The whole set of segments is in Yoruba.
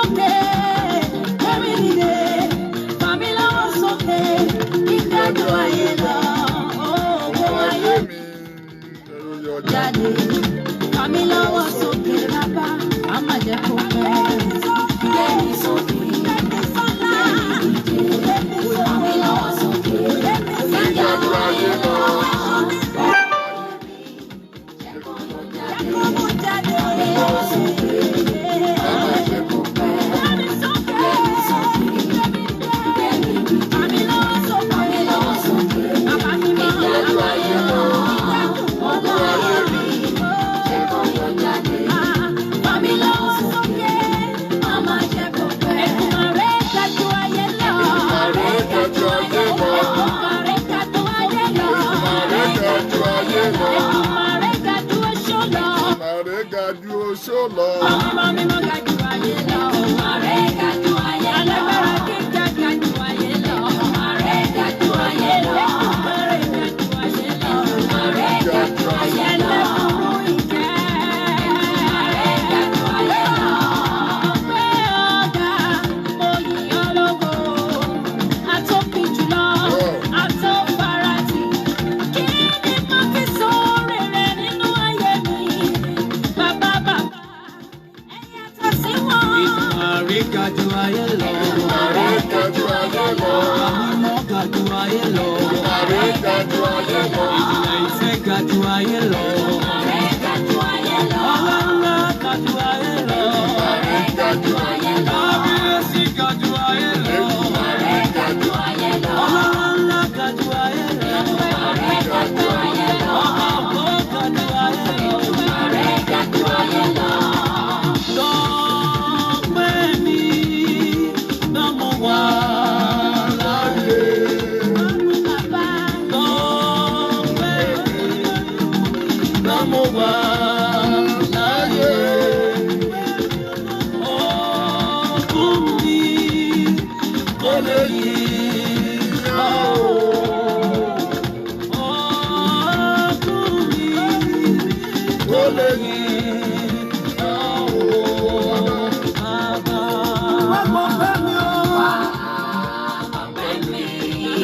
sókè, kẹ́mi dìde, fàmí lọ́wọ́ sókè, ìdájú ayé lọ, owó ayé mi jáde, fàmí lọ́wọ́ sókè, bàbá, a máa jẹ́ kó pẹ́, kẹ́mi sókè, kẹ́mi sọ́lá, fàmí lọ́wọ́ sókè, ìdájú ayé lọ.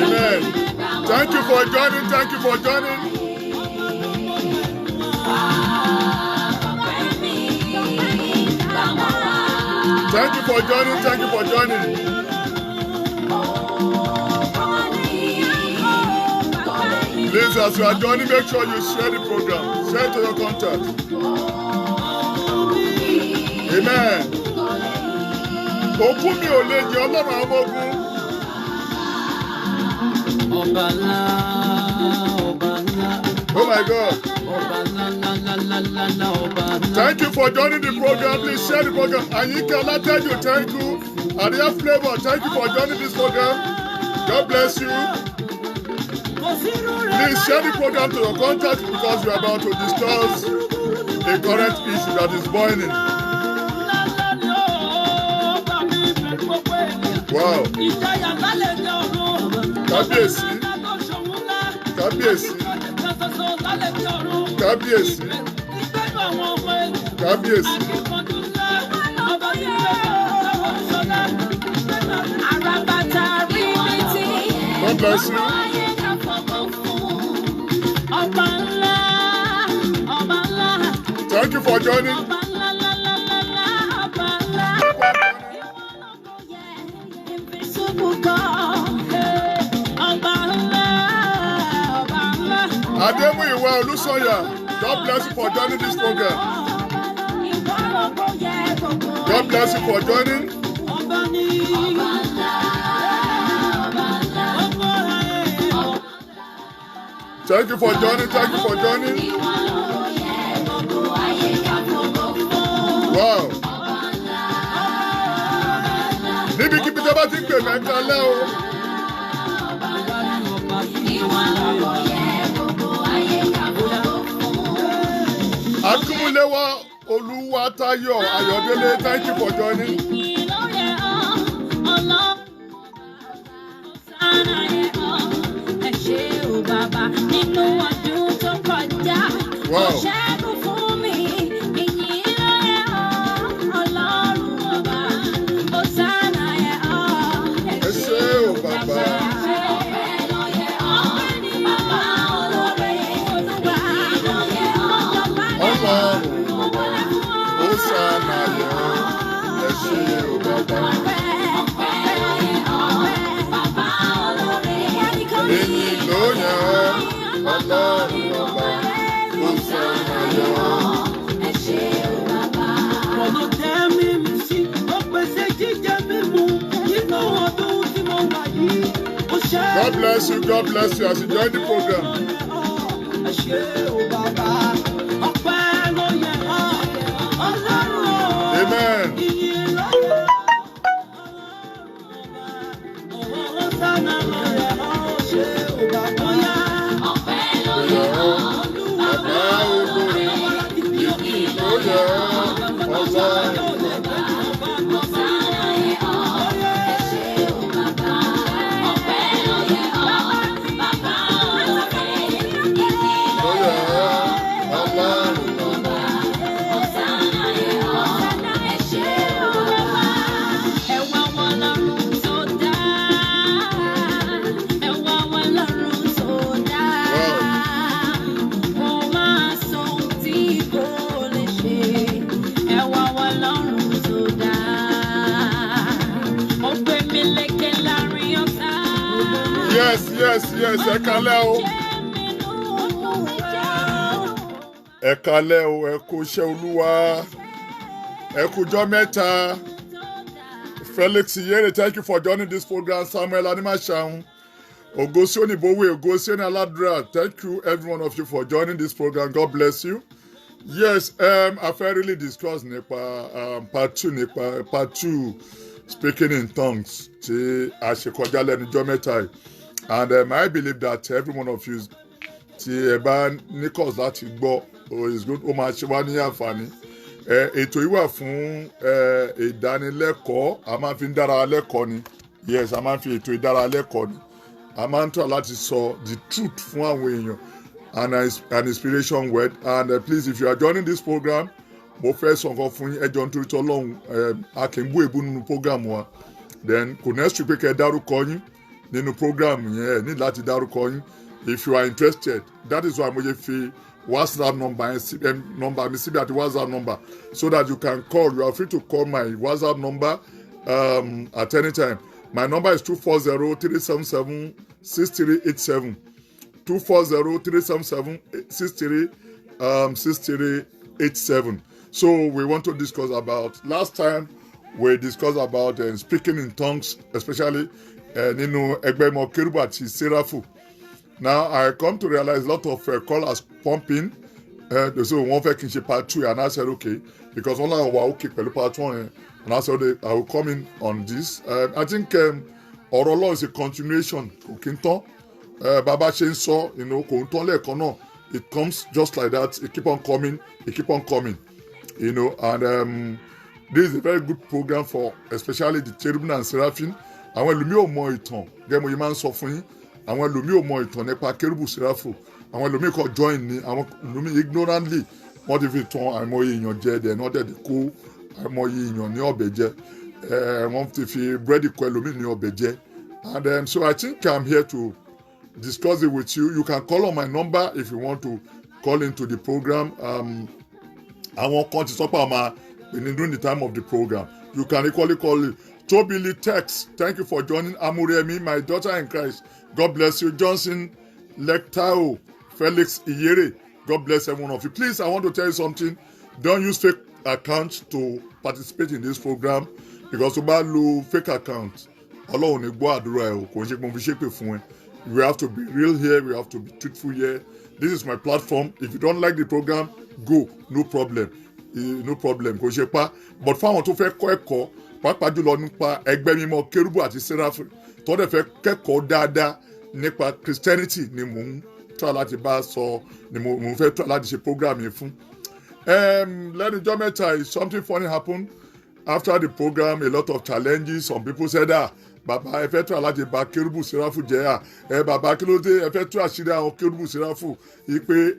Thank you for joining. Thank you for joining. Thank you for joining. Thank you for joining. Please, as you are joining, make sure you share the program. Share it to your contacts. Amen. Òkú mi ò lè jẹ́ Ọlọ́run àwọn ogun. Oh my God. Thank you for joining the program. Please share the program. Ayinke Olateju, thank you. Aria Flavor, thank you for joining this program. God bless you. Please share the program to your contacts because we are about to discuss a current issue that is boiling. Wow. Kábíyèsí. Kábíyèsí. Kábíyèsí. Kábíyèsí. God bless you. Thank you for joining. Adémúyìwá Olúsọ̀yà, God bless you for joining this program. God bless you for joining. Thank you for joining. Thank you for joining. Wow. Níbi kíbi tó bá ti ń pè mẹ́ta lẹ́ o. Akúmúléwá Olúwatáyọ̀ Ayọ̀délé, thank you for joining. Wow. God bless you. God bless you as you join the program. Amen. Yes, ẹ kálẹ́ o. Ẹ kálẹ́ o, ẹ kú iṣẹ́ Olúwa. Ẹ kú ọjọ́ mẹ́ta. Felix Iyere, thank you for joining this program. Samuel Animashaun, Ogosioni Bowe, Ogosioni Aladra, thank you every one of you for joining this program. God bless you. Yes, I fẹ́ really discuss nípa part two, speaking in tongues tí a ṣe kọjá lẹ́nu ọjọ́ mẹ́ta yìí. And I believe that every one of you tí ẹ bá ní cause láti gbọ́ is good, ó máa ṣe wá ní àǹfààní. Ètò yìí wà fún ìdánilẹ́kọ̀ọ́, a máa fi ń dára lẹ́kọ̀ọ́ ni. Yes, a máa ń fi ètò ìdára lẹ́kọ̀ọ́ ni. A máa ń tọ́ láti sọ the truth fún àwọn èèyàn and inspiration word. And please, if you are joining this program, mo fẹ́ sọ nǹkan fún yín, ẹ jọ̀ọ́ nítorí t'Ọlọ́run, a kì í bú èébú nínú program wa. Then kò next week pé kẹ́ ẹ dárúkọ yín nínú program yẹn, ní láti dárúkọ yín. If you are interested, that is why mo yẹ fi WhatsApp number mi síbi àti WhatsApp number so that you can call. You are free to call my WhatsApp number at any time. My number is 240-377-6387. 240-377-6387. So we want to discuss about, last time we discussed about speaking in tongues, especially nínú ẹgbẹ́ ìmọ̀ Kérúbù àti Séráfù. Now I come to realize a lot of callers pumping. They say wọ́n fẹ́ kí n ṣe part 2, and I said okay, because wọ́n láwọn wà okay pẹ̀lú part 1, and I said I will come in on this. I think ọ̀rọ̀ Ọlọ́run is a continuation, kò kí n tán. Bàbá ṣe ń sọ, kò ń tán lẹ́ẹ̀kan náà. It comes just like that. It keep on coming. And this is a very good program for especially the cherubim and seraphim. Àwọn ẹlòmíì ò mọ ìtàn, gẹ́gẹ́ mo yìí máa ń sọ fún yín. Àwọn ẹlòmíì ò mọ ìtàn nípa kérúbù sẹ́ráfù. Àwọn ẹlòmíì kò join ni, àwọn ẹlòmíì ignorantly wọ́n ti fi tan àìmọye èèyàn jẹ ẹ̀dẹ̀ náà dẹ̀ kó àìmọye èèyàn ní ọ̀bẹ jẹ. Wọ́n ti fi búrẹ́dì kọ ẹlòmíì ní ọ̀bẹ jẹ. And so I think I'm here to discuss it with you. You can call on my number if you want to call into the program. Àwọn kan ti sọ pé àwọn during the time of the program. You can equally call it. Tobili Tex, thank you for joining. Amuremi, my daughter in Christ. God bless you. Johnson Lectao, Felix Iyere, God bless every one of you. Please, I want to tell you something. Don't use fake accounts to participate in this program, because tó bá lo fake account, Ọlọ́run ní gbọ́ àdúrà ẹ o, kò ń ṣe pé mo fi ṣépè fún ẹ. We have to be real here. We have to be truthful here. This is my platform. If you don't like the program, go. No problem. No problem. Kò ṣe pa. But fún àwọn tó fẹ́ kọ́ ẹ̀kọ́, pàápàá jùlọ nípa ẹgbẹ́ mímọ́ Kérúbù àti Séráfù, tó dẹ̀ fẹ́ kẹ́kọ̀ọ́ dáadáa nípa Christianity ni mò ń tọ́ láti bá sọ, ni mò ń fẹ́ tọ́ láti ṣe program yìí fún. Lẹ́nu ọjọ́ mẹ́ta, something funny happened after the program. A lot of challenges. Some people said, bàbá ẹ fẹ́ tọ́ láti bá Kérúbù Séráfù jẹ́ bàbá kí ló dé ẹ fẹ́ tọ́ àṣírí àwọn Kérúbù Séráfù yìí pé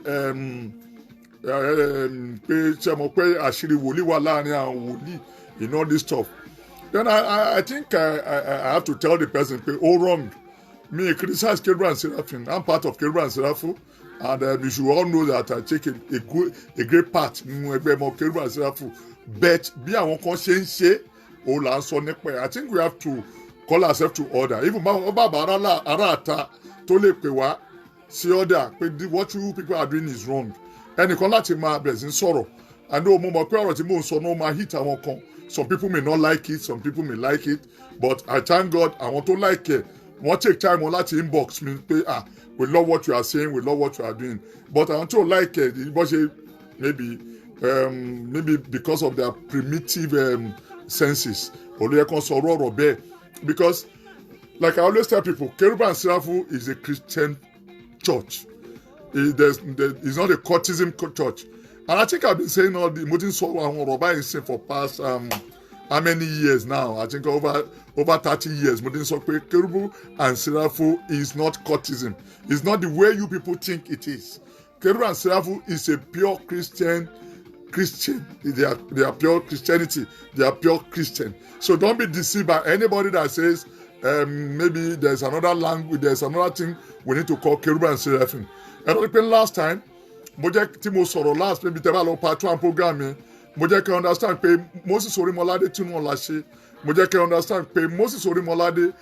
ṣe mọ̀ pé àṣírí wòlíì wà láàrin àwọn wòlíì, all this stuff. Then I think I have to tell the person, oh wrong. Me, criticize Kérúbù and Séráfù. I'm part of Kérúbù and Séráfù, and you should all know that I take a great part in Kérúbù and Séráfù. But bí àwọn kan ṣe ń ṣe, ó là ń sọ nípa ẹ̀. I think we have to call ourselves to order. Even bàbá ará àta tó lè pè wá sí order pé what you people are doing is wrong. Ẹnìkan láti máa bẹ̀rẹ̀ sí sọ̀rọ̀. I know mo mọ̀ pé ọ̀rọ̀ tí mò ń sọ náà máa hit àwọn kan. Some people may not like it, some people may like it, but I thank God àwọn tó like it wọ́n take time wọn láti inbox mi pé we love what you are saying, we love what you are doing, but àwọn tí ò like it bó ṣe maybe because of their primitive senses olóyè kan sọ ọ̀rọ̀ bẹ́ẹ̀, because like I always tell people, Kerubu and Serafu is a Christian church. It's not a cultism church. And I think I've been saying all the Motin Sowa for past how many years now? I think over 30 years. Motin Sowa Kerubu and Serafu is not cultism. It's not the way you people think it is. Kerubu and Serafu is a pure Christian. They are pure Christianity. They are pure Christian. So don't be deceived by anybody that says maybe there's another language, there's another thing we need to call Kerubu and Seraphim. And open last time, mo jẹ́ tí mo sọ̀rọ̀ last maybe tẹ́ bá lọ part 1 program mi, mo jẹ́ kẹ́ understand pé Moses Orimolade tí wọ́n la ṣe, mo jẹ́ kẹ́ understand pé Moses Orimolade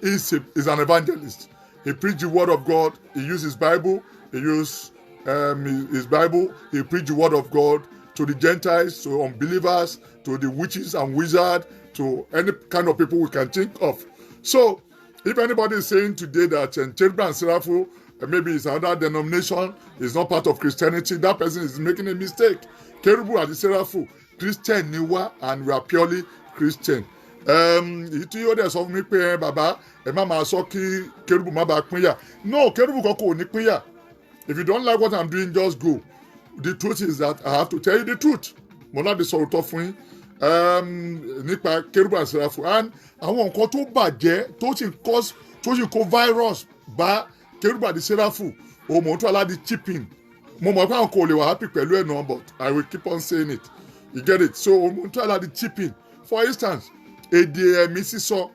is an evangelist. He preached the word of God. He used his Bible. He used his Bible. He preached the word of God to the Gentiles, to unbelievers, to the witches and wizards, to any kind of people we can think of. So, if anybody is saying today that Kerubu and Serafu maybe it's another denomination, is not part of Christianity, that person is making a mistake. Kerubu and Serafu, Christian ni wá, and we are purely Christian. Ìtú yóò dẹ̀ sọ fún mi pé bàbá ẹ má máa sọ kí Kerubu má bàa pínyà. No, Kerubu kankan ò ní pínyà. If you don't like what I'm doing, just go. The truth is that I have to tell you the truth. Mo láti sọ̀rọ̀ tọ́ fún yín. Nípa Kerubu and Serafu, and àwọn nǹkan tó bàjẹ́ tó sì kó virus bá Kerubu and Serafu mo tún aládi chipping mo mọ̀ pé àwọn kò lè wà happy pẹ̀lú ẹ̀ náà, but I will keep on saying it, you get it. So mo tún aládi chipping, for instance èdè ẹ̀mí sísọ,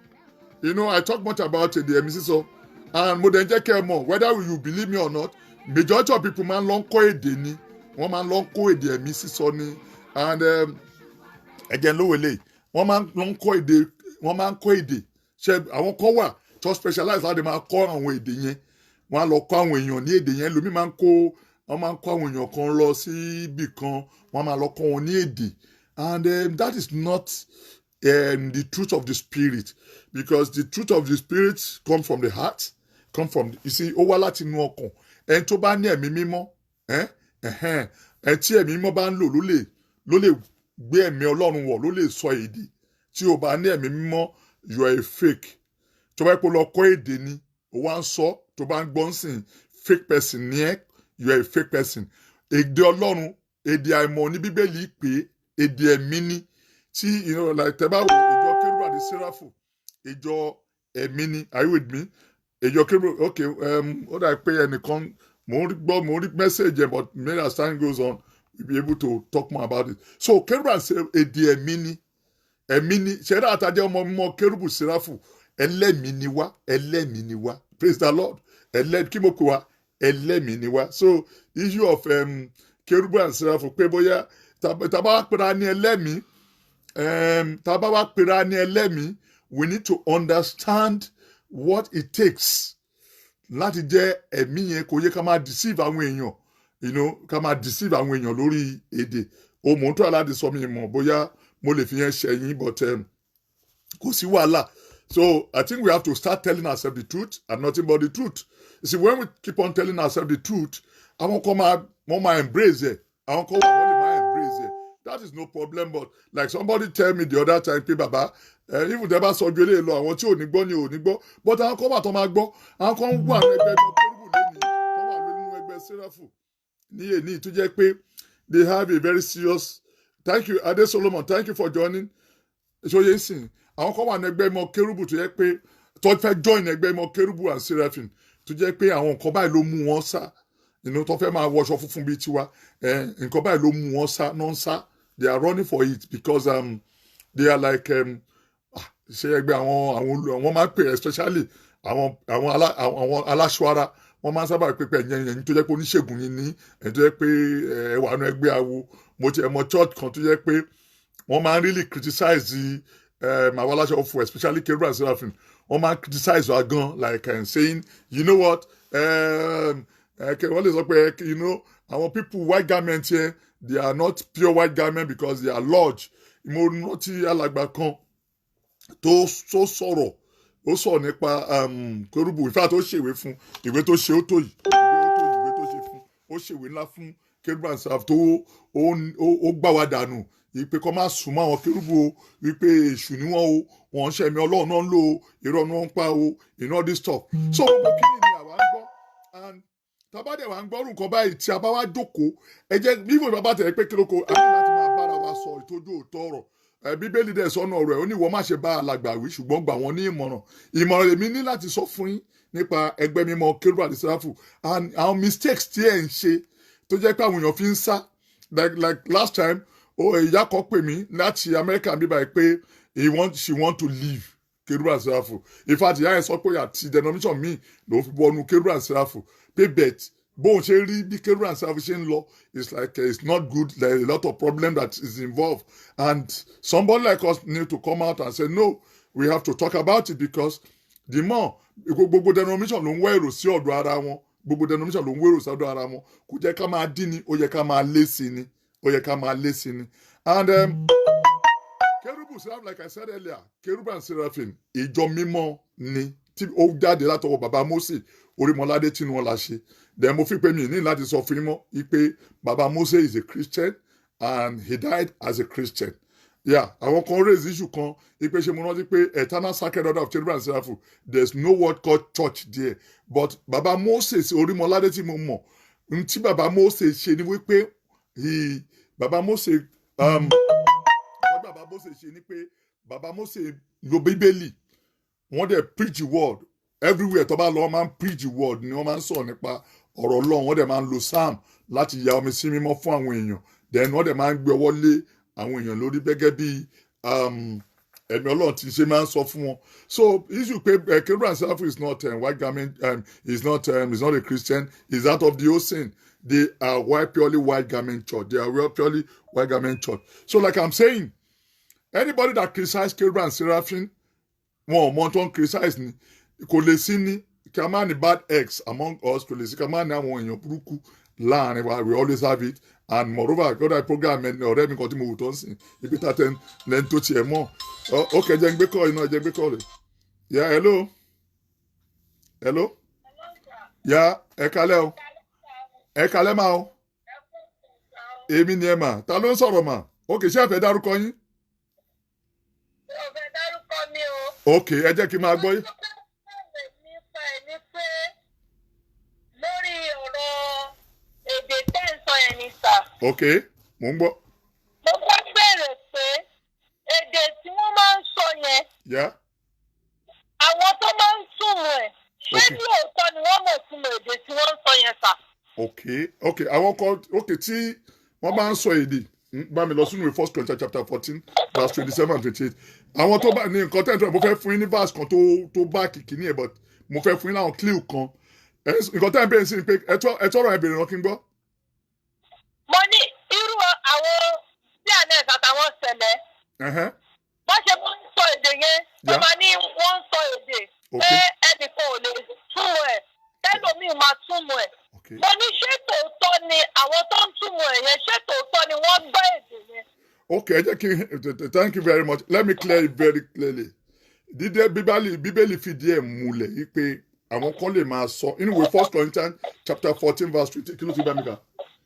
I talk much about èdè ẹ̀mí sísọ, and mo dẹ̀ ń jẹ́ kẹ́ ẹ mọ̀ whether you believe me or not, majority of people máa ń lọ kọ́ èdè ni, wọ́n máa ń lọ kọ́ èdè ẹ̀mí sísọ ni, and again lówó eléyìí wọ́n máa ń kọ́ èdè ṣe àwọn kan wà tó specialize láti máa kọ́ àwọn èdè yẹn, wọ́n á lọ kọ́ àwọn èèyàn ní èdè yẹn. Lómi máa ń kọ́ àwọn èèyàn kan lọ sí ibì kan, wọ́n máa lọ kọ́ wọn ní èdè, and that is not the truth of the spirit, because the truth of the spirit come from the heart, you see, ó wá láti inú ọkàn. Ẹni tó bá ní ẹ̀mí mímọ́ ẹni tí ẹ̀mí mímọ́ bá ń lò ló lè gbé ẹ̀mí Ọlọ́run wọ̀, ló lè sọ èdè. Tí o bá ní ẹ̀mí mímọ́, you are a fake. Tó bá yẹ kó lọ kọ́ èdè ni o wá ń sọ, tó bá ń gbọ́ ń sìn, fake person ni ẹ́, you are a fake person. Èdè Ọlọ́run, èdè àìmọ̀ ní Bíbélì pé èdè ẹ̀mí ni. Tí like tẹ́ bá wò ìjọ Kerubu and Serafu, ìjọ ẹ̀mí ni, are you with me? Ìjọ Kerubu, okay, ó dà pé ẹnìkan mo rí message yẹn, but maybe as time goes on we'll be able to talk more about it. So Kerubu and Serafu, èdè ẹ̀mí ni, ṣẹ̀dá àtàjẹ́ ọmọ mímọ́ Kerubu Serafu, ẹlẹ́mìí ni wá, praise the Lord, kí mo pè wá, ẹlẹ́mìí ni wá. So issue of Kerubu and Serafu pé bóyá tàbá wá pera ní ẹlẹ́mìí, we need to understand what it takes láti jẹ́ ẹ̀mí yẹn. Kò yẹ ká máa deceive àwọn èèyàn, ká máa deceive àwọn èèyàn lórí èdè. Mò ń tọ́ aláàdì sọ mi mọ̀ bóyá mo lè fi yẹn ṣẹ̀yìn, but kò sí wàhálà. So I think we have to start telling ourselves the truth and nothing but the truth. You see, when we keep on telling ourselves the truth, àwọn kan máa embrace it. Àwọn kan máa embrace it. That is no problem, but like somebody tell me the other time, pé bàbá, even tẹ́ bá sọ ju eléyìí lọ, àwọn tí ò ní gbọ́ ni ò ní gbọ́. But àwọn kan wà tó máa gbọ́. Àwọn kan wà ní ẹgbẹ́ Kerubu lẹ́nìí, tó wà nínú ẹgbẹ́ Serafu ní èní tó jẹ́ pé they have a very serious. Thank you, Ade Solomon. Thank you for joining. Ṣòye sìn. Àwọn kan wà ní ẹgbẹ́ ìmọ̀ Kerubu tó jẹ́ pé tó fẹ́ join ẹgbẹ́ ìmọ̀ Kerubu and Seraphim tó jẹ́ pé àwọn nǹkan báyìí ló mú wọn sá. Tó fẹ́ máa wọṣọ funfun bíi tiwa. Nǹkan báyìí ló mú wọn sá, náà ń sá. They are running for it because they are like ṣe ẹgbẹ́ àwọn máa ń pè especially àwọn aláṣọ ara, wọ́n máa ń sábà pé ẹ̀yìn tó jẹ́ pé oníṣègùn yìí ní ẹ̀yìn tó jẹ́ pé ẹ̀wà nù ẹgbẹ́ awo. Mo ti ẹ̀mọ church kan tó jẹ́ pé wọ́n máa ń really criticize àwọn aláṣọ fún especially Kerubu and Seraphim. Wọ́n máa ń criticize wa gan, like saying, you know what, wọ́n lè sọ pé our people white garment here, they are not pure white garment because they are large. Mo rántí alàgbà kan tó sọ̀rọ̀ ó sọ nípa kérúbù ìfẹ́ tó ṣèwé fún ìwé tó ṣe ó tó yìí ìwé tó ṣe fún ó ṣèwé ńlá fún kérúbù and seraph tó ó gbà wá dànù ìpè kọ́ máa sùn mọ́ àwọn kérúbù o wípé èṣù ni wọ́n o wọ́n ń ṣẹ̀mí ọlọ́run náà ń lò ó irọ́ ni wọ́n ń pa o iná this stuff so gbogbo kí ni àwa ń gbọ́ and tabadẹ wa ń gbọ́rù nǹkan báyìí tí a bá wá jókòó ẹ jẹ́ bí ìwé bàbá tẹ̀lé pé kílókò àti láti máa bára wa sọ ìtọ́jú òótọ́ ọ̀rọ̀ bíbélì dẹ̀ sọ́nà ọ̀rọ̀ ẹ̀ ó ní ìwọ má ṣe bá alàgbà wí ṣùgbọ́n gbà wọ́n ní ìmọ̀ràn èmi ní láti sọ fún yín nípa ẹgbẹ́ mímọ́ kérúbù àti séráfù and àwọn mistakes tí ẹ̀ ń ṣe tó jẹ́ pé àwọn èèyàn fi ń sá like last time ìyá kan pè mí láti Amẹ́ríkà bíbá ẹ pé she want to leave kérúbù àti séráfù in fact ìyá yẹn sọ pé àti denomination míì ló fi bọ́nu kérúbù àti séráfù pé bet bóun ṣe rí bí kérúbù and séráfù ṣe ń lọ it's like it's not good there is a lot of problem that is involved and somebody like us need to come out and say no we have to talk about it because the more gbogbo denomination ló ń wá èrò sí ọ̀dọ̀ ara wọn gbogbo denomination ló ń wá èrò sí ọ̀dọ̀ ara wọn kò jẹ́ ká máa dín ní ó yẹ ká máa lé sí ni ó yẹ ká máa lé sí ni and kérúbù séráfù like I said earlier kérúbù and séráfù ìjọ mímọ́ ni tí ó jáde látọwọ́ bàbá Mósè Orímọládé tí wọ́n la ṣe then mo fi pé mi ní láti sọ fún yín mọ́ wípé bàbá Mósè is a Christian and he died as a Christian yeah àwọn kan raise issue kan wípé ṣe mo rántí pé eternal sacred order of kérúbù and séráfù there is no word called church there but bàbá Mósè Orímọládé tí mo mọ̀ tí bàbá Mósè ṣe ni wípé bàbá Mósè bàbá Mósè ṣe ni pé bàbá Mósè lo bíbélì wọ́n dẹ̀ preach the word everywhere tó bá lọ wọ́n máa ń preach the word ni wọ́n máa ń sọ̀rọ̀ nípa ọ̀rọ̀ Ọlọ́run wọ́n dẹ̀ máa ń lo psalm láti ya omi sí mímọ́ fún àwọn èèyàn then wọ́n dẹ̀ máa ń gbé ọwọ́ lé àwọn èèyàn lórí gẹ́gẹ́ bí ẹ̀mí Ọlọ́run ti ṣe máa ń sọ fún wọn so issue pé kérúbù and séráfù is not white garment is not a Christian is out of the whole sin they are purely white garment church they are purely white garment church so like I'm saying anybody that criticize kérúbù and séráfù wọn ò mọ tó ń criticize ni kò lè sí ní kí a máa ní bad eggs among us kò lè sí kí a máa ní àwọn èèyàn burúkú láàrin wa we always have it and moreover gbọ́dọ̀ program ẹni ọ̀rẹ́ mi kan tí mo wù tó ń sìn ibi tá tẹ lẹ́ni tó tiẹ̀ mọ́ ok jẹ́ ń gbé kọ́ iná jẹ́ ń gbé kọ́ rẹ̀ ya hello ya ẹ kalẹ́ o ẹ kalẹ́ máa o èmi ni ẹ mà ta ló ń sọ̀rọ̀ mà ok ṣé ẹ fẹ́ dárúkọ yín. ok ẹ jẹ́ kí n máa gbọ́ yín. nípa ẹ̀ ni pé lórí ọ̀rọ̀ èdè tẹ́ ń sọ yẹn ni sà. ok mò ń gbọ́. mo fẹ́ bẹ̀rẹ̀ pé èdè tí wọ́n máa ń sọ yẹn. yá. àwọn tó máa ń túmọ̀ ẹ̀ ṣé lóòótọ́ ni wọ́n mọ̀ túmọ̀ èdè tí wọ́n ń sọ yẹn sà. ok àwọn kan ok tí wọ́n bá ń sọ èdè bá mi lọ sínú ìwé 1 Corinthians chapter 14 verse 27 and 28 àwọn tó bá ní nǹkan tẹ́ntẹ́ mo fẹ́ fún yín ní verse kan tó bá kìkì ní ẹ̀ but mo fẹ́ fún yín láwọn clue kan nǹkan tẹ́ ń bẹ̀rẹ̀ sí ni pé ẹ tọrọ ẹ bèrè náà kí n gbọ́. mo ní irú àwọn tí àná ẹ̀ka táwọn ṣẹlẹ̀ wọ́n ṣe máa ń sọ èdè yẹn tó máa ní wọ́n ń sọ èdè pé ẹnìkan ò lè túmọ̀ ẹ̀ tẹ́lòmíì máa túmọ̀ ẹ̀. mo ní ṣé tòótọ́ ni àwọn tó ń túmọ̀ ẹ̀ yẹn ṣé tòótọ́ ni wọ́n gbọ́ èdè yẹn. Okay, thank you very much. Let me clear it very clearly. Dídé Bíbélì fìdí ẹ̀ múlẹ̀ yìí pé àwọn kan lè máa sọ inú ìwé 1 Corinthians chapter 14 verse 20 kí ló ti bá mi kà.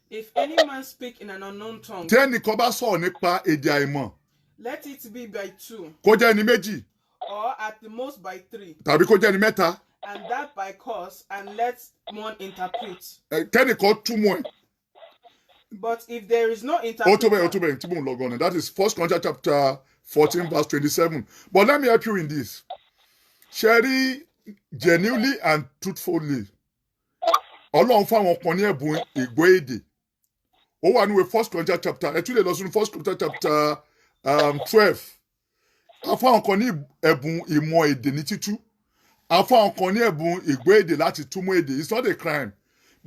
If any man speak in an unknown tongue. Tí ẹnìkan bá sọ̀rọ̀ nípa èdè àìmọ̀. Let it be by 2. Kó jẹ́ ẹni méjì. Or at the most by 3. Tàbí kó jẹ́ ẹni mẹ́ta. And that by course and let one interpret. Kẹ́nìkan túmọ̀ ẹ̀. But if there is no interpreter... That is 1 Corinthians chapter 14 verse 27. But let me help you in this. Sherry, genuinely and truthfully, Ọlọ́run fáwọn kan ní ẹ̀bùn ìgbọ́ èdè. Ó wà níwèé 1 Corinthians chapter, ẹ tún lè lọ sínú 1 Corinthians chapter 12. Àfáwọn kan ní ẹ̀bùn ìmọ̀ èdè ní títú. Àfáwọn kan ní ẹ̀bùn ìgbọ́ èdè láti túmọ̀ èdè. It's not a crime.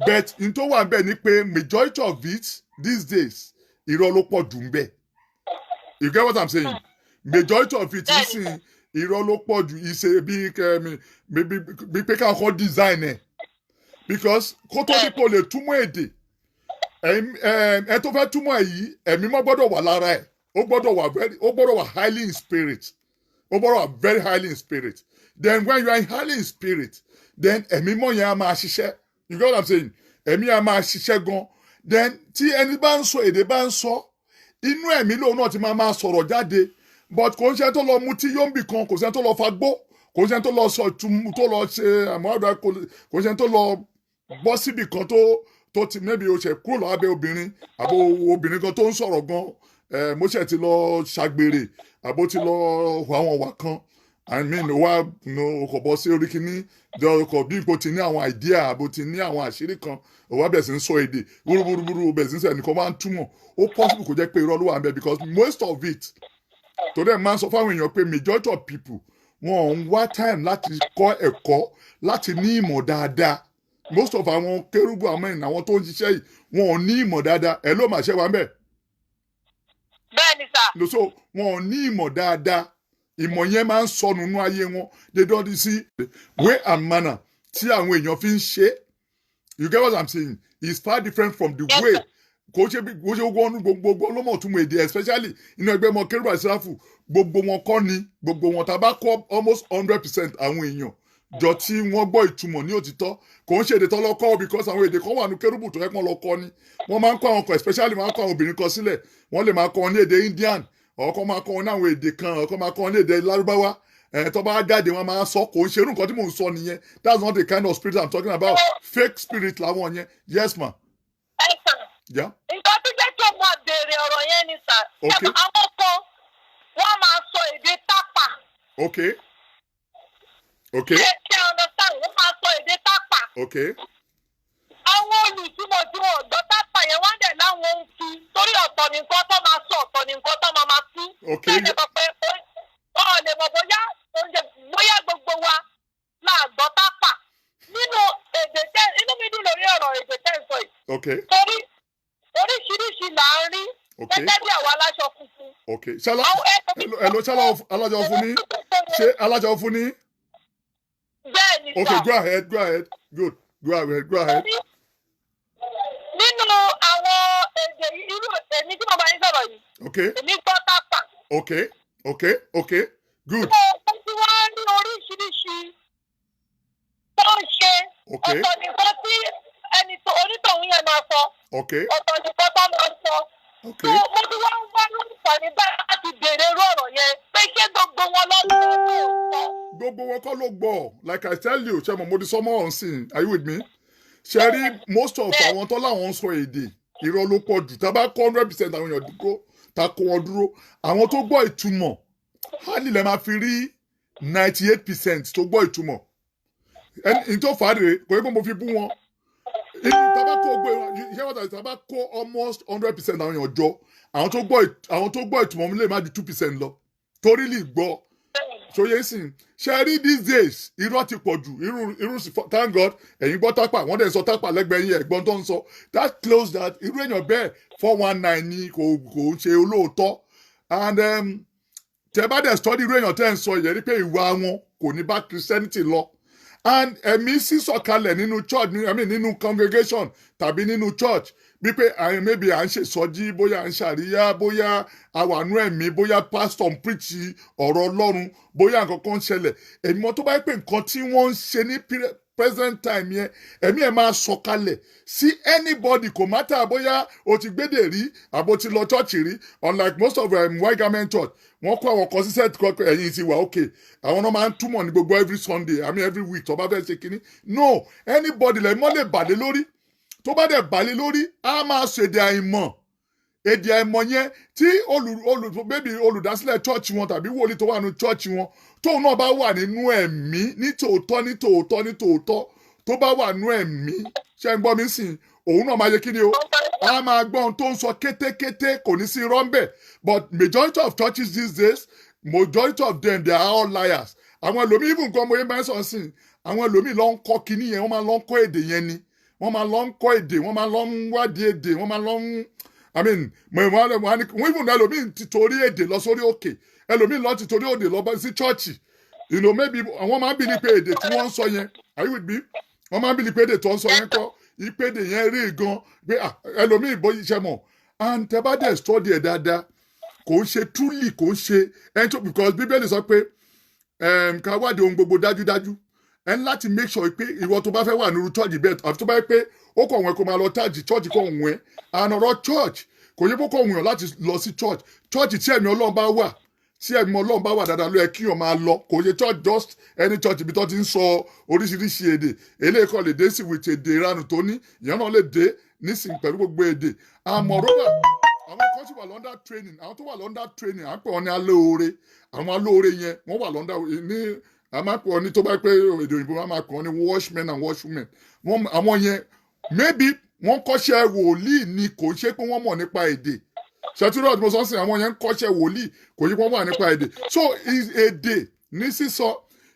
But in tó wà bẹ́ẹ̀ ni pé majority of it these days irọ́ ló pọ̀ jù ń bẹ̀. You get what I'm saying? Majority of it nísìn irọ́ ló pọ̀ jù ìṣe bí pé káwọn kan design ẹ̀ because kó tó dípò lè túmọ̀ èdè ẹ tó fẹ́ túmọ̀ ẹ̀ yìí ẹ̀mí mọ́ gbọ́dọ̀ wà lára ẹ̀ ó gbọ́dọ̀ wà highly in spirit Overall, very highly in spirit. Then when you are highly in spirit, then ẹ̀mí mọ́ yẹn á máa ṣiṣẹ́. You get what I'm saying? Ẹ̀mí á máa ṣiṣẹ́ gan. Then tí ẹni bá ń sọ èdè bá ń sọ, inú ẹ̀mí lòun náà ti máa sọ̀rọ̀ jáde. But kò ń ṣe tó lọ mutí yóǹbì kan, kò ń ṣe tó lọ fagbó, kò ń ṣe tó lọ sọ tó lọ ṣe àmọ́ra, kò ń ṣe tó lọ bọ́ síbì kan tó ti maybe o ṣe kúrò lábẹ́ obìnrin, àbò obìnrin kan tó ń sọ̀rọ̀ gan, mo ṣe ti lọ ṣàgbèrè, àbò ti lọ àwọn ọ̀wà kan. I mean, wá kò bọ́ sí orí kìíní, kò bí ipò ti ní àwọn idea, àbò ti ní àwọn àṣírí kan, òwá bẹ̀rẹ̀ sí ń sọ èdè, wúrúwúrú bẹ̀rẹ̀ sí ń sọ ẹnìkan máa ń túmọ̀. Ó possible kò jẹ́ pé irọ́ ló wà ń bẹ̀ because most of it, torí ẹ̀ máa ń sọ fáwọn èèyàn pé majority of people wọn ò ń wá time láti kọ́ ẹ̀kọ́, láti ní ìmọ̀ dáadáa. Most of àwọn kérúbù àwọn tó ń ṣiṣẹ́ yìí, wọn ò ní ìmọ̀ dáadáa. Ẹ ló máa ṣe wá ń bẹ̀. Bẹ́ẹ̀ni sà. So wọn ò ní ìmọ̀ dáadáa. Ìmọ̀ yẹn máa ń sọnù nínú ayé wọn. They don't see way and manner tí àwọn èèyàn fi ń ṣe. You get what I'm saying? It's far different from the way. Kò ṣe gbogbo ọlọ́mọ tún mọ èdè, especially inú ẹgbẹ́ ọmọ Kérúbù àti Séráfù, gbogbo wọn kọ́ ni, gbogbo wọn tá bá kọ́ almost 100% àwọn èèyàn jọ tí wọ́n gbọ́ ìtumọ̀ ní òtítọ́. Kò ń ṣe èdè tó lọ kọ́ because àwọn èdè kan wà ní Kérúbù tó yẹ kí wọ́n lọ kọ́ ni. Wọ́n máa ń kọ́ àwọn kan, especially máa ń kọ́ àwọn obìnrin kan sílẹ̀. Wọ́n lè máa kọ́ wọn ní èdè Indian, ọkọ máa kọ́ wọn ní àwọn èdè kan, ọkọ máa kọ́ wọn ní èdè Lárúbáwá. Tó bá jáde wọn máa sọ, kò ń ṣe irú nǹkan tí mò ń sọ nìyẹn. That's not the kind of spirit I'm talking about. Fake spirit làwọn yẹn. Yes ma. Yeah. Nǹkan tó jẹ́ kí ọmọ béèrè ọ̀rọ̀ yẹn ni sà. Okay. Àwọn kan wọ́n máa sọ èdè tápà. Okay. Okay. Ṣé understand? Wọ́n máa sọ èdè tápà. Okay. Àwọn olùtúmọ̀ tí wọ́n gbọ́ tápà yẹn wọ́n dẹ̀ láwọn ń fi torí ọ̀tọ̀ ní nǹkan tó máa sọ, ọ̀tọ̀ ní nǹkan tó máa tú. Okay. Ṣé ẹ̀jẹ̀ pé wọ́n lè mọ̀ bóyá gbogbo wa máa gbọ́ tápà nínú èdè tẹ́ inú mi dùn lórí ọ̀rọ̀ èdè tẹ́ ń sọ yìí. Okay. Torí oríṣiríṣi là ń rí gẹ́gẹ́ bí àwọn aláṣọ funfun. Okay. Ṣálá alájọ fún ní? Ṣé alájọ fún ní? Bẹ́ẹ̀ni sà. Okay, go ahead. Good. Go ahead. Nínú àwọn èdè irú èmi tí mo bá yín sọ̀rọ̀ yìí. Okay. Èmi gbọ́ tápà. Okay. Good. Mo ti wá ní oríṣiríṣi tó ń ṣe. Okay. Ọ̀tọ̀ nìkan tí onítọ̀hún yẹn máa sọ. Okay. Ọ̀tọ̀ nìkan tó máa sọ. Okay. Mo ti wá ń wá lórúkọ nígbà láti béèrè irú ọ̀rọ̀ yẹn pé ṣé gbogbo wọn lọ́gbọ̀ọ́. Gbogbo wọn kọ́ ló gbọ́. Like I tell you, ṣe mo di sọ́mọ́ ọ̀hún are you with me? Ṣe rí most of àwọn tó láwọn ń sọ èdè irọ́ ló pọ̀ jù. Tá bá kọ́ 100% àwọn èèyàn dúró, tá kó wọn dúró. Àwọn tó gbọ́ ìtumọ̀, hardly lè máa fi rí 98% tó gbọ́ ìtumọ̀. Ẹni tó fà á rèé, kò yẹ kó mo fi bú wọn. Tá bá kó almost 100% àwọn èèyàn jọ, àwọn tó gbọ́ ìtumọ̀ lè má di 2% lọ. Torí lè gbọ́. So yes, ṣe rí these days irọ́ ti pọ̀ jù, irú thank God ẹ̀yin gbọ́ tápà, wọ́n dẹ̀ sọ tápà lẹ́gbẹ̀ẹ́ yín ẹ̀gbọ́n tó ń sọ. That close that irú èèyàn bẹ́ẹ̀ 419 ni kò ń ṣe olóòótọ́. And tẹ bá dẹ̀ study irú èèyàn tẹ́ ń sọ ìyẹn rí pé ìwà wọn kò ní bá Christianity lọ. And ẹ̀mí sísọ̀kalẹ̀ nínú church, nínú congregation tàbí nínú church wípé maybe à ń ṣe ìsọjí, bóyá à ń ṣàríyá, bóyá àwànú ẹ̀mí, bóyá pastor ń preach ọ̀rọ̀ Ọlọ́run, bóyá nǹkan kan ń ṣẹlẹ̀. Ẹ̀mí wọn tó bá yẹ pé nǹkan tí wọ́n ń ṣe ní present time yẹn, ẹ̀mí ẹ̀ máa sọ̀kalẹ̀ sí anybody, kò matter bóyá o ti gbédè rí àbò ti lọ church rí. Unlike most of white garment church, wọ́n kọ́ àwọn kan sí set kọ́ ẹ̀yìn ti wà okay. Àwọn náà máa ń túmọ̀ ní gbogbo every Sunday, every week tó bá fẹ́ ṣe kínní. No, anybody lẹ́mọ́ lè bàlẹ́ lórí. Tó bá dẹ̀ bàlẹ́ lórí, a máa sọ èdè àìmọ̀. Èdè àìmọ̀ yẹn tí olùdásílẹ̀ church wọn tàbí wòlíì tó wà nínú church wọn, tóun náà bá wà nínú ẹ̀mí ní tòótọ́ tó bá wà nínú ẹ̀mí, ṣe ń gbọ́ mi sìn, òun náà máa yẹ kí ni o, a máa gbọ́ ohun tó ń sọ kétékété, kò ní sí irọ́ ń bẹ̀. But majority of churches these days, majority of them, they are all liars. Àwọn ẹlòmíì even nǹkan mọ̀ye máa ń sọ sí, àwọn ẹlòmíì lọ ń kọ́ kinní yẹn, wọ́n máa lọ ń kọ́ èdè yẹn ni, wọ́n máa lọ ń kọ́ èdè, wọ́n máa lọ ń wádìí èdè, wọ́n máa lọ ń wọ́n even ẹlòmíì ti torí èdè lọ sórí òkè, ẹlòmíì lọ ti torí èdè lọ sí chọ́ọ̀chì. Maybe àwọn máa ń bìlí pé èdè tí wọ́n ń sọ yẹn, are you with me? Wọ́n máa ń bìlí pé èdè tó ń sọ yẹn kọ́, ìpèdè yẹn rí gan, pé ẹlòmíì bóyá iṣẹ́ mọ̀, and tẹ́ bá dẹ̀ study ẹ̀ dáadáa, kò ń ṣe truly kò ń ṣe ẹni tó because bíbélì sọ pé ká wádìí ohun gbogbo dájúdájú ẹni láti make sure pé ìwọ tó bá fẹ́ wà nínú church bẹ́ẹ̀ àfi tó bá yẹ pé ó kọ̀ wọ́n kó máa lọ tájì church kọ̀ wọ́n ànọ̀rọ̀ church kò yẹ kó kọ̀ wọ́n láti lọ sí church tí ẹ̀mí Ọlọ́run bá wà tí ẹ̀mí Ọlọ́run bá wà dáadáa ló yẹ kí wọ́n máa lọ kò yẹ church just any church ibi tó ti ń sọ oríṣiríṣi èdè eléyìí kọ́ lè dé sí with èdè ìranù tó ní ìyẹn náà lè dé nísìnyí pẹ̀lú gbogbo èdè àmọ̀rọ̀wà àwọn kan sì wà lọ́ndà training àwọn tó wà lọ́ndà training à ń pè wọ́n ní alóore àwọn alóore yẹn wọ́n wà lọ́ndà ní a máa pè wọ́n ní tó bá pé èdè òyìnbó wọn máa pè wọ́n ní washmen and washwomen àwọn yẹn maybe wọ́n kọ́ṣẹ́ wòlíì ni kò ṣe pé wọ́n mọ̀ nípa èdè ṣètúrọ̀ tí mo sọ sí àwọn yẹn ń kọ́ṣẹ́ wòlíì kò ṣe pé wọ́n mọ̀ nípa èdè so èdè ní sísọ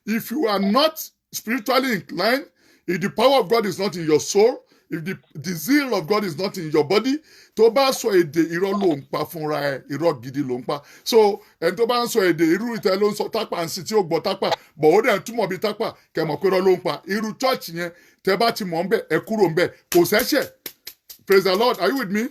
if you are not spiritually inclined if the power of God is not in your soul if the zeal of God is not in your body tó bá sọ èdè irọ́ ló ń pa fúnra ẹ̀ irọ́ gidi ló ń pa so ẹni tó bá ń sọ èdè irú ìtẹ́ ló ń sọ tápà ń sí tí ó gbọ́ tápà bọ̀ ó dẹ̀ ń túmọ̀ bí tápà kẹmọ̀ pé irọ́ ló ń pa irú church yẹn tẹ́ bá ti mọ̀ ń bẹ̀ ẹ kúrò ń bẹ̀ kò sẹ́ṣẹ̀ praise the Lord are you with me?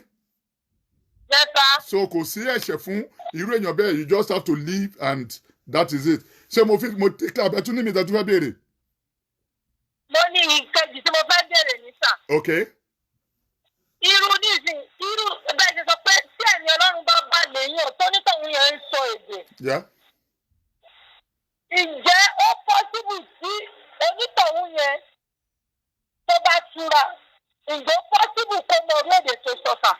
Yes, sir. So kò sí ẹ̀ṣẹ̀ fún irú èèyàn bẹ́ẹ̀ you just have to live and that is it ṣé mo take up ẹtún ní mi ìdájú fẹ́ béèrè. Mo ní ìkejì tí mo fẹ́ béèrè ní sà. Okay. Irú bẹ́ẹ̀ ṣe sọ pé tí ẹ̀mí Ọlọ́run bá bá lẹ́yìn tó nítòun yẹn ń sọ èdè. Yeah. Ǹjẹ́ ó pọ́sibù tí onítòun yẹn tó bá túra? Ǹjẹ́ ó pọ́sibù kó mọ orí èdè tó sọ sà?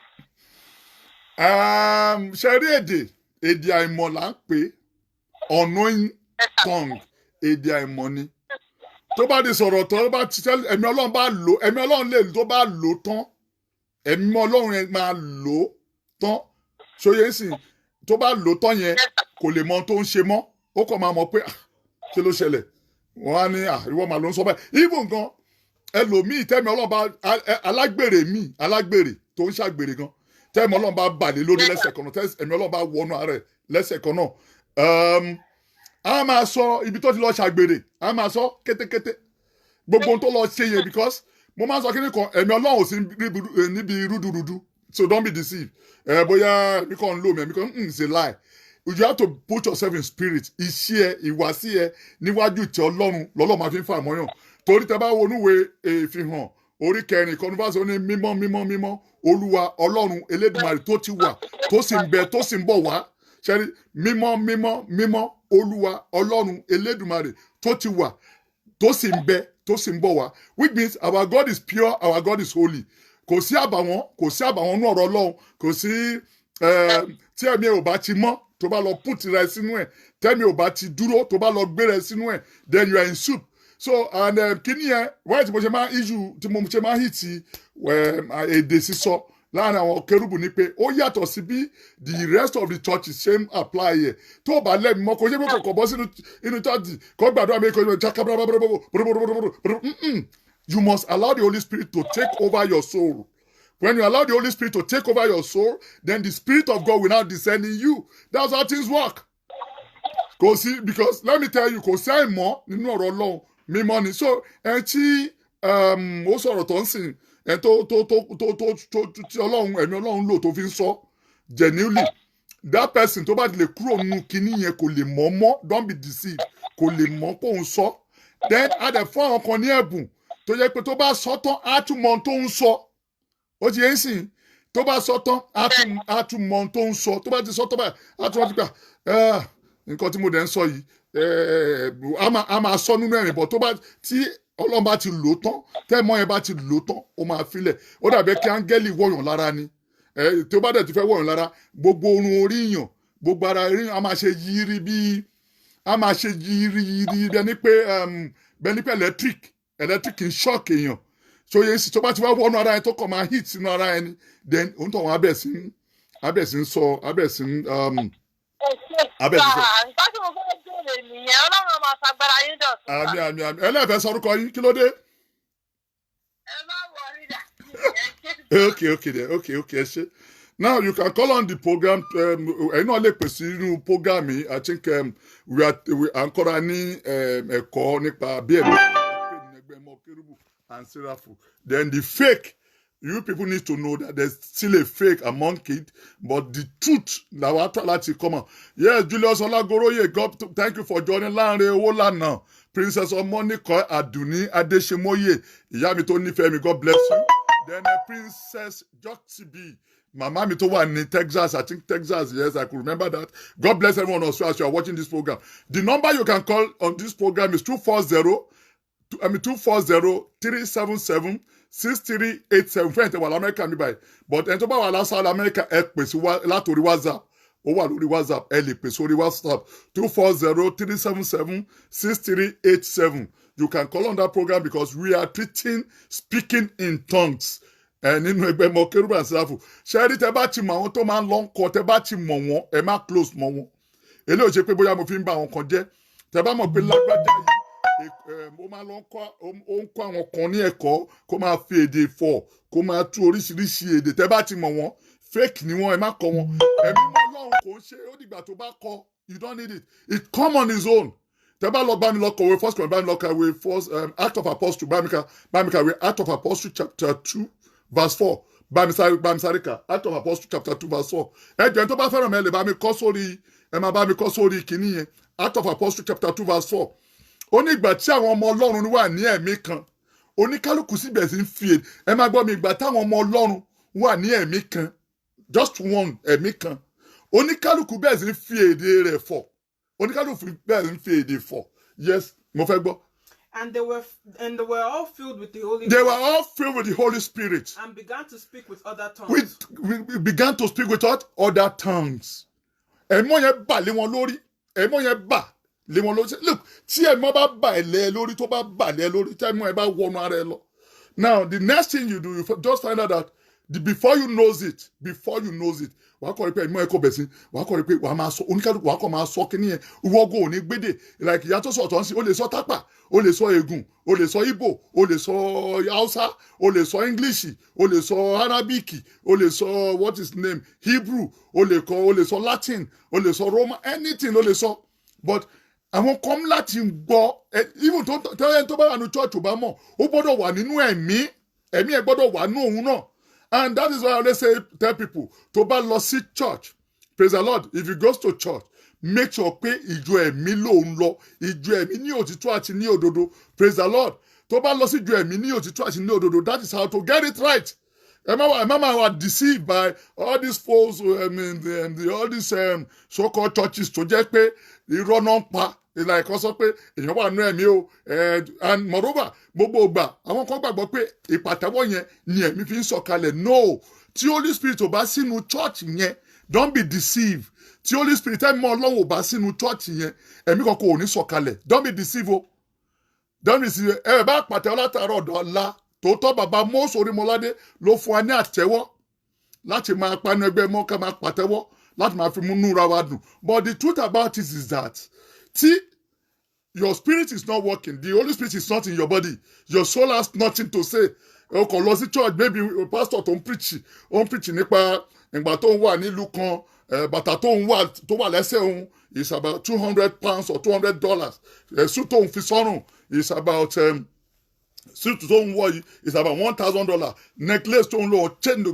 Ṣe rí èdè àìmọ̀ là ń pè unknowing tongue èdè àìmọ̀ ni tó bá di sọ̀rọ̀ tán tó bá ti tẹ́lẹ̀ ẹ̀mí Ọlọ́run bá lò ẹ̀mí Ọlọ́run lè tó bá lò tán ẹ̀mí Ọlọ́run yẹn máa lò tán ṣóyè sì tó bá lò tán yẹn kò lè mọ tó ń ṣe mọ́ ó kàn máa mọ̀ pé kí ló ṣẹlẹ̀ wọ́n á ní ìwọ màá ló ń sọ báyìí even gan ẹlòmíì tẹ́mi Ọlọ́run bá alágbèrè tó ń ṣàgbèrè gan tẹ́mi Ọlọ́run bá bàlẹ̀ lórí lẹ́sẹ̀ kan náà tẹ́mi Ọlọ́run bá wọnú ara ẹ̀ lẹ́sẹ̀ kan náà a máa sọ ibi tó ti lọ ṣàgbèrè a máa sọ kétékété gbogbo tó lọ ṣe yẹn because mo máa ń sọ kí ni kan ẹ̀mí Ọlọ́run ò sí níbi rúdurùdu so don't be deceived bóyá mi kàn ń lò mí ẹ̀mí kan it's a lie you have to put yourself in spirit iṣẹ́ ẹ ìwàsí ẹ níwájú ìtẹ́ Ọlọ́run lọ́lọ́ máa fi ń fa àmọ́yàn torí tẹ bá wọnúwe ìfihàn orí 4 kọ́nùfàṣọ ní mímọ́ mímọ́ mímọ́ Olúwa Ọlọ́run Elédùmarè tó ti wà tó sì ń bẹ tó sì ń bọ̀ wá ṣẹ́rí mímọ́ mímọ́ mímọ́ Olúwa Ọlọ́run Elédùmarè tó ti wà tó sì ń bẹ tó sì ń bọ̀ wá which means our God is pure our God is holy kò sí àbàwọ́n ní ọ̀rọ̀ Ọlọ́run kò sí tí ẹ̀mí ò bá ti mọ́ tó bá lọ put rẹ sínú ẹ̀ tẹ́mi ò bá ti dúró tó bá lọ gbé rẹ sínú ẹ̀ then you are in soup so and kíní yẹn wáyé tí mo ṣe máa issue tí mo ṣe máa hit èdè sísọ láàrin àwọn kérúbù ni pé ó yàtọ̀ sí bí the rest of the churches ṣe ń apply yẹ tó bá lẹ́mìí mọ́ kò ṣe pé kò kọ̀ bọ́ sínú church kò gbàdúrà mi kò you must allow the Holy Spirit to take over your soul. When you allow the Holy Spirit to take over your soul, then the Spirit of God will now descend in you. That's how things work. Because let me tell you, kò sí àìmọ́ nínú ọ̀rọ̀ Ọlọ́run mímọ́ ni. So ẹ tí ó sọ̀rọ̀ tó ń sìn ẹ tó tí Ọlọ́run ẹ̀mí Ọlọ́run lò tó fi ń sọ genuinely that person tó bá lè kúrò nínú kinní yẹn kò lè mọ́ don't be deceived kò lè mọ́ kó ń sọ. Then a dẹ̀ fún àwọn kan ní ẹ̀bùn tó yẹ pé tó bá sọ tán á tún mọ ohun tó ń sọ. Ó ti yẹn sìn tó bá sọ tán á tún mọ ohun tó ń sọ tó bá ti sọ tán báyìí á tún wọ́n ti gbà nǹkan tí mo dẹ̀ ń sọ yìí a máa sọ nínú ẹ̀rìn bọ̀ tó bá tí Ọlọ́run bá ti lò tán tẹ́ẹ̀mọ́ yẹn bá ti lò tán ó máa filẹ̀ ó dàbí kí áńgẹ́lì wọ̀yàn lára ni tí ó bá dẹ̀ ti fẹ́ wọ̀yàn lára gbogbo orun orí yàn gbogbo ara rí a máa ṣe yiri bí ẹni pé electric ń shock èèyàn so yẹn sì tó bá ti wá wọnú ara yẹn tó kàn máa hit sínú ara yẹn ni then òun tó wọn abẹ́ sí ń sọ. Nǹkan tí mo fẹ́ béèrè nìyẹn Ọlọ́run máa ṣàgbára yín dọ̀tún. Àmì ẹlẹ́fẹ̀ẹ́ sọrúkọ yín kí ló dé. Ẹ má wọrí dà. Okay, ẹ ṣe. Now you can call on the program. Ẹ̀yin náà lè pèsè inú program yìí. I think we are kọ́ra ní ẹ̀kọ́ nípa bí ẹ̀mí ẹgbẹ́ mọ kérúbù and sẹ́ráfù. Then the fake you people need to know that there's still a fake among kids, but the truth now actually come on. Yes, Julius Olagoroye, God, thank you for joining Lanre Owolana. Princess Omonika Aduni Adeshemoye, ìyá mi tó nífẹ̀ẹ́ mi, God bless you. Then Princess Joxibi, Mama mi tó wà ní Texas, I think Texas, yes, I could remember that. God bless everyone also as you are watching this program. The number you can call on this program is 240-377-6387. Fẹ́ǹtẹ̀ wà l'Amẹ́ríkà mi báyìí. But ẹni tó bá wà lásán l'Amẹ́ríkà ẹ pè sí látòrí WhatsApp. Ó wà lórí WhatsApp, ẹ lè pè sórí WhatsApp 240-377-6387. You can call on that program because we are treating speaking in tongues. Nínú ẹgbẹ́ mọ Kérúbù and Séráfù. Ṣé rí tẹ bá ti mọ àwọn tó máa ń lọ ń kọ, tẹ bá ti mọ̀ wọ́n, ẹ má close mọ́ wọn. Eléyìí ò ṣe pé bóyá mo fi ń bá àwọn kan jẹ́. Tẹ bá mọ̀ pé lágbájá yìí, ó máa lọ ń kọ́ àwọn kan ní ẹ̀kọ́, kó máa fi èdè fọ̀, kó máa tú oríṣiríṣi èdè. Tẹ bá ti mọ̀ wọ́n, fake ni wọ́n, ẹ má kọ wọn. Ẹ̀mí mọ́ Ọlọ́run kò ń ṣe, ó dìgbà tó bá kọ, you don't need it. It come on its own. Tẹ́ bá lọ bá mi lọ kọ̀wé First Corinthians, bá mi lọ kàwé Act of Apostle, bá mi kàwé Act of Apostle chapter 2 verse 4. Bá mi sáré kà Act of Apostle chapter 2 verse 4. Ẹ jẹ́ tó bá fẹ́ràn mi ẹ lè bá mi kọ sórí, ẹ máa bá mi kọ sórí kìíní yẹn. Act of Apostle chapter 2 verse 4. Ó ní ìgbà tí àwọn ọmọ Ọlọ́run wà ní ẹ̀mí kan, oníkálùkù sì bẹ̀rẹ̀ sí ń fi èdè. Ẹ máa gbọ́ mi, ìgbà táwọn ọmọ Ọlọ́run wà ní ẹ̀mí kan, just one ẹ̀mí kan, oníkálùkù bẹ̀rẹ̀ sí ń fi èdè rẹ̀ fọ̀. Oníkálùkù bẹ̀rẹ̀ sí ń fi èdè fọ̀. Yes, mo fẹ́ gbọ́. And they were all filled with the Holy They Ghost. were all filled with the Holy Spirit. And began to speak with other tongues. We began to speak with what? Other tongues. Ẹ̀mọ́ yẹn bà lé wọn lórí. Ẹ̀mọ́ yẹn bà lé wọn lórí. Look, tí ẹ̀mọ́ bá bà ẹ́ lé lórí, tó bá bà lé lórí, tí ẹ̀mọ́ yẹn bá wọnú ara ẹ lọ. Now, the next thing you do, you just find out that before you know it, wàá kọ́ rí pé ẹ̀mọ́ ẹ̀kọ́ bẹ̀ sí, wàá kọ́ rí pé wàá máa sọ, oníkálùkù wàá kọ́ máa sọ kíní yẹn, ìwọ́gò ò ní gbédè, like ìyá tó sọ ọ̀tọ̀ ń sìn, ó lè sọ tápà, ó lè sọ ègùn, ó lè sọ Ìgbò, ó lè sọ Hausa, ó lè sọ English, ó lè sọ Arabic, ó lè sọ what is name, Hebrew, ó lè sọ Latin, ó lè sọ Roman, anything ó lè sọ. But àwọn kan láti gbọ́, even tó bá wà ní church ò bá mọ̀, ó gbọ́dọ̀ wà nínú ẹ̀mí ẹ̀ gbọ́dọ̀ wà nínú òun náà. And that is why I always tell people, tó bá lọ sí church, praise the Lord, if you go to church, make sure pé ìjọ ẹ̀mí ló ń lọ, ìjọ ẹ̀mí ní òtítọ́ àti ní òdodo, praise the Lord. Tó bá lọ sí ìjọ ẹ̀mí ní òtítọ́ àti ní òdodo, that is how to get it right. Ẹ má wà deceived by all these folks, all these so-called churches tó jẹ́ pé irọ́ náà ń pa. Like also pé èèyàn wà nínú ẹ̀mí o, and moreover gbogbo ìgbà àwọn kan gbàgbọ́ pé ìpàtẹ́wọ́ yẹn ni ẹ̀mí fi ń sọ̀kalẹ̀. No, tí Holy Spirit ò bá sínú church yẹn, don't be deceived. Tí Holy Spirit ẹ̀mí Ọlọ́run ò bá sínú church yẹn, ẹ̀mí kankan ò ní sọ̀kalẹ̀. Don't be deceived o. Don't be deceived. Ẹ bá pàtẹ́wọ́ látàárọ̀ ọ̀dọ́lá, tòótọ́ bàbá Mósè Orímọládé ló fún wa ní àtẹ́wọ́ láti máa panu ẹgbẹ́ mọ́ ká máa pàtẹ́wọ́ láti máa fi mú núra wa dùn. But the truth about it is that see, your spirit is not working. The Holy Spirit is not in your body. Your soul has nothing to say. O kò lọ sí church, maybe a pastor tó ń preach nípa ìgbà tó ń wà nílùú kan, bàtà tó wà lẹ́sẹ̀ òun is about £200 or $200. Suit tó ń fi sọ́rùn is about suit tó ń wọ̀ yìí is about $1,000. Necklace tó ń lò, chain tó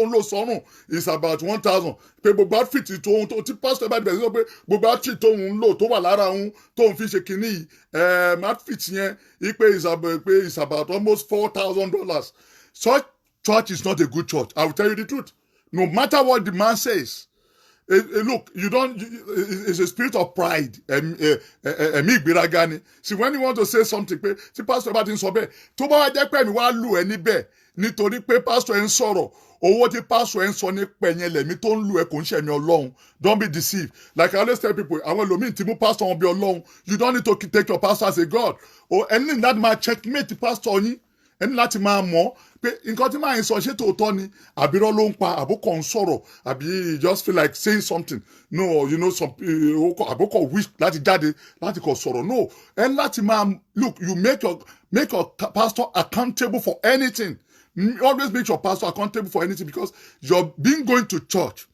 ń lò sọ́rùn is about 1,000. Pé gbogbo outfit tí pastor bá dìbẹ̀ sí sọ pé gbogbo outfit tó ń lò tó wà lára òun tó ń fi ṣe kínní yìí, outfit yẹn ipe is about almost $4,000. Such church is not a good church. I will tell you the truth. No matter what the man says, look, it's a spirit of pride. See, when you want to say something, see, pastor bá ti ń sọ bẹ́ẹ̀, tó bá wá jẹ́ pé mi wá lù ẹ́ níbẹ̀ nítorí pé pastor ẹ̀ ń sọ̀rọ̀, owó tí pastor ẹ̀ ń sọ ní pẹ̀yìn lẹ̀mí tó ń lù ẹ́ kò ń ṣẹ̀mí Ọlọ́run. Don't be deceived. Like I always tell people, àwọn ẹlòmíì tí mú pastor wọn bí Ọlọ́run, you don't need to take your pastor as a God. Ẹni láti máa checkmate pastor yín, ẹni láti máa mọ̀ pé nǹkan tí máa ń sọ ṣé tòótọ́ ni, àbírọ́ ló ń pa, àbókọ̀ ń sọ̀rọ̀, àbí you just feel like saying something. No, you know, àbókọ̀ wish láti jáde láti kọ̀ sọ̀rọ̀. No, ẹni láti máa look, you make your pastor accountable for anything. Always make your pastor accountable for anything, because you're going to church.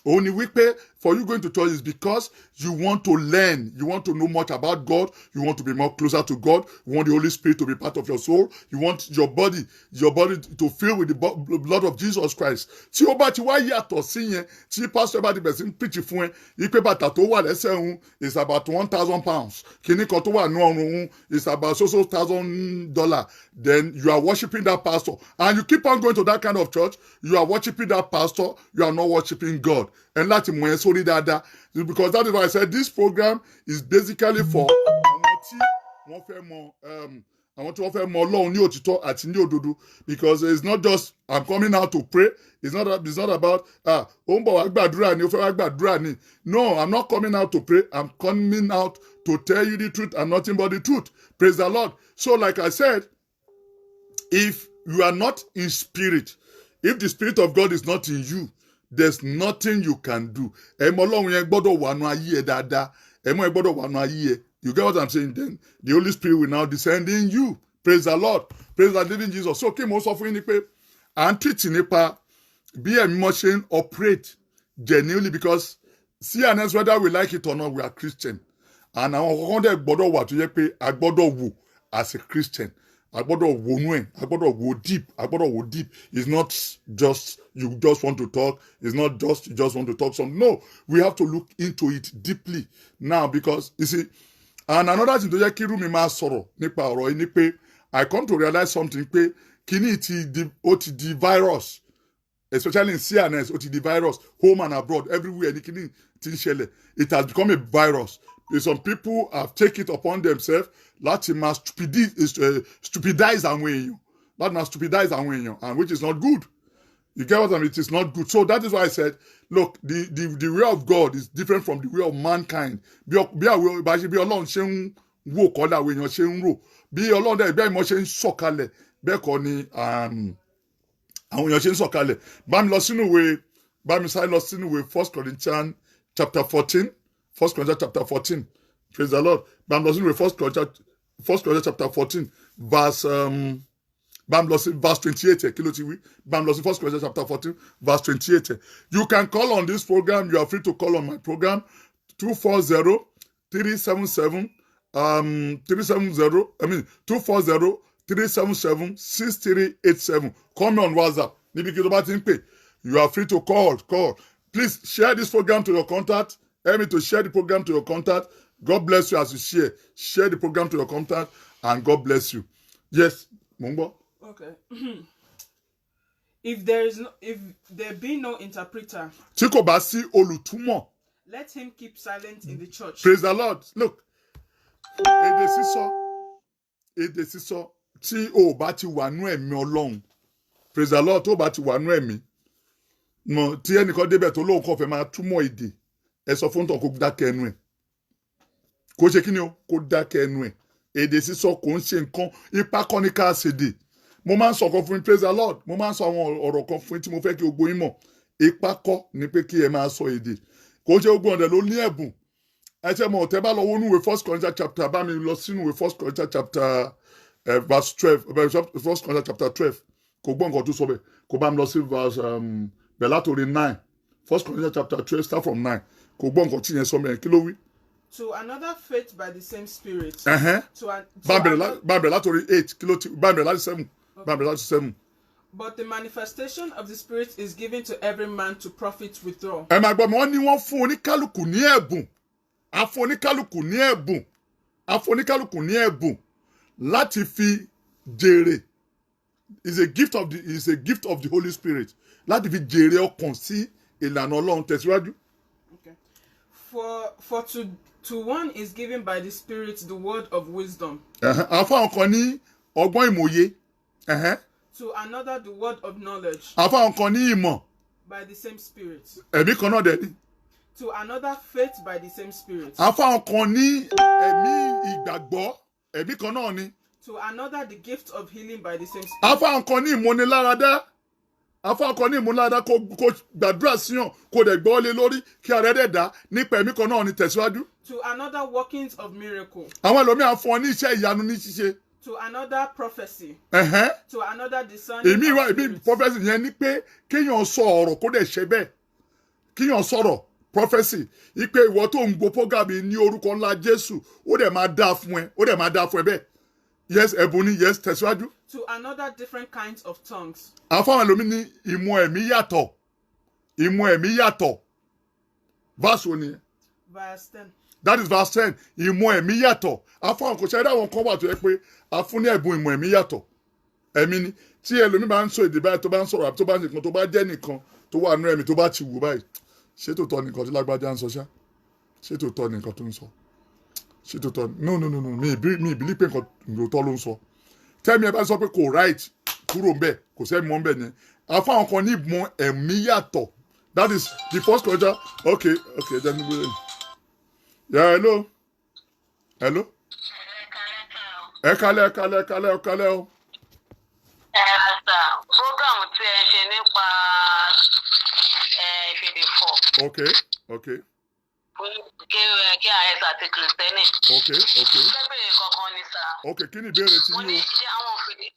Only wípé for you going to church is because you want to learn, you want to know much about God, you want to be more closer to God, you want the Holy Spirit to be part of your soul, you want your body to fill with the blood of Jesus Christ. Tí ó bá ti wá yàtọ̀ sí yẹn, tí pastor bá ti bẹ̀rẹ̀ sí ń preach fún ẹ, ipe bàtà tó wà lẹ́sẹ̀ ń is about £1,000. Kíní kan tó wà ní ọrùn ń is about so $1,000. Then you are worshiping that pastor. And you keep on going to that kind of church, you are worshiping that pastor, you are not worshiping God. And láti mọ̀ ẹ́ sórí dáadáa. Because that is why I said this program is basically for àwọn tí wọ́n fẹ́ mọ Ọlọ́run ní òtítọ́ àti ní òdodo. Because it's not just I'm coming out to pray. It's not about ó ń bọ̀ wá gbàdúrà ni ó fẹ́ wá gbàdúrà ni. No, I'm not coming out to pray. I'm coming out to tell you the truth and nothing but the truth. Praise the Lord. So like I said, if you are not in spirit, if the Spirit of God is not in you, there's nothing you can do. Ẹ̀mọ́ Ọlọ́run yẹn gbọ́dọ̀ wà nù ayé ẹ dáadáa. Ẹ̀mọ́ yẹn gbọ́dọ̀ wà nù ayé ẹ. You get what I'm saying? Then the Holy Spirit will now descend in you. Praise the Lord. Praise the living Jesus. So kí mo sọ fún yín ni pé à ń treat nípa bí ẹ̀mí mọ́ ṣe ń operate genuinely, because CNS, whether we like it or not, we are Christian. And àwọn kọ̀ọ̀kan dẹ̀ gbọ́dọ̀ wà tó yẹ pé a gbọ́dọ̀ wò as a Christian. A gbọ́dọ̀ wò nú ẹ̀, a gbọ́dọ̀ wò deep. It's not just you just want to talk. It's not just you just want to talk something. No, we have to look into it deeply now, because you see, and another thing tó yẹ kí irú mi máa sọ̀rọ̀ nípa ọ̀rọ̀ yìí ni pé I come to realize something pé kíní ó ti di virus, especially in CNS, ó ti di virus home and abroad everywhere ní kíní ti ń ṣẹlẹ̀. It has become a virus. Some people have taken it upon themselves láti máa stupidize àwọn èèyàn, láti máa stupidize àwọn èèyàn, and which is not good. You get what I mean? It is not good. So that is why I said, look, the way of God is different from the way of mankind. Bí Ọlọ́run ṣe ń wò kọ́ làwọn èèyàn ṣe ń rò. Bí Ọlọ́run dẹ̀ bí ìmọ̀ ṣe ń sọ̀kalẹ̀ bẹ́ẹ̀ kọ́ ni àwọn èèyàn ṣe ń sọ̀kalẹ̀. Bá mi sáré lọ sínú ìwé 1 Corinthians chapter 14. 1 Corinthians chapter 14. Praise the Lord. Bá mi lọ sínú ìwé 1 Corinthians chapter 14 verse 28. Kí ló ti wí? Bá mi lọ sí 1 Corinthians chapter 14 verse 28. You can call on this program. You are free to call on my program 240-377 240-377-6387. Call me on WhatsApp. Níbi kí ló bá ti ń pè. You are free to call. Please share this program to your contact. Help me to share the program to your contact. God bless you as you share. Share the program to your contact, and God bless you. Yes, Mungbo. Okay. If there be no interpreter, Tí kò bá sí olùtúmọ̀, let him keep silent in the church. Praise the Lord. Look, èdè sísọ tí o bá ti wà nú ẹ̀mí Ọlọ́run. Praise the Lord. Tó bá ti wà nú ẹ̀mí. Mo tí ẹnìkan débẹ̀ tó lóun kàn fẹ́ máa túmọ̀ èdè. Ẹ sọ fún tán kó dákẹ́ ẹnu ẹ̀. Kó ṣe kí ni o? Kó dákẹ́ ẹnu ẹ̀. Èdè sísọ kò ń ṣe nǹkan, ipa kọ́ ní ká ṣèdè. Mo máa ń sọ kan fún yín, praise the Lord. Mo máa ń sọ àwọn ọ̀rọ̀ kan fún yín tí mo fẹ́ kí gbogbo yín mọ̀. Ipa kọ́ ni pé kí ẹ máa sọ èdè. Kò ń ṣe gbogbo ọ̀dẹ̀ ló ní ẹ̀bùn. Ẹ ṣe mọ̀ tẹ́ bá lọ wọnú ìwé 1 Corinthians chapter, bá mi lọ sínú ìwé 1 Corinthians chapter verse 12, 1 Corinthians chapter 12. Kò gbọ́ nǹkan tó sọ bẹ́ẹ̀. Kò bá mi lọ sí verse bẹ̀ látòrí 9. 1 Corinthians chapter 12 start from 9. Kò gbọ́ nǹkan tí yẹn sọ bẹ́ẹ̀. Kí ló wí? To another faith by the same Spirit. Bàbẹ̀rẹ̀ látòrí 8. Kí ló ti bàbẹ̀rẹ̀ láti 7. Bàbẹ̀rẹ̀ láti 7. But the manifestation of the Spirit is given to every man to profit withdraw. Ẹ máa gbọ́ mi, wọ́n ní wọ́n fún oníkálùkù ní ẹ̀bùn. A fún oníkálùkù ní ẹ̀bùn. A fún oníkálùkù ní ẹ̀bùn láti fi jèrè. It's a gift of the Holy Spirit. Láti fi jèrè ọkàn sí ìlànà Ọlọ́run. Tẹ̀síwájú. Okay. For to one is given by the Spirit the word of wisdom. A fún àwọn kan ní ọgbọ́n ìmòye. To another the word of knowledge. A fún àwọn kan ní ìmọ̀. By the same Spirit. Ẹ̀mí kan náà dẹ̀ ni. To another faith by the same Spirit. A fún àwọn kan ní ẹ̀mí ìgbàgbọ́. Ẹ̀mí kan náà ni. To another the gift of healing by the same Spirit. A fún àwọn kan ní ìmúniláradá. A fún àwọn kan ní ìmúniláradá kó gbàdúrà síyàn kó dẹ̀ gbọ́ lé lórí kí ara rẹ̀ dá nípa ẹ̀mí kan náà ni. Tẹ̀síwájú. To another workings of miracle. Àwọn ẹlòmíràn fún ọ ní iṣẹ́ ìyanu ní ṣíṣe. To another prophecy. To another discerning. Èmi prophecy yẹn ni pé kéèyàn sọ ọ̀rọ̀ kó dẹ̀ ṣe bẹ́ẹ̀. Kéèyàn sọ̀rọ̀ prophecy ipe ìwọ tó ń gbọ́ program ní orúkọ ńlá Jésù ó dẹ̀ máa dáa fún ẹ bẹ́ẹ̀. Yes, ẹ̀bùn ni, yes, tẹ̀síwájú. To another different kinds of tongues. Àfáwọn ẹlòmí ní ìmọ̀ ẹ̀mí yàtọ̀. Verse wo ni? Verse 10. That is verse 10. Ìmọ̀ ẹ̀mí yàtọ̀. Àfáwọn kò ṣe é dáwọn kan wà tó yẹ pé a fún ní ẹ̀bùn ìmọ̀ ẹ̀mí yàtọ̀. Ẹ̀mí ni tí ẹlòmí bá ń sọ èdè báyìí tó bá ń sọ̀rọ̀ àbí tó bá ń nìkan tó bá jẹ́ nìkan tó wà nú ẹ̀mí tó bá ti wù báyìí. Ṣé tòótọ́ nìkan tí lágbájá ń sọ ṣá? Ṣé tòótọ́ nìkan tó ń sọ? Ṣé tòótọ́? No. Mi ìbílí pé nǹkan tòótọ́ ló ń sọ. Tẹ́mi ẹ bá sọ pé kò right kúrò ńbẹ̀ kò sẹ́ mọ́ ńbẹ̀ yẹn. Àfáwọn kan ní ìmọ̀ ẹ̀mí yàtọ̀. That is the first question. Okay, jẹ́ níbo yẹn. Yeah, hello. Ẹ kálẹ̀ o. Program tí ẹ ṣe nípa ìfèdèfọ̀. Okay. Kí àyẹ̀sà àti kìrìsìtẹ́nì. Okay. Bẹ́ẹ̀ kankan ni sà. Okay, kí ni ìbéèrè tí Mo ní yín o? ṣé àwọn òfìdí.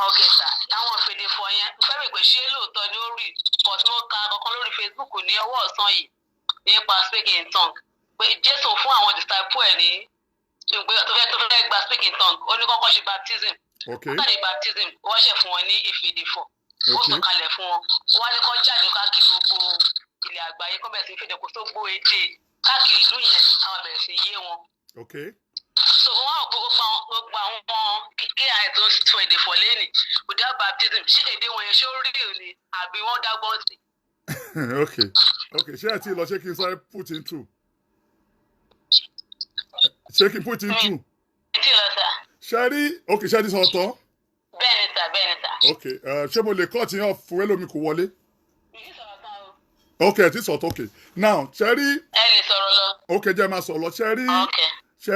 Okay sà, àwọn ìfèdèfọ̀ yẹn fẹ́rẹ̀ pé ṣé lóòótọ́ ni ó rí but mo ka kankan lórí Facebook ní ọwọ́ ọ̀sán yìí nípa speaking in tongue pé Jésù fún àwọn disciple ẹ̀ ní ìgbé tó fẹ́ gba speaking in tongue ó ní kọ́kọ́ ṣe baptism. Okay. After the baptism wọ́n ṣe fún wọn ní ìfèdèfọ̀ ó sọ kalẹ̀ fún wọn wọ́n á ní kọ́ jáde káàkiri gbogbo ilẹ̀ àgbáyé kọ́ bẹ̀rẹ̀ sí ìfèdèkò tó gbó èdè káàkiri ìlú yẹn àwọn bẹ̀rẹ̀ sí yé wọn. Okay. So wọ́n á gbogbo àwọn kékeré àìsàn tó èdè fọ̀ lẹ́nì without baptism ṣé èdè wọn yẹn ṣé ó rí òní àbí wọ́n dágbọ́n sí. Okay, ṣé ẹ ti lọ ṣé kí n sáré put in two? Ṣé kí n put in two? Ti lọ sà. Ṣé ẹ ti sọ̀rọ̀ tán? Bẹ́ẹ̀ni sà. Okay, ṣé mo lè cut yẹn fún ẹlòmíì kò wọlé? Mi ì sọ̀rọ̀ tán o. Okay, ẹ ti sọ̀tọ̀ okay. Now, ṣé ẹ lè sọ̀rọ̀ lọ. Okay, jẹ́ máa sọ̀rọ̀ lọ. Okay. Ṣé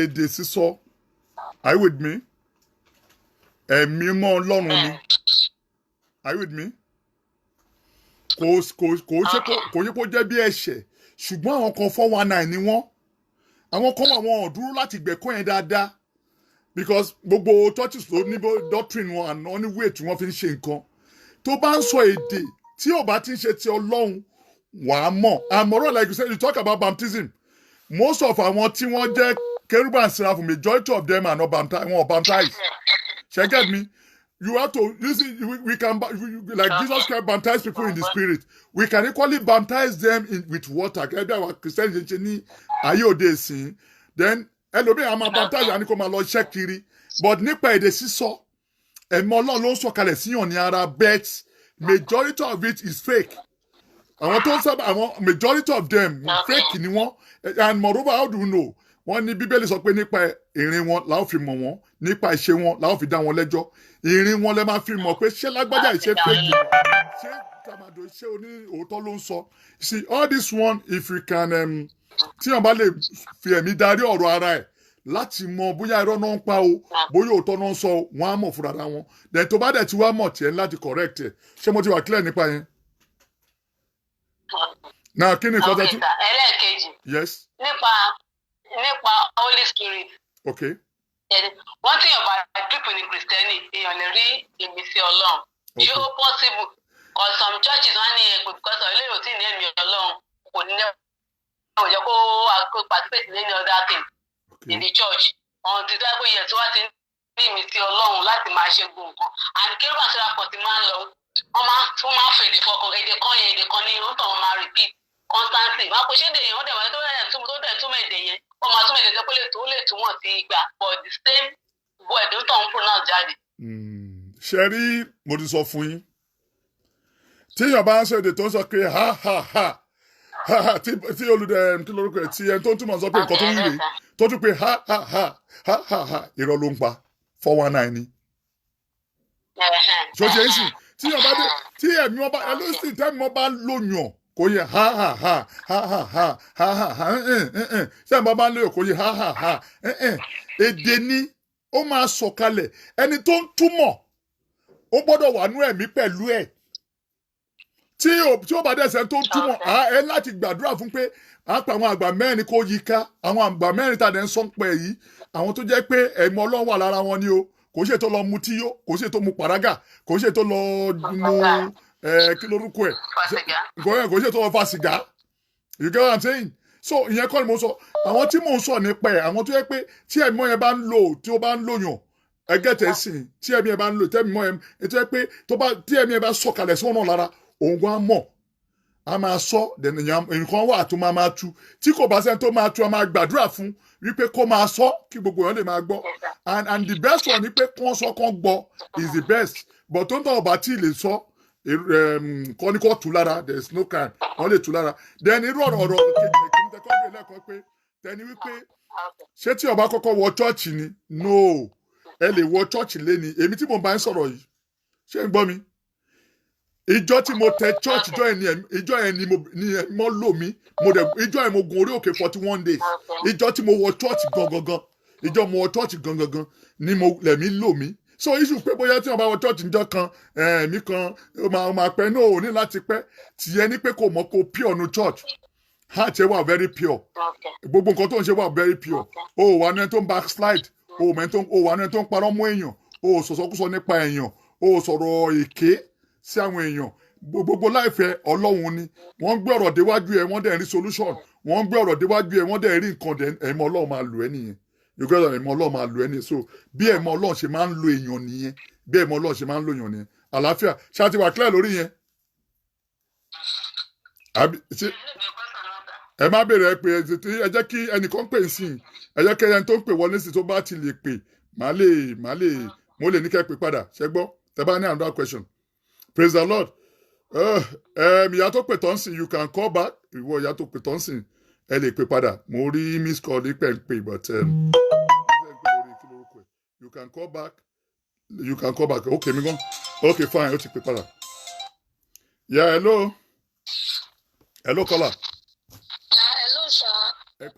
èdè sísọ? Are you with me? Ẹ̀mí mọ́ Ọlọ́run ni. Are you with me? Kò yẹ kó jẹ́ bí ẹ̀ṣẹ̀ ṣùgbọ́n àwọn kan 419 ni wọ́n. Àwọn kan wà wọn ò dúró láti gbẹ̀kọ́ yẹn dáadáa because gbogbo churches ló ní doctrine wọn àná ní way tí wọ́n fi ń ṣe nǹkan. Tó bá ń sọ èdè tí ò bá ti ń ṣe ti Ọlọ́run wàá mọ̀. Àmọ́rọ̀ like you said, you talk about baptism. Most of àwọn tí wọ́n jẹ́ Kérúbù and Séráfù, majority of them are not baptized. She get me? You have to listen. We can like Jesus Christ baptize people in the spirit. We can equally baptize them with water. Ẹgbẹ́ àwọn Christian ṣe ní ayé òde ìsìn. Then ẹlòmíì a máa baptize àní kó máa lọ iṣẹ́ kiri. But nípa èdè sísọ, ẹ̀mí Ọlọ́run ló ń sọ̀kalẹ̀ síyàn ní ara bet. Majority of it is fake. Àwọn tó ń sábà àwọn majority of them fake ni wọ́n. And moreover, how do you know? Wọ́n ní Bíbélì sọ pé nípa ìrìn wọn la ó fi mọ̀ wọ́n, nípa ìṣe wọn la ó fi dá wọn lẹ́jọ́. Ìrìn wọn lẹ máa fi mọ̀ pé ṣé lágbájá ìṣe fake, ṣé tàmàdò ṣé oní òótọ́ ló ń sọ. See, all this one, if you can, tí wọ́n bá lè fi ẹ̀mí darí ọ̀rọ̀ ara ẹ̀ láti mọ bóyá irọ́ náà ń pa o, bóyá òótọ́ náà ń sọ, wọ́n á mọ̀ fúnra wọn. Then tó bá dẹ̀ ti wá mọ̀ tiẹ̀ láti correct ẹ̀. Ṣé mo ti wà clear nípa yẹn? Now, kí ni nǹkan tó tún? Ẹlẹ́ẹ̀kejì. Yes. Nípa Holy Spirit. Okay. Wọ́n tí èèyàn bá dúpọ̀ ní Kristẹni, èèyàn lè rí ìmísí Ọlọ́run. Ṣé ó possible? Because some churches wọ́n ní ẹ̀pẹ̀ because ilé ìwé tí ní ẹ̀mí Ọlọ́run kò ní ọ̀jọ́ kó participate in any other thing in the church. Ọ̀hún ti dáko yẹ tí wọ́n ti ní ìmísí Ọlọ́run láti máa ṣe gbogbo nǹkan. And Kérúbù àti Séráfù ti máa ń lọ, wọ́n máa ń fèdè fọkàn, èdè kan ní wọ́n tàn wọ́n máa repeat constantly. Wọ́n kò ṣe é dè yẹn, wọ́n dẹ̀ wọ́n tó dẹ̀ túmọ̀ èdè yẹn. Wọ́n máa túmọ̀ èdè tó lè túmọ̀ sí ìgbà but the same word ló tàn ń pronounce jáde. Ṣé rí mo ti sọ fún yín tí èèyàn bá ń sọ èdè tó ń sọ pé ha tí olùdẹ kí lórúkọ ẹ̀ tí ẹni tó ń túmọ̀ sọ pé nǹkan tó ń rè tó tún pé ha irọ́ ló ń pa 419 ni. Ṣó ṣe é sì tí èèyàn bá dé tí ẹ̀mí wọn bá ẹlẹ́sìn tẹ́mi wọn bá lóyún kò yẹ ha ṣé ẹ̀ bá ń lóyún kò yẹ ha èdè ni ó máa sọ̀kalẹ̀ ẹni tó ń túmọ̀ ó gbọ́dọ̀ wà nú ẹ̀mí pẹ̀lú ẹ̀ tí ó bá dẹ̀sẹ̀ tó ń túmọ̀ ẹ láti gbàdúrà fún pé à ń pa àwọn àgbà mẹ́rin kó yí ká àwọn àgbà mẹ́rin tàdé ń sọ pẹ̀ yìí àwọn tó jẹ́ pé ẹ̀mí Ọlọ́run wà lára wọn ni o kò ṣe tó lọ mu tíyó kò ṣe tó mu pàrágà kò ṣe tó lọ mu kí lórúkọ ẹ̀ kò ṣe tó lọ fa sìgá You get what I'm saying? So ìyẹn kọ́ ni mo sọ àwọn tí mò ń sọ nípa ẹ̀ àwọn tó yẹ pé tí ẹ̀mí yẹn bá ń lò tí ó bá ń lòyàn ẹgẹ́tẹ̀ sìn tí ẹ̀mí yẹn bá ń lò tẹ́mi mọ́ ẹ̀ tó yẹ pé tí ẹ̀mí yẹn bá sọ̀kalẹ̀ sí ọ̀nà lára òun gan mọ̀ a máa sọ nǹkan wà tó máa tú tí kò bá sẹ́ni tó máa tú a máa gbàdúrà fún wípé kó máa sọ kí gbogbo èèyàn lè máa gbọ́ and the best one ni pé kán sọ kán gbọ́ is the best but tó ń tọ́ ọba tí ì lè sọ kọ́ ní kó tú lára there is no crime wọ́n lè tú lára then irú ọ̀rọ̀ kejì tẹ́kọ́ bẹ́ẹ̀ lẹ́kọ̀ọ́ pé tẹni wípé ṣé tí ọba kọ́kọ́ wọ chọ́ọ̀chì ni no ẹ lè wọ chọ́ọ̀chì lẹ́ni èmi tí mo bá ń sọ̀rọ̀ yìí ṣé ń gbọ́ mi ìjọ tí mo tẹ church ìjọ yẹn ni mo lò mí ìjọ yẹn mo gun orí òkè 41 days ìjọ tí mo wọ church gangan ìjọ mo wọ church gangan ni mo lẹ̀mí lò mí so issue pé bóyá tí wọ́n bá wọ church níjọ́ kan ẹ̀mí kan ó máa pẹ́ náà ò ní láti pẹ́ tìyẹ ní pé kò mọ̀ kó pure nu church heart ẹ wà very pure gbogbo nǹkan tó ń ṣe wà very pure o wà ní ẹni tó ń backslide o wà ní ẹni tó ń parọ́ mọ́ èèyàn o sọ̀sọ́kúsọ nípa èèyàn o sọ̀rọ̀ èké sí àwọn èèyàn gbogbo láìfẹ́ ọlọ́run ni wọ́n gbé ọ̀rọ̀ déwájú ẹ̀ wọ́n dẹ̀ rí solution wọ́n gbé ọ̀rọ̀ déwájú ẹ̀ wọ́n dẹ̀ rí nǹkan dẹ̀ ẹ̀mọ́ ọlọ́run máa lò ẹ́ nìyẹn ìgbésẹ̀ ẹ̀mọ́ ọlọ́run máa lò ẹ́ nìyẹn so bí ẹ̀mọ́ ọlọ́run ṣe máa ń lo èèyàn nìyẹn bí ẹ̀mọ́ ọlọ́run ṣe máa ń lo èèyàn nìyẹn àlàáfíà ṣáà ti wà clear lórí yẹn ẹ má bèrè ẹ pé ẹ jẹ́ kí ẹnìkan pè sí ẹ jẹ́ kí ẹni tó ń pè wọlé sí tó bá ti lè pè mo lè ní kẹ́ pè padà ṣẹ́gbọ́ tẹ́ bá ní another question. Praise the Lord. Ìyá tó pè tán sìn, you can call back. Ìwọ ìyá tó pè tán sìn, ẹ lè pè padà. Mo rí miss call ní pẹ̀ǹpẹ̀ but you can call back. You can call back. Okay, mi gan. Okay, fine. Ó ti pè padà. Yeah, hello. Hello, caller. Hello, sir. Ẹ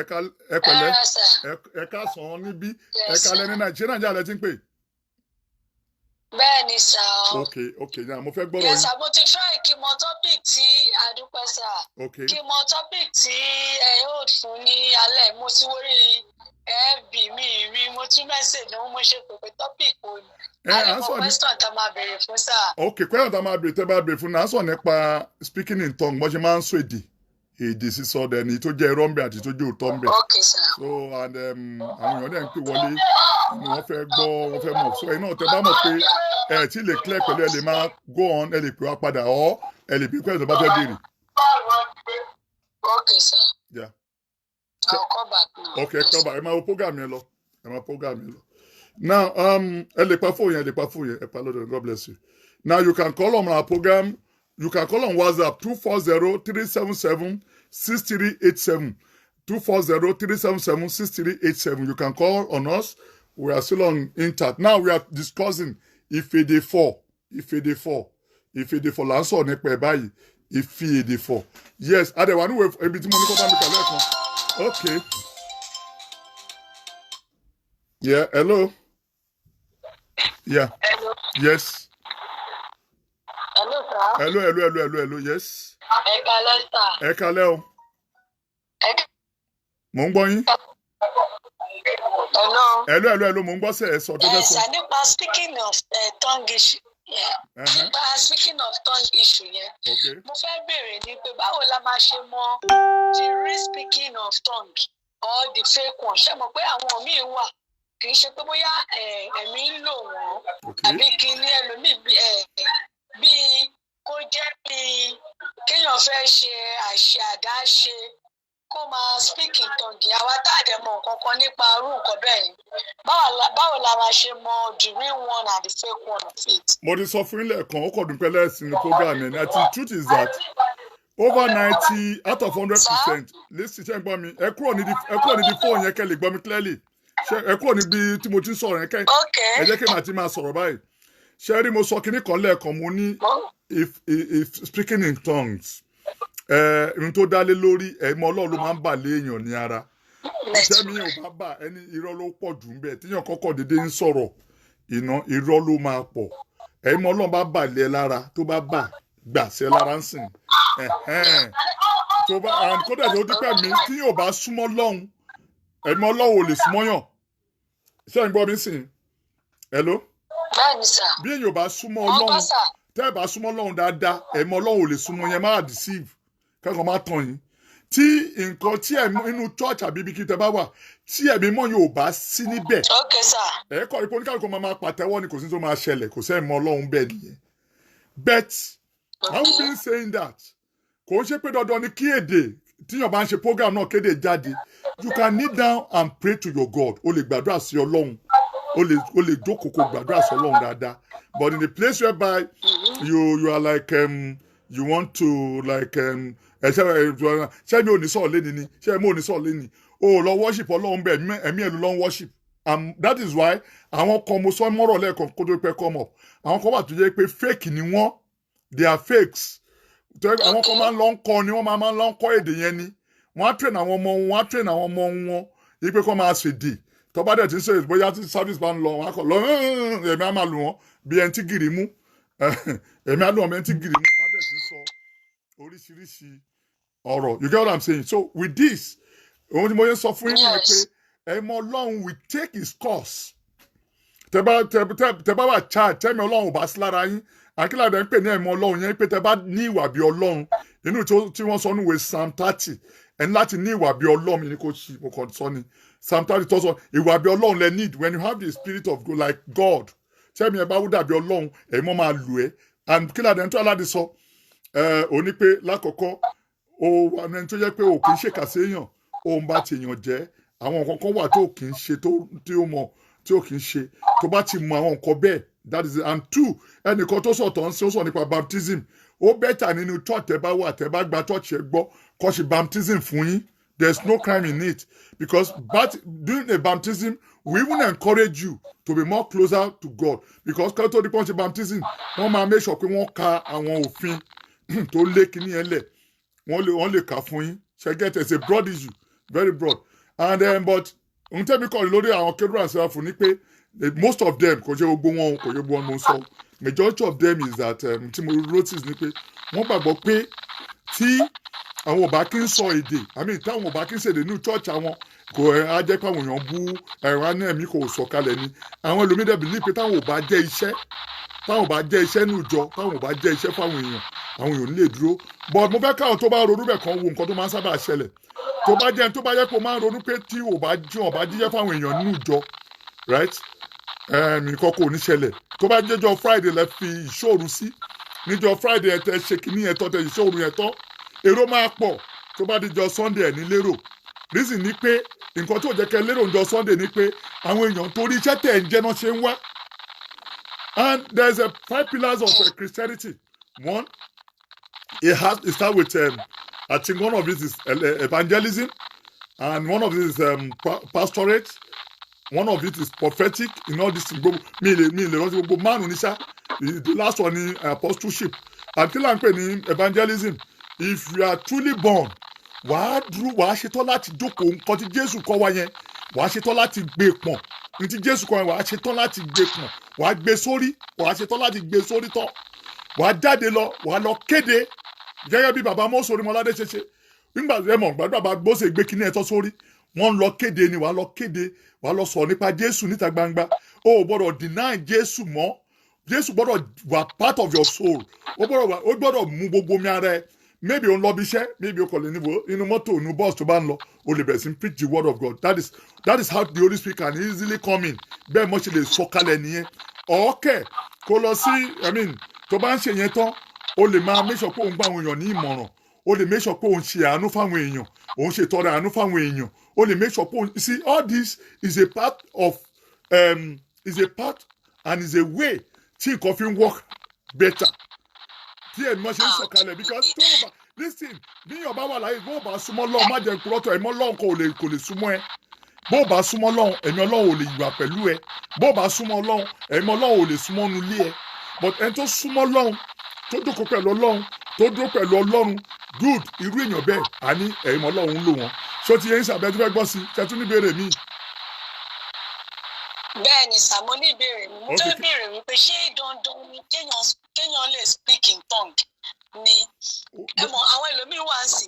pẹ̀lẹ́. Ẹ káàsán níbí. Ẹ kálẹ́ ní Nàìjíríà lẹ ti ń pè. Bẹ́ẹ̀ni sá o. Okay náà mo fẹ́ gbọ́dọ̀ yín. Yes sir, mo ti try kí mo topic tí adúpẹ́ sá. Kí mo topic tí ẹ hold fún ní alẹ́ mo ti wórí FB mi rí mo tún message ní mo ṣe pé topic wo ni. Àlẹ́kọ̀ọ́ question tá máa béèrè fún sá. Question tá máa béèrè tẹ́ bá béèrè fún náà sọ nípa speaking in tongue bó ṣe máa ń sọ èdè sísọ dẹni tó jẹ́ irọ́ ń bẹ àti tó jẹ́ òótọ́ ń bẹ. Okay sir. So and àwọn èèyàn dẹ̀ ń pè wọlé ni wọ́n fẹ́ gbọ́ wọ́n fẹ́ mọ̀ so ẹ̀ náà tẹ́ bá mọ̀ pé ẹ tí lè clear pẹ̀lú ẹ lè máa go on ẹ lè pè wá padà ọ́ ẹ lè bí pẹ́ẹ́sì tó bá fẹ́ béèrè. Okay sir. Yeah. I'll come back now. Okay, come back. Ẹ máa wo program yẹn lọ. Now ẹ lè pa fóònù yẹn ẹ pa lọ́dọ̀ God bless you. Now you can call on our program. You can call on WhatsApp 240-377-6387. 240-377-6387. You can call on us. We are still on intact. Now we are discussing Ifede 4. Ifede 4 là ń sọ nípa ẹ̀ báyìí. Ifede 4. Yes, adẹ̀wà níwèé ibi tí mo ní kọ́ bá mi kà lẹ́ẹ̀kan. Okay. Yeah, hello. Yeah. Hello. Yes. Hello sir. Hello, yes. Ẹ kálẹ́ sir. Ẹ kálẹ́ o. Mo ń gbọ́ yín. Hello, mo ń gbọ́ sẹ́ ẹ sọ tó fẹ́ sọ. Nípa speaking of tongue issue nípa speaking of tongue issue yẹn. Mo fẹ́ béèrè ni pé báwo la máa ṣe mọ the real speaking of tongue or the fake one. Ṣé mo pé àwọn míì wà kì í ṣe pé bóyá ẹ̀mí ń lò wọ́n àbí kí ní ẹlòmíì bíi kó jẹ́ bíi kéèyàn fẹ́ ṣe àṣẹ àdáṣe kó máa speak in tongue àwa tá a dẹ̀ mọ̀ kankan nípa irú nǹkan bẹ́ẹ̀ yẹn báwo la máa ṣe mọ the real one and the fake one of it. Mo ti sọ fún ilé ẹ̀kan ó kọ̀ dùn pẹ́lẹ́ sí ní program yẹn and the truth is that over 90 out of 100% listen ṣe ń gbọ́ mi ẹ kúrò ní di fóònù yẹn kẹ́ lè gbọ́ mi clearly ẹ kúrò níbi tí mo ti sọ̀rọ̀ yẹn kẹ́ ẹ jẹ́ kí màá ti máa sọ̀rọ̀ báyìí ṣe rí mo sọ kinní kan lẹ́ẹ̀kan mo ní if speaking in tongues ohun tó dálé lórí ẹ̀mọ́ Ọlọ́run ló máa ń bà léèyàn ní ara iṣẹ́ mi ò bá bà ẹni irọ́ ló pọ̀ jù ń bẹ̀ tíyàn kọ́kọ́ dédé ń sọ̀rọ̀ irọ́ ló máa pọ̀ ẹ̀mọ́ Ọlọ́run bá bà lé lára tó bá bà gbàṣẹ lára ń sìn tó bá kódà tó dípẹ́ mi tíyàn ò bá súnmọ́ lọ́hùn ẹ̀mọ́ Ọlọ́run ò lè súnmọ́ yàn ṣé ń gbọ́ mi sìn hello bí èèyàn ò bá súnmọ́ Ọlọ́run tẹ́ ẹ bá súnmọ́ Ọlọ́run dáadáa ẹ̀mọ́ Ọlọ́run ò lè súnmọ́ yẹn má deceive kẹ́kọ̀ọ́ má tàn yín tí nǹkan tí inú church àbí ibi kí tẹ bá wà tí ẹ̀mí mọ́ yóò bá sí níbẹ̀ Okay, sir. ẹ̀kọ́ rí pọ́níkàlùkù máa pàtẹ́wọ́ ni kò sí tó máa ṣẹlẹ̀ kò sẹ́yìn mọ́ ọlọ́run bẹ́ẹ̀ nìyẹn but I have been saying that kò ń ṣe pé dandan ni kí èdè tíyàn bá ń ṣe program náà kéde jáde you can kneel down and pray to your God o lè gbàdúrà sí ọlọ́run o lè jókòó kó gbàdúrà sí ọlọ́run dáadáa but in the place whereby you are like you want to like ṣé mi ò ní sọ̀rọ̀ lẹ́ni ni ṣé mi ò ní sọ̀rọ̀ lẹ́ni o lọ worship ọlọ́run bẹ́ẹ̀ ẹ̀mí ẹ̀ ló lọ worship that is why àwọn kan mo sọ mọ́rọ̀ lẹ́ẹ̀kan kó tó pẹ́ come up àwọn kan wà tó jẹ́ pé fake ni wọ́n they are fakes àwọn kan máa ń lọ ń kọ́ ni wọ́n máa ń lọ ń kọ́ èdè yẹn ni wọ́n á train àwọn ọmọ wọn yí pé kó máa ṣèdè tó bá dẹ̀ ti ń ṣe bóyá tí service bá ń lọ wọn á kọ̀ lọ ẹ̀mí á máa lù wọ́n bí ẹni tí gìrì mú ẹ̀mí á lù wọ́n bí ẹni tí gìrì mú wọ́n á dẹ̀ ti sọ oríṣiríṣi ọ̀rọ̀ you get what I'm saying so with this òun ni mo yẹ sọ fún yín yẹn pé ẹ̀mọ ọlọ́run will take his course tẹ bá wà charge tẹ́mi ọlọ́run ò bá sí lára yín àkílàdé ń pè ní ẹ̀mọ ọlọ́run yẹn pé tẹ bá ní ìwà bí ọlọ́run inú tí wọ́n sọ níwèé Psalm 30 ẹni láti ní ìwà bí ọlọ́run mi ni kò ṣì mo kàn sọ ni Psalm 30 tó sọ ìwà bí ọlọ́run lẹ need when you have the spirit of God like God tẹ́mi ẹ bá wú dàbí ọlọ́run ẹ̀mọ́ máa lù ẹ́ and kílàdé ń tó aládé sọ ò ní pé lákọ̀ọ́kọ́ o wà ní ẹni tó yẹ pé o kì í ṣèkà séèyàn o ń bá tèèyàn jẹ́ àwọn nǹkan kan wà tó kì í ṣe tí ó mọ̀ tí ó kì í ṣe tó bá ti mọ àwọn nǹkan bẹ́ẹ̀ that is it and two ẹnìkan tó sọ̀tọ̀ ń sọ nípa baptism ó bẹ́tà nínú church tẹ́ bá wà tẹ́ bá gba church ẹ gbọ́ kó ṣe baptism fún yín there is no crime in it because doing a baptism we even encourage you to be more closer to God because kí ló tó di pọ́n ṣe baptism wọ́n máa make sure pé wọ́n ka àwọn òfin tó lé kíní yẹn lẹ̀ wọ́n lè kà fún yín ṣe get it's a broad issue very broad and but n tẹ́mi kọ́ lórí àwọn Kérúbù and Séráfù ni pé most of them kò ṣe gbogbo wọn kò ṣe gbogbo wọn mo sọ majority of them is that tí mo notice ni pé wọ́n gbàgbọ́ pé tí àwọn ò bá kí ń sọ èdè táwọn ò bá kí ń ṣèdè ní church àwọn kò á jẹ́ pé àwọn èèyàn bú ẹ̀rọ anẹ́ẹ̀mí kò sọ̀kalẹ̀ ni àwọn ẹlòmídẹ́ believe pé táwọn ò bá jẹ́ iṣẹ́ ní ìjọ táwọn ò bá jẹ́ iṣẹ́ fáwọn èèyàn àwọn èèyàn nílé dúró but mo fẹ́ káwọn tó bá ronú bẹ̀ kan wo nǹkan tó máa ń sábà ṣẹlẹ̀ tó bá jẹ́ tó bá yẹ kó máa ń ronú pé tí ò bá jíjẹ́ fáwọn èèyàn nínú ìjọ right nǹkan kò ní ṣẹlẹ̀ tó bá jẹ́jọ́ Friday lẹ fi ìṣòro sí níjọ́ Friday ẹ̀ tẹ́ ṣe kìíní ẹ̀ tọ́ tẹ ìṣòro yẹn tọ́ èrò máa pọ̀ tó bá dijọ́ Sunday ẹ̀ ní lérò reason ni pé nǹkan tó jẹ́ kẹ́ lérò níjọ́ Sunday ni pé àwọn èèyàn torí iṣẹ́ tẹ̀ ń jẹ́ náà ṣe ń wá and there is 5 pillars of Christianity one it start with I think one of it is evangelism and one of it is pastorate one of it is prophetic in all this gbogbo mi le rántí gbogbo márùn ní sá the last one ni apostleship and kí là ń pè ní evangelism if you are truly born wàá ṣetán láti jókòó nǹkan tí Jésù kọ́ wa yẹn wàá ṣetán láti gbé pọ̀n ní tí Jésù kọ́ yẹn wàá ṣetán láti gbé pọ̀n wàá gbé sórí wàá ṣetán láti gbé sórí tán wàá jáde lọ wàá lọ kéde gẹ́gẹ́ bí bàbá Mósè Orímọládé ṣe ṣe nígbà tí ẹ mọ̀ gbàdúrà bá Mósè gbé kíní ẹ̀tọ́ sórí wọ́n lọ kéde ni wàá lọ kéde wàá lọ sọ̀rọ̀ nípa Jésù níta gbangba o ò gbọ́dọ̀ deny Jésù mọ́ Jésù gbọ́dọ̀ wà part of your soul o gbọ́dọ̀ mú gbogbo mi ara ẹ maybe o ń lọ bí iṣẹ́ maybe o kò lè níbo inú mọ́tò inú bus tó bá ń lọ o lè bẹ̀rẹ̀ sí preach the word of God that is how the Holy Spirit can easily come in bẹ́ẹ̀ mo ṣe lè sọ̀kalẹ̀ nìyẹn ọ̀ọ́kẹ́ kó lọ sí tó bá ń ṣe yẹn tán o lè máa make sure pé òun gba àwọn èèyàn ní ìmọ̀ràn o lè make sure pé òun ṣe àánú fáwọn èèyàn òun ṣe ìtọrẹ àánú fáwọn èèyàn o lè make sure pé òun see all this is a part of and is a way tí nǹkan fi ń work better tí ẹ̀mí wọn ṣe ń sọ̀kalẹ̀ because tó o bá listen bí yàn bá wà láyé bó o bá súnmọ́ lọ́hùn má jẹ́ nkúrọ́tọ̀ ẹ̀mí ọlọ́hùn kò lè súnmọ́ ẹ bó o bá súnmọ́ lọ́hùn ẹ̀mí ọlọ́hùn ò lè yùwà pẹ̀lú ẹ bó o bá súnmọ́ lọ́hùn ẹ̀mí ọlọ́hùn ò lè súnmọ́ nu ilé ẹ but ẹni tó súnmọ́ lọ́hùn tó dúró pẹ̀lú ọlọ́hun tó dúró pẹ̀lú ọlọ́run good irú èèyàn bẹ́ẹ̀ á ní ẹ̀mí ọlọ́hun ń lò wọ́n ṣó ti yẹn ń sàbẹ́jú fẹ́ gbọ́ sí ṣẹ́tú níbèrè mi. bẹ́ẹ̀ ni sàmó ní ìbéèrè mi mo fẹ́ béèrè wípé ṣé dandan ni kéèyàn lè speak in tongue ni ẹ mọ̀ àwọn ẹlòmíín wà sí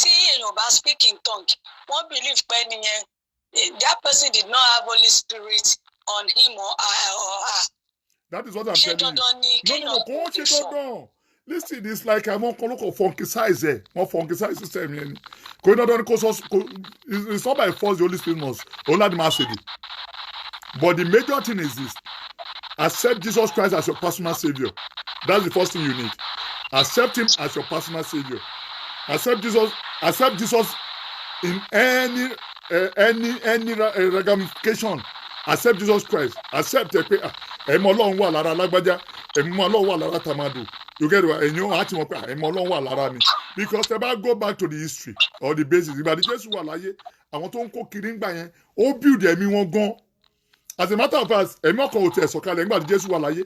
tí èèyàn bá speak in tongue wọ́n believe pé nìyẹn that person did not have Holy Spirit on him or her. That is what I'm telling you. No, kò ń ṣe dandan listen, it's like àwọn kan ló kàn funky size ẹ̀ wọ́n funky size system yẹn ni kò ní dandan ni kò sọ it's not by force the Holy Spirit must oladi ma ṣe de but the major thing is this: accept Jesus Christ as your personal savior. That's the first thing you need. Accept him as your personal savior. Accept Jesus in any ramification. Accept Jesus Christ. Accept ẹ̀mí Ọlọ́run wà lára lágbájá, ẹ̀mí Ọlọ́run wà lára Tamadu. You get it? And you know, ẹ̀mí Ọlọ́run wà lára mi. Because if I go back to the history or the basis, ìgbà tí Jésù wà láyé, àwọn tó ń kó kiri ń gbà yẹn, ó build ẹ̀mí wọn gan. As a matter of fact, ẹ̀mí ọkàn ò tẹ̀ sọ̀kalẹ̀ nígbà tí Jésù wà láyé,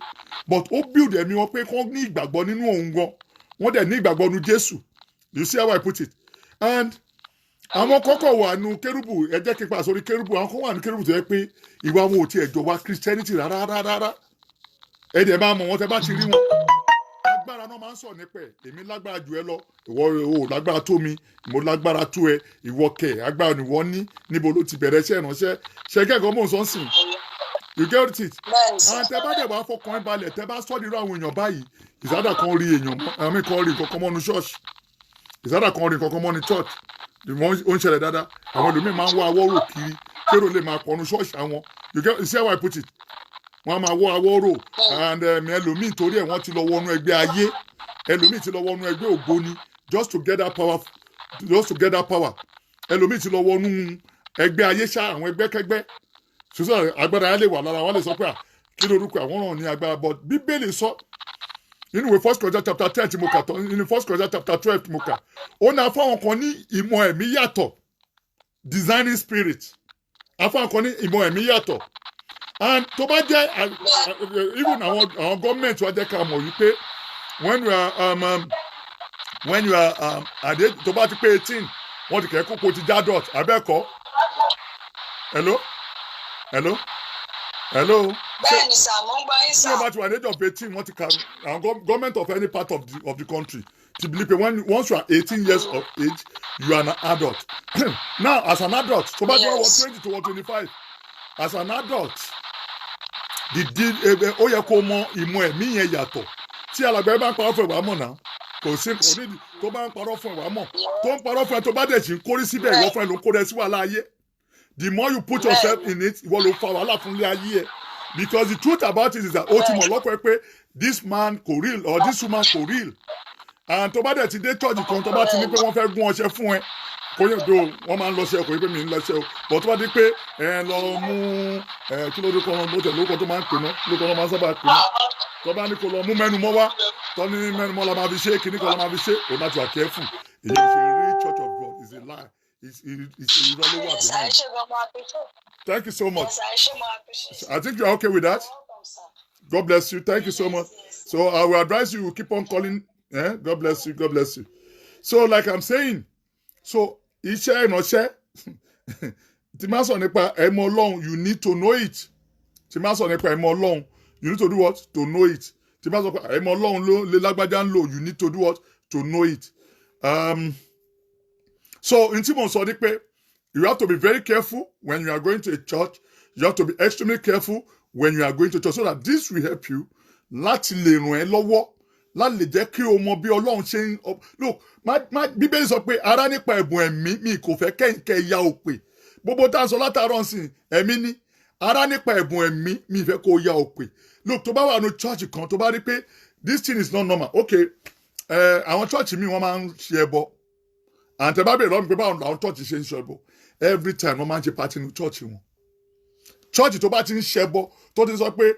but ó build ẹ̀mí wọn pé kán ní ìgbàgbọ́ nínú òun gan. Wọ́n dẹ̀ ní ìgbàgbọ́ nínú Jésù. You see how I put it? And àwọn kọ́kọ́ wà nù kérúbù, ẹ jẹ́ kí n pa sórí kérúbù, àwọn kan wà nù kérúbù tó yẹ pé ìwà wọn ò tiẹ̀ jọ wá Christianity rárá. Ẹ dẹ̀ máa mọ̀ wọ́n tẹ́ bá ti rí wọn. Agbára náà máa ń sọ nípa ẹ̀, èmi lágbára jù ẹ lọ, ìwọ ò lágbára tó mi, mo lágbára tó ẹ, ìwọ kẹ̀, agbára ni wọ́n ní, níbo ló ti bẹ̀rẹ̀ iṣẹ́ ìránṣẹ́, ṣẹ́gẹ́ mọ̀ sọ́nsìn. You get it? Àwọn tẹ́ bá dẹ̀ wá fọkàn ẹ balẹ̀, tẹ́ bá sọ́ nírú àwọn èèyàn báyìí, ìsádà kan rí èèyàn, àmì kan rí nǹkan kan mọ́nu ṣọ́ọ̀ṣì, ìsádà kan rí nǹkan kan mọ́nu church, wọ́n ó ń ṣẹlẹ̀ dáadáa, àwọn ẹlòmíì máa ń wá awọ́rò kiri, kérò lè máa pọ̀nu ṣọ́ọ̀ṣì àwọn, you see how I put it? Wọ́n á máa wọ́ awọ́rò, and ẹlòmíì torí ẹ̀ wọ́n ti lọ wọnú ẹgbẹ́ ayé, ẹlòmíì ti lọ wọnú ẹgbẹ́ ògbóni, just to get that power, ẹlòmíì ti lọ wọnú ẹgbẹ́ ayé ṣá, àwọn ẹgbẹ́ kẹgbẹ́, ṣùgbọ́n agbára yẹn lè wà lára wọn lè sọ pé kí lórúkọ àwọn náà ní agbára, but Bíbélì sọ nínú ìwé 1 Corinthians chapter 10 tí mo kà tán, nínú 1 Corinthians chapter 12 tí mo kà, ó ní afáwọn kan ní ìmọ̀ ẹ̀mí yàtọ̀, designing spirit, afáwọn kan ní ìmọ̀ ẹ̀mí yàtọ̀, and tó bá jẹ́ even àwọn gọ́ọ̀mẹ̀ntì wa jẹ́ ká mọ̀ wípé when you are tó bá ti pé 18 wọ́n ti kẹ́kọ̀ọ́ kó ti já dot abẹ́ẹ̀kọ́. Hello. Bẹ́ẹ̀ni sà, mo ń gbọ́ yín sà. Ṣé o bá ti wà ní age of 18 wọ́n ti ka àwọn government of any part of the country ti believe once you are 18 years of age you are an adult. Now as an adult tó bá ti wọ́n 20 to 25 as an adult ó yẹ kó mọ ìmọ̀ ẹ̀mí yẹn yàtọ̀. Tí alàgbà bá ń parọ́ fún ìwà mọ̀ náà kò sí kò nídìí tó bá ń parọ́ fún ìwà mọ̀ tó ń parọ́ fún ẹ tó bá dẹ̀ sí ń kórí síbẹ̀ ìwọ fún ẹ ló ń kórè sí wàhálà ayé. The more you put yourself in it, ìwọ ló fa wàhálà fún ilé ayé ẹ. Because the truth about it is that ó ti mọ̀ lọ́pọ̀ pé this man kò real or this woman kò real. And tó bá dẹ̀ ti dé church kan tó bá ti ní pé wọ́n fẹ́ gún ọṣẹ fún ẹ kò yẹ do wọ́n máa ń lọ ṣe kò yẹ pé mi ń lọ ṣe o. But tó bá di pé lọ mú kí ló dé kọ́ ọ́n lóòótọ́ lóòótọ́ tó máa ń pè ná lóòótọ́ ló máa ń sábà pè ná. Tó bá ní kó lọ mú mẹ́nu mọ́ wá tó ní mẹ́nu mọ́ la máa fi ṣe kíní kan la máa fi ṣe òun láti wà careful. Èyí ṣe real church of God is a lie. It's irrelevant. Yes, thank you so much. I think you're okay with that. God bless you. Thank you so much. So I will advise you keep on calling. God bless you. God bless you. So like I'm saying, so iṣẹ́ ìránṣẹ́ tí máa sọ nípa ẹ̀mọ́ Ọlọ́run, you need to know it. Tí máa sọ nípa ẹ̀mọ́ Ọlọ́run, you need to do what? To know it. Tí máa sọ nípa ẹ̀mọ́ Ọlọ́run ló lè lágbájá ń lò, you need to do what? To know it. So in Timon sọ pé you have to be very careful when you are going to a church. You have to be extremely careful when you are going to church so that this will help you láti lè ràn ẹ́ lọ́wọ́ láti lè jẹ́ kí o mọ bí Ọlọ́run ṣe ń look Bíbélì sọ pé ara nípa ẹ̀bùn ẹ̀mí mi kò fẹ́ kẹ́hìnkẹ́ ya òpè gbogbo tá a sọ látàárọ̀ sí ẹ̀mí ní ara nípa ẹ̀bùn ẹ̀mí mi fẹ́ kó ya òpè look tó bá wà ní church kan tó bá rí pé this thing is not normal okay àwọn church mi wọ́n máa ń ṣe ẹbọ and tẹ bá bèèrè lọ́mí pé báwọn làwọn church ṣe ń ṣe ẹbọ every time wọ́n máa ń ṣe party ní church wọn church tó bá ti ń ṣẹbọ tó ti sọ pé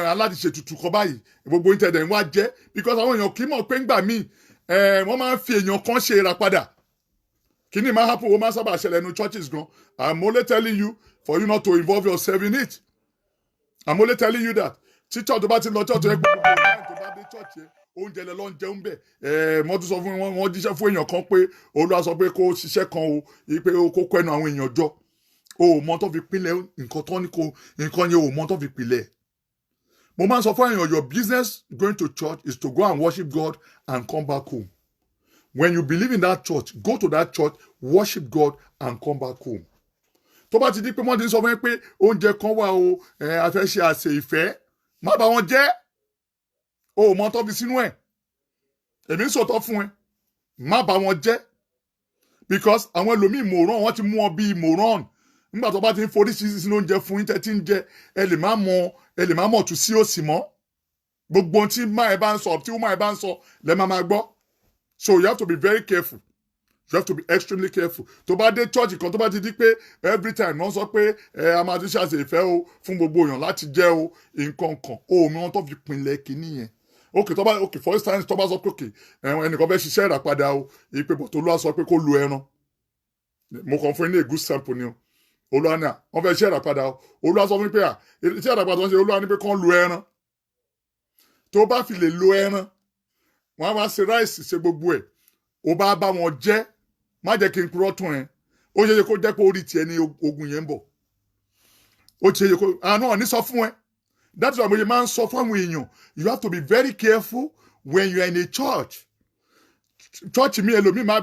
aláti ṣe tutù kan báyìí gbogbo ìtẹ̀dẹ̀ ń wá jẹ́ because àwọn èèyàn kì í mọ̀ pé ńgbà míì wọ́n máa ń fi èèyàn kan ṣe ìràpadà kí ni máa happen ó máa sábà ṣẹlẹ̀ ní churches gan. I'm only telling you for you not to involve yourself in it. I'm only telling you that tí church tó bá ti lọ church yẹn gbogbo ìgbà tó bá dé church yẹn oúnjẹ lẹ lọ ń jẹun bẹ́ẹ̀ wọ́n tún sọ fún wọn jíṣẹ́ fún èèyàn kan pé Olúwa sọ pé kó ṣiṣẹ́ kan o pé kó kọ́ ẹnu àwọn èèyàn jọ o mọ tó fi pilẹ̀ nǹkan tó ní kó nǹkan yẹn o mọ tó fi pilẹ̀. Mo máa ń sọ fún èèyàn your business going to church is to go and worship God and come back home. When you believe in that church, go to that church, worship God and come back home. Tó bá ti di pé wọ́n ti sọ fún ẹ pé oúnjẹ kan wà o a fẹ́ ṣe àsè ìfẹ́ má bá wọn jẹ́ o mọ tó fi sínú ẹ̀ èmi ń sọ̀tọ̀ fún ẹ má bá wọn jẹ́ because àwọn ẹlòmíì moron wọ́n ti mú ọ bíi moron nígbà tó bá ti ń forí sínú oúnjẹ fún yín tẹ́ ti ń jẹ ẹ lè má mọ̀ tún sí òsì mọ́ gbogbo ohun tí máa ẹ bá ń sọ tí máa ẹ bá ń sọ lẹ́ máa gbọ́ so you have to be very careful you have to be extremely careful tó bá dé church kan tó bá ti di pé every time wọ́n sọ pé a máa ti ṣàṣe ìfẹ́ o fún gbogbo èèyàn láti jẹ́ o nǹkan kan o mi wọn tó fi pinlẹ̀ kínní yẹn okay for instance tó bá sọ pé okay ẹnìkan fẹ́ ṣiṣẹ́ ìràpadà o ìpè bọ̀ tó lọ́wọ́ sọ pé kó lu ẹran mo kàn fún yín ní a good sample ni o olúwa ní wọ́n fẹ́ ṣiṣẹ́ ìràpadà o olúwa sọ fún mi pé iṣẹ́ ìràpadà wọn ṣe olúwa ní pé kán lu ẹran tó bá fi lè lo ẹran wọ́n á máa ṣe ráìsì ṣe gbogbo ẹ̀ ó bá wọn jẹ́ má jẹ́ kí n purọ́ tún ẹ ó ṣe é kó jẹ́ pé orí tiẹ̀ ní ogun yẹn ń bọ̀ ó ṣe é kó àná ní sọ fún ẹ that's why mo ṣe máa ń sọ fún àwọn èèyàn you have to be very careful when you are in a church mi ẹlòmíì máa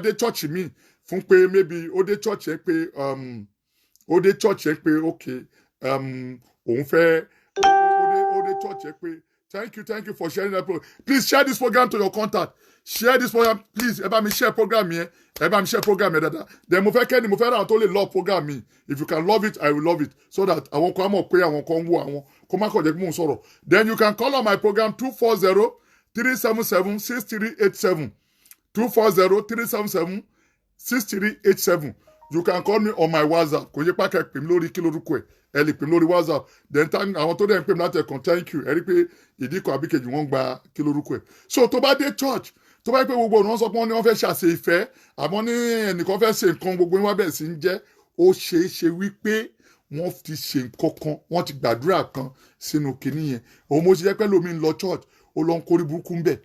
dé church mi fún pé maybe ó dé church yẹn pé okay òun fẹ́ ó dé church yẹn pé thank you for sharing that program please share this program to your contact share this program please ẹ bá mi share program yẹn dada then mo fẹ́ ra àwọn tó lè love program mi if you can love it I will love it so that àwọn kan á mọ̀ pé àwọn kan ń wo àwọn kó má kàn jẹ́ pé mò ń sọ̀rọ̀ then you can call on my program 240-377-6387 240-377-6387 you can call me on my WhatsApp kò yẹ pàkẹ́ pè mí lórí kí lórúkọ ẹ lè pè mí lórí WhatsApp then àwọn tó dẹ̀ ń pè mí láti ẹ̀kan thank you ẹ rí pé ìdíkọ̀ àbíkejì wọ́n gba kí lórúkọ ẹ so tó bá dé church tó bá yẹ pé gbogbo ọ̀nà sọ pé wọ́n fẹ́ ṣàṣe ìfẹ́ àmọ́ ní ẹnìkan fẹ́ ṣe nǹkan gbogbo yín wá bẹ̀rẹ̀ sí ń jẹ́ ó ṣeé ṣe wípé wọ́n ti ṣe nǹkan kan wọ́n ti gbàdúrà kan sínú kinní yẹn òun mo ti jẹ́ pé lómi ń lọ church ó lọ ń kórí burúkú ń bẹ̀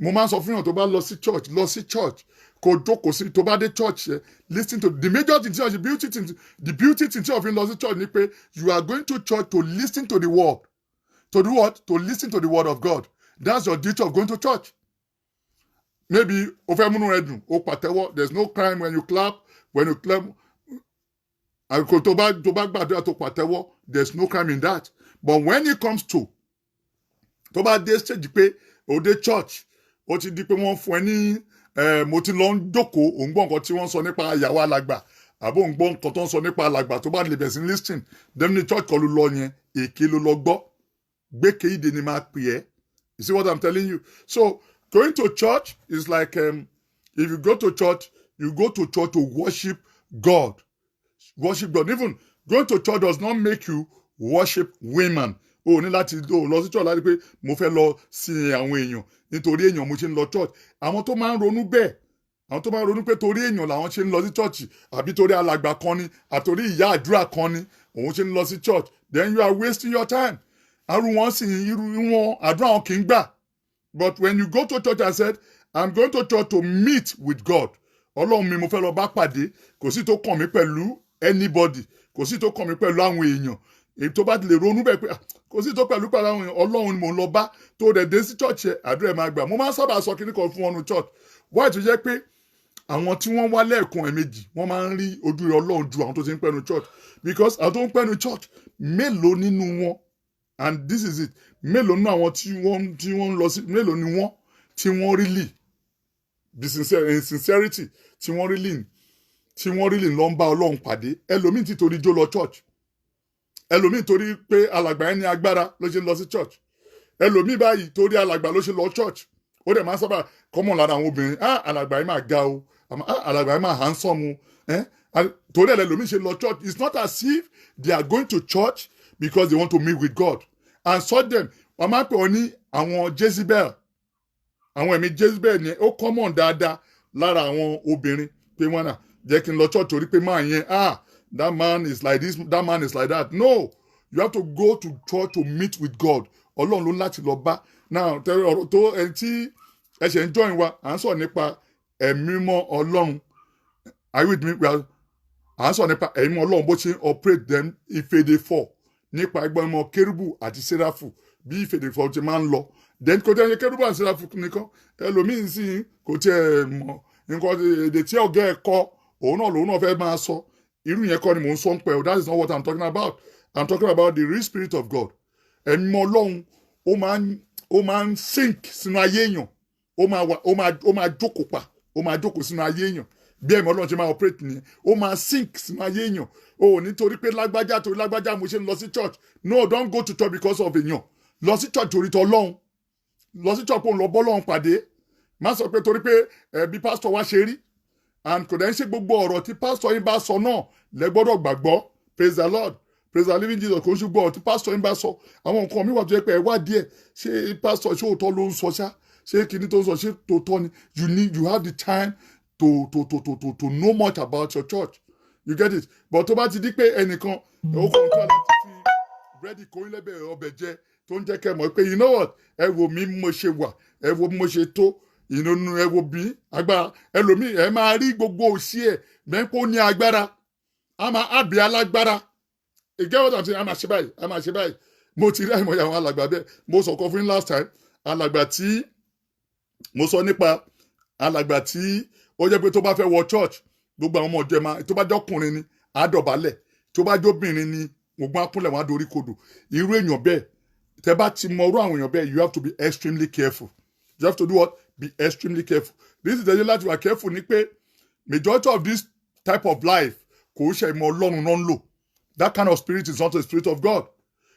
mo máa ń sọ fún yàn tó bá lọ sí church kò jókòó sí tó bá dé church yẹn listen to the major thing the beauty thing tí òfin lọ sí church ni pé you are going to church to listen to the word to do what to listen to the word of God that's your duty of going to church. Maybe o fẹ́ múnú rẹ dùn o pàtẹ́wọ́ there's no crime when you clap àkókò tó bá gbàdúrà tó pàtẹ́wọ́ there's no crime in that but when it comes to tó bá dé stage pé o dé church o ti di pé wọ́n fún ẹ ní mo ti lọ ń jókòó ò ń gbọ́ nǹkan tí wọ́n sọ nípa ìyàwó alàgbà àbó ń gbọ́ nǹkan tó ń sọ nípa alàgbà tó bá lè bẹ̀ sí listing dem ní church kan ló lọ yẹn èké ló lọ gbọ́ gbékéyìí ni máa pè ẹ́ you see what I'm telling you so going to church is like if you go to church to worship God. Even going to church does not make you worship women. O ní láti lọ sí church láti pé mo fẹ́ lọ sí àwọn èèyàn nítorí èèyàn mo ṣe ń lọ church. Àwọn tó máa ń ronú bẹ́ẹ̀ àwọn tó máa ń ronú pé torí èèyàn làwọn ṣe ń lọ sí church àbí torí alàgbà kan ni àtòrí ìyá àdúrà kan ni òun ṣe ń lọ sí church then you are wasting your time. Àrùn wọn sì irú wọn àdúrà wọn kì í gbà. But when you go to church and said, I'm going to church to meet with God. Ọlọ́run mi mo fẹ́ lọ bá pàdé. Kò sí tó kàn mí pẹ̀lú anybody. Kò sí tó kàn mí pẹ̀lú àwọn èèyàn. Èyí tó bá ti lè ronú bẹ́ẹ̀ pé kò sí tó pẹ̀lú àwọn èèyàn. Ọlọ́run ni mo lọ bá tó dẹ̀ dé sí church yẹn. Àdúrà ẹ̀ máa gbà. Mo máa ń sábà sọ kíní kan fún wọn ní church. Why tó jẹ́ pé àwọn tí wọ́n wá lẹ́ẹ̀kan ẹ̀mejì wọ́n máa ń rí ojú rẹ̀ Ọlọ́run ju àwọn tó ti ń pẹ́nu church. Because àwọn tó ń pẹ́nu church mélòó nínú wọn and this is it mélòó nínú àwọn tí wọ́n lọ sí mélòó ni wọ́n tí wọ́n really be sincere in sincerity tí wọ́n really lọ ń bá Ọlọ́run pàdé ẹlòmíì ti torí jó lọ church ẹlòmíì torí pé alàgbà yẹn ní agbára ló ṣe lọ sí church ẹlòmíì báyìí torí alàgbà ló ṣe lọ church ó dẹ̀ máa sábà common lára àwọn obìnrin alàgbà yẹn máa ga o alàgbà yẹn máa handsome o torí ẹlòmíì ṣe lọ church it's not as if they are going to church because they want to meet with God and sudden wọ́n máa ń pè wọ́n ní àwọn Jezebel àwọn ẹ̀mí Jezebel ni ó common dáadáa lára àwọn obìnrin pé wọ́n náà jẹ́ kí n lọ church torí pé máa yẹn that man is like this that man is like that no you have to go to church to meet with God Ọlọ́run ló láti lọ bá now ọ̀rọ̀ tó ẹni tí ẹ̀ṣẹ̀ ń join wa à ń sọ̀rọ̀ nípa ẹ̀mí mọ́ Ọlọ́run are you with me à ń sọ̀rọ̀ nípa ẹ̀mí mọ́ Ọlọ́run bó ṣe ń operate them ìfèdè fọ̀ nípa ẹgbẹ́ ọmọ kérúbù àti séráfù bí ìfèdè fọ̀ ti máa ń lọ then kò tẹ́ ẹ kérúbù àti séráfù nìkan ẹlòmíín sì kò tiẹ̀ mọ̀ nǹkan èdè tí ọ̀gá ẹ̀ kọ́ òun náà fẹ́ máa sọ irú yẹn kọ́ ni mò ń sọ ń pẹ́ o that is not what I'm talking about I'm talking about the real spirit of God ẹ̀mí Ọlọ́run ó máa ń sink sínú ayé èèyàn ó máa jókòó pa ó máa jókòó sínú ayé èèyàn bí ẹ̀mí Ọlọ́run ṣe máa operate nìyẹn ó máa sink sínú ayé èèyàn o ò nítorí pé lágbájá torí lágbájá mo ṣe ń lọ sí church no don't go to church because of èèyàn lọ sí church torí t'Ọlọ́run lọ sí church pé òun lọ bọ́lọ́run pàdé má sọ pé torí pé bí pastor wa ṣe rí and kò dẹ̀ ń ṣe gbogbo ọ̀rọ̀ tí pastor yín bá sọ náà lẹ gbọ́dọ̀ gbàgbọ́ praise the Lord praise the living Jesus kò ń ṣùgbọ́n tí pastor yín bá sọ àwọn nǹkan mi wà tó yẹ pé ẹ wá díẹ̀ ṣé pastor ṣé òótọ́ ló ń sọ ṣá ṣé kìíní tó ń sọ ṣé tòótọ́ ni you have the time to know much about your church you get it but tó bá ti di pé ẹnìkan ó kàn ń tọ́ láti fi búrẹ́dì kóyún lẹ́bẹ̀ẹ́ ọbẹ̀ jẹ tó ń jẹ́ kẹ́ mọ̀ pé you know what ẹ wo mi mo ṣe wà ẹ wo mo ṣe tó ìnùnú ẹ wo bí agbára ẹlòmíì ẹ máa rí gbogbo òṣì ẹ mẹ́pọ̀ ní agbára a máa àbí alágbára ìgẹ́wọ́n tàbí a máa ṣe báyìí mo ti rí àìmọye àwọn alàgbà bẹ́ẹ̀ mo sọ kan fún yín last time alàgbà tí mo sọ nípa alàgbà tí ó jẹ́ pé tó bá fẹ́ wọ church gbogbo àwọn ọmọ ọjọ́ ẹ máa tó bá jọkùnrin ni á dọ̀bálẹ̀ tó bá jóbìnrin ni gbogbo akúnlẹ̀ wọn á dorí kodò irú èèyàn bẹ́ẹ̀ tẹ́ bá ti mọ irú àwọn èèyàn bẹ́ẹ̀ you have to be extremely careful you have to do what be extremely careful this is the reason láti wà careful ni pé majority of this type of life kò ṣe ìmọ̀ Ọlọ́run náà ń lò that kind of spirit is not a spirit of God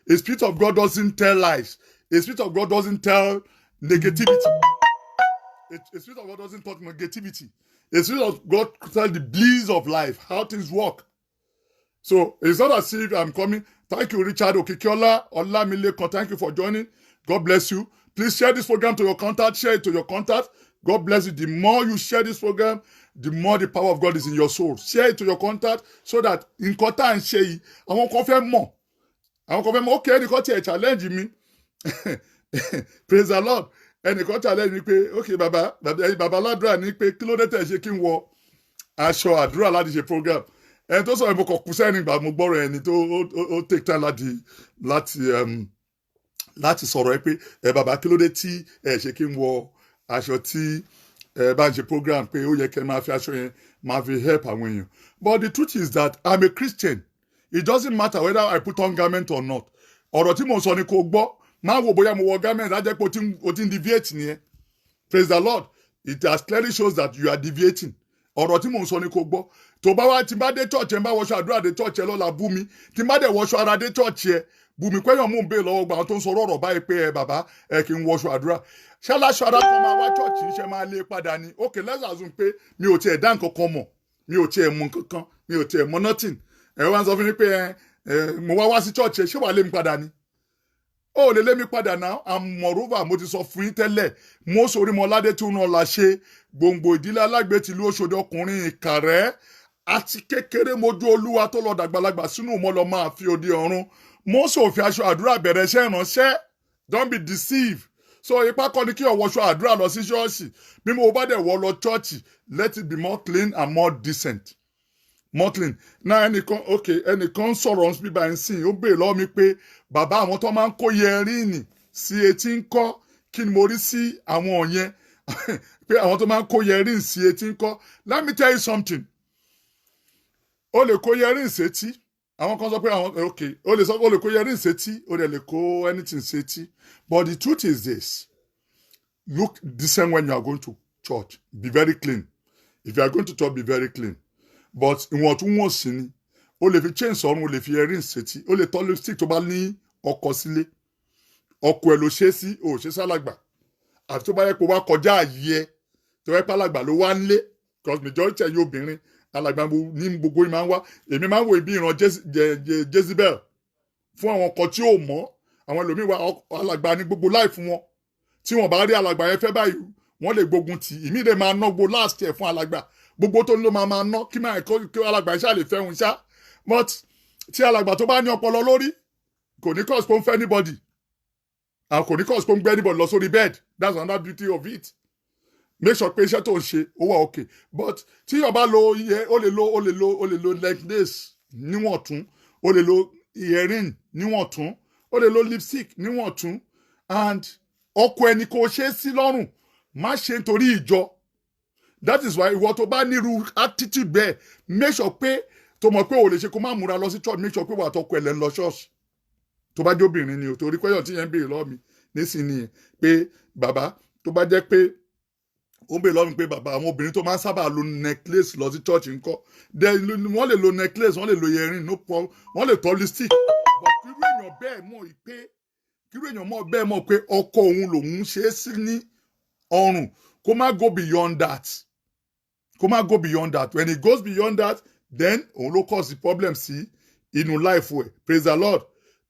a spirit of God doesn't tell lies a spirit of God doesn't tell negativity a spirit of God doesn't talk negativity a spirit of God tells the bliss of life how things work so it's not as if I'm coming thank you Richard Okikiola Olamilekan thank you for joining God bless you please share this program to your contact share it to your contact God bless you the more you share this program the more the power of God is in your soul share it to your contact so that nǹkan tá à ń ṣe yìí àwọn kan fẹ́ mọ̀ okay ẹnìkan tiẹ̀ challenge mi praise the Lord ẹnìkan challenge mi pé okay baba aládùúrà ní pé kí ló dé tẹ̀ ṣe kí n wọ aṣọ àdúrà láti ṣe program ẹni tó sọ̀rọ̀ mo kàn kú sẹ́ni ìgbà mo gbọ́rọ̀ ẹni tó ó take time láti sọ̀rọ̀ ẹ pé baba kí ló dé tí ẹ ṣe kí n wọ aṣọ tí bá ń ṣe program pé ó yẹ kẹ́ máa fi aṣọ yẹn máa fi help àwọn èèyàn but the truth is that I'm a Christian it doesn't matter whether I put on garment or not ọ̀rọ̀ tí mo sọ ni kò gbọ́ máa wo bóyá mo wọ garment á jẹ́ pé o ti ń deviate nìyẹn praise the Lord it has clearly shows that you are deviating ọ̀rọ̀ tí mo sọ ni kò gbọ́ tó bá wá tí bá dé church ẹ̀ ń bá wọṣọ àdúrà dé church ẹ̀ lọ́la bú mi tí bá dẹ̀ wọṣọ ara dé church ẹ̀ bú mi pẹ́yàn mú un bẹ́ẹ̀ lọ́wọ́ gba àwọn tó ń sọ ọ̀rọ̀ báyìí pé bàbá kí n wọṣọ àdúrà ṣáláṣọ ara kan máa wá church ṣe máa lé padà ni okay let's assume pé mi ò tiẹ̀ dá nǹkan kan mọ̀ mi ò tiẹ̀ mọ̀ nǹkan kan mi ò tiẹ̀ mọ̀ nothing ẹ wá ń sọ fún mi pé mo wá sí church ṣé wàá lé mi padà ni ó lè lé mi padà náà and moreover mo ti sọ fún yín tẹ́lẹ̀ mo sórí mọ ládé tí ó la ṣe gbòǹgbò ìdílé alágbé tìlú Òṣòdì ọkùnrin ìkàrẹ́ àti kékeré mojú olúwa tó lọ dàgbàlagbà sínú mọ́ lọ máa fi òde ọ̀run mo sòfin aṣọ àdúrà bẹ̀rẹ̀ iṣẹ́ ìránṣẹ́ don't be deceived so ipa kọ́ ni kí o wọṣọ àdúrà lọ sí ṣọ́ọ̀ṣì bí mo bá dẹ̀ wọ lọ chọ́ọ̀chì let it be more clean and more decent more clean náà ẹnìkan sọ̀rọ̀ ń bíbá ẹ̀ ń sìn ó béèrè lọ́wọ́ mi pé bàbá àwọn tó máa ń kó yẹrìnì sí etí ń kọ́ kí ni mo rí sí àwọn yẹn pé àwọn tó máa ń kó yẹrìnì sí etí ń kọ́ let me tell you something o lè kó yẹrìnì sétí àwọn kan sọ pé o lè kó yẹrìnì sétí o lè kó anything sétí but the truth is this look decent when you are going to church be very clean if you are going to church be very clean but ìwọ̀ntúnwọ̀nsì ni o lè fi chain sọ̀rùn o lè fi earring sétí o lè tọ́ lipstick tó bá ní ọkọ sílé ọkọ ẹ̀ ló ṣe sí o ṣe sálàgbà àti tó bá yẹ kó wá kọjá àyè ẹ tó yẹ pálàgbà ló wá ń lé because majority ẹ̀yin obìnrin alàgbà ní gbogbo yìí máa ń wá èmi máa ń wo ibi ìran Jezebel fún àwọn kan tí ò mọ̀ àwọn ẹlòmíì wá alàgbà ní gbogbo láì fún wọn tí wọn bá rí alàgbà yẹn fẹ́ báyìí wọ́n lè gbógun tì ìmí lè máa ná gbogbo last year fún alàgbà gbogbo tó ń lò máa ná kí máa kó alàgbà iṣẹ́ àlè fẹ́hùn ṣá but tí alàgbà tó bá ní ọpọlọ lórí kò ní cause pé ń fẹ́ anybody and kò ní cause pé ń gbé anybody lọ sórí bed that's another beauty of it make sure pé iṣẹ́ tó ń ṣe ó wà okay but tí yóò bá lo iye ó lè lo necklace níwọ̀n tún ó lè lo earring níwọ̀n tún ó lè lo lipstick níwọ̀n tún and ọkọ ẹni kò ṣe é sí lọ́rùn má ṣe nítorí ìjọ that is why ìwọ tó bá nírú attitude bẹ́ẹ̀ make sure pé tó mọ̀ pé ò lè ṣe kó má múra lọ sí church make sure pé wà á tọkọ ẹ̀ lẹ́ ń lọ ṣọ́ọ̀ṣì tó bá jẹ́ obìnrin ni o torí pé yàn tí yẹn ń béèrè lọ́wọ́ mi nísìnyí pé bàbá tó bá jẹ́ pé ó ń bè lọ́rùn pé bàbá àwọn obìnrin tó máa ń sábà lo necklace lọ sí church ńkọ́ wọ́n lè lo necklace wọ́n lè lo earring no problem wọ́n lè tọ́ lipstick but kírú èèyàn bẹ́ẹ̀ mọ̀ pé ọkọ òun lòun ṣe é sí ní ọrùn kó má go beyond that when it goes beyond that then òun ló cause the problem sí inú life ẹ̀ praise the Lord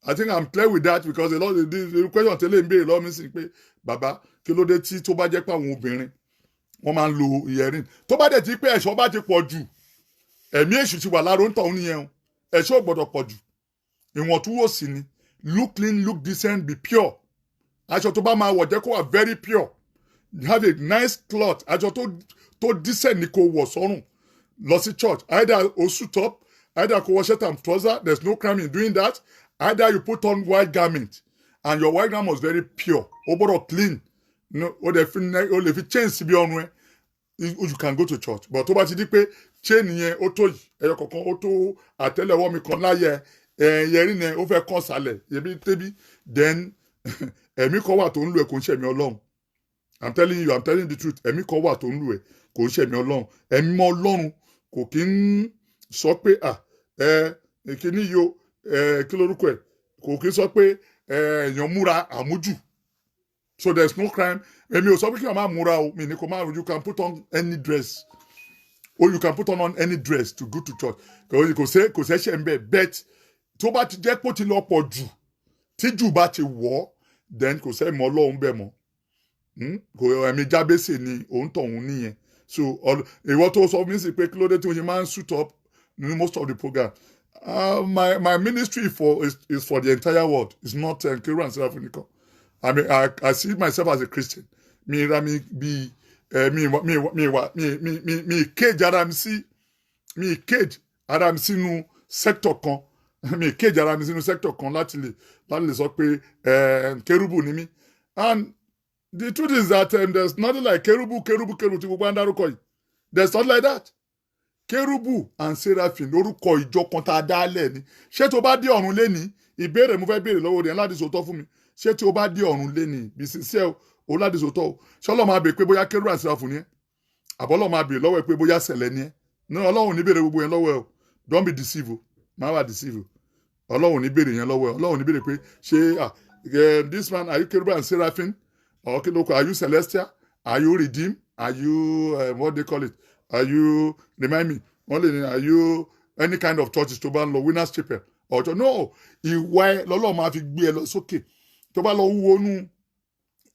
I think I'm clear with that because a lot of the question tẹ́lẹ̀ ń béèrè lọ́wọ́ mi sí pé bàbá kí ló dé tí tó bá jẹ́ pé àwọn obìnrin wọ́n máa ń lo earring tó bá dẹ̀ ti pé ẹ̀ṣọ́ bá ti pọ̀ jù ẹ̀mí èṣù ti wà lára ń tọ̀hún nìyẹn ẹ̀ṣọ́ ò gbọ́dọ̀ pọ̀ jù ìwọ̀ntúnwòsì ni look clean look decent be pure aṣọ tó bá máa wọ̀ jẹ́ kó wà very pure have a nice cloth aṣọ tó decent ni kó wọ̀ sọ́rùn lọ sí church either o suit up either kó wọ shirt and trouser there's no crime in doing that either you put on white garment and your white garment was very pure o gbọ́dọ̀ clean o lè fi chain síbi ọrùn ẹ you can go to church but tó bá ti di pé chain yẹn ó tó yìí ẹyọ kọ̀ọ̀kan ó tó àtẹ́lẹwọ́ mi kan láyẹ ẹ̀yẹrí ni ó fẹ́ kàn sálẹ̀ yẹbi tẹ́bí then ẹ̀mí kan wà tó ń lu ẹ̀ kò ń ṣẹ̀mí Ọlọ́run I'm telling the truth ẹ̀mí kan wà tó ń lu ẹ̀ kò ń ṣẹ̀mí Ọlọ́run ẹ̀mí mọ́ Ọlọ́run kò kí ń sọ pé kíní yo kí lórúkọ ẹ̀ kò kí ń sọ pé èèyàn múra àmújù so there's no crime èmi ò sọ pé kí wọ́n máa múra o mi ní kò máa you can put on any dress or you can put on any dress to go to church kò sẹ́ṣẹ̀ ń bẹ̀ bet tó bá ti jẹ́ pé ó ti lọ pọ̀ jù tí jù bá ti wọ̀ then kò sẹ́ mọ́ Ọlọ́run bẹ̀ mọ́ kò ẹ̀mí jábẹ́sẹ̀ ni òun tọ̀hún nìyẹn so ìwọ tó sọ mí sí pé kí ló dé tí wọ́n ṣe máa ń suit up in most of the program my ministry is for the entire world it's not Keru and Seraphim nìkan I mean I see myself as a Christian mi ra mi bi mi cage ara mi sínú sector kan mi cage ara mi sínú sector kan láti lè sọ pé Kerubu ni mí and the truth is that there's nothing like Kerubu tí gbogbo à ń dárúkọ yìí there's nothing like that Kerubu and Seraphim lórúkọ ìjọ kan tá a dá lẹ̀ ni ṣé tó bá dé ọ̀run lẹ́ni ìbéèrè mo fẹ́ béèrè lọ́wọ́ rẹ̀ láti sòótọ́ fún mi ṣé tí o bá dé ọ̀run lẹ́ni bí sísẹ́ o láti sòótọ́ o ṣé Ọlọ́run máa béèrè pé bóyá Kerubu and Seraphim ni ẹ́ àbọ̀ Ọlọ́run máa béèrè lọ́wọ́ ẹ pé bóyá sẹ̀lẹ̀ ni ẹ́ ní Ọlọ́run ní béèrè gbogbo yẹn lọ́wọ́ ẹ o don't be deceived o máa wà deceived o Ọlọ́run ní béèrè yẹn lọ́wọ́ ẹ Ọlọ́run ní béèrè pé ṣé this man are you Kerubu and Seraphim or are you celestial are you redeemed are you what they call it are you remind me are you any kind of churches tó bá ń lọ winners chapel ọ̀tọ̀ no ìwà ẹ lọ́lọ́ máa fi gbé ẹ lọ sókè tó bá lọ wọnú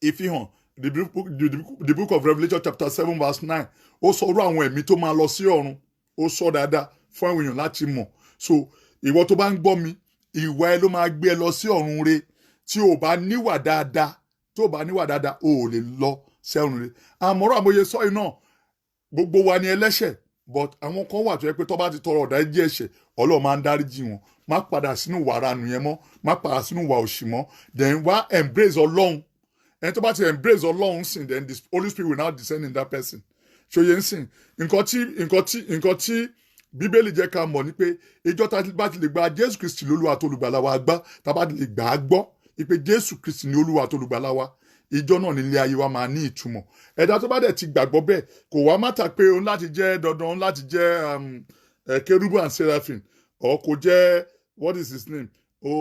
ìfihàn the book of Revelation chapter 7 verse 9 ó sọ orú àwọn ẹ̀mí tó máa lọ sí ọ̀run ó sọ dáadáa fún àwọn èèyàn láti mọ̀ so ìwọ tó bá ń gbọ́ mi ìwà ẹ ló máa gbé ẹ lọ sí ọ̀run re tí o bá níwà dáadáa o ò lè lọ sí ọ̀run re àmọ́rọ̀ àmọ́ye sọ iná gbogbo wa ni ẹlẹ́ṣẹ̀ but àwọn kan wà tó yẹ pé tó bá ti tọrọ ọ̀dà ẹ̀jẹ̀ ẹ̀ṣẹ̀ Ọlọ́run máa ń dáríjì wọn má padà sínú ìwà ranù yẹn mọ́ má padà sínú ìwà òṣì mọ́ then wá embrace Ọlọ́run ẹni tó bá ti embrace Ọlọ́run sìn then the Holy Spirit will now descend in that person ṣòye ń sìn nǹkan tí Bíbélì jẹ́ ká mọ̀ ni pé ìjọ tá bá ti lè gba Jésù Kristi lólúwa àtolùgbàlà wa gbọ́ tá bá ti lè gbà á gbọ́ pé Jésù Kristi ni olúwa àtolùgbàlà wa ìjọ náà nílé ayé wa máa ní ìtumọ̀ ẹ̀dá tó bá dẹ̀ ti gbàgbọ́ bẹ́ẹ̀ kò wá mátà pé òun láti jẹ́ dandan òun láti jẹ́ Kerubu and Seraphim or kò jẹ́ what is his name kò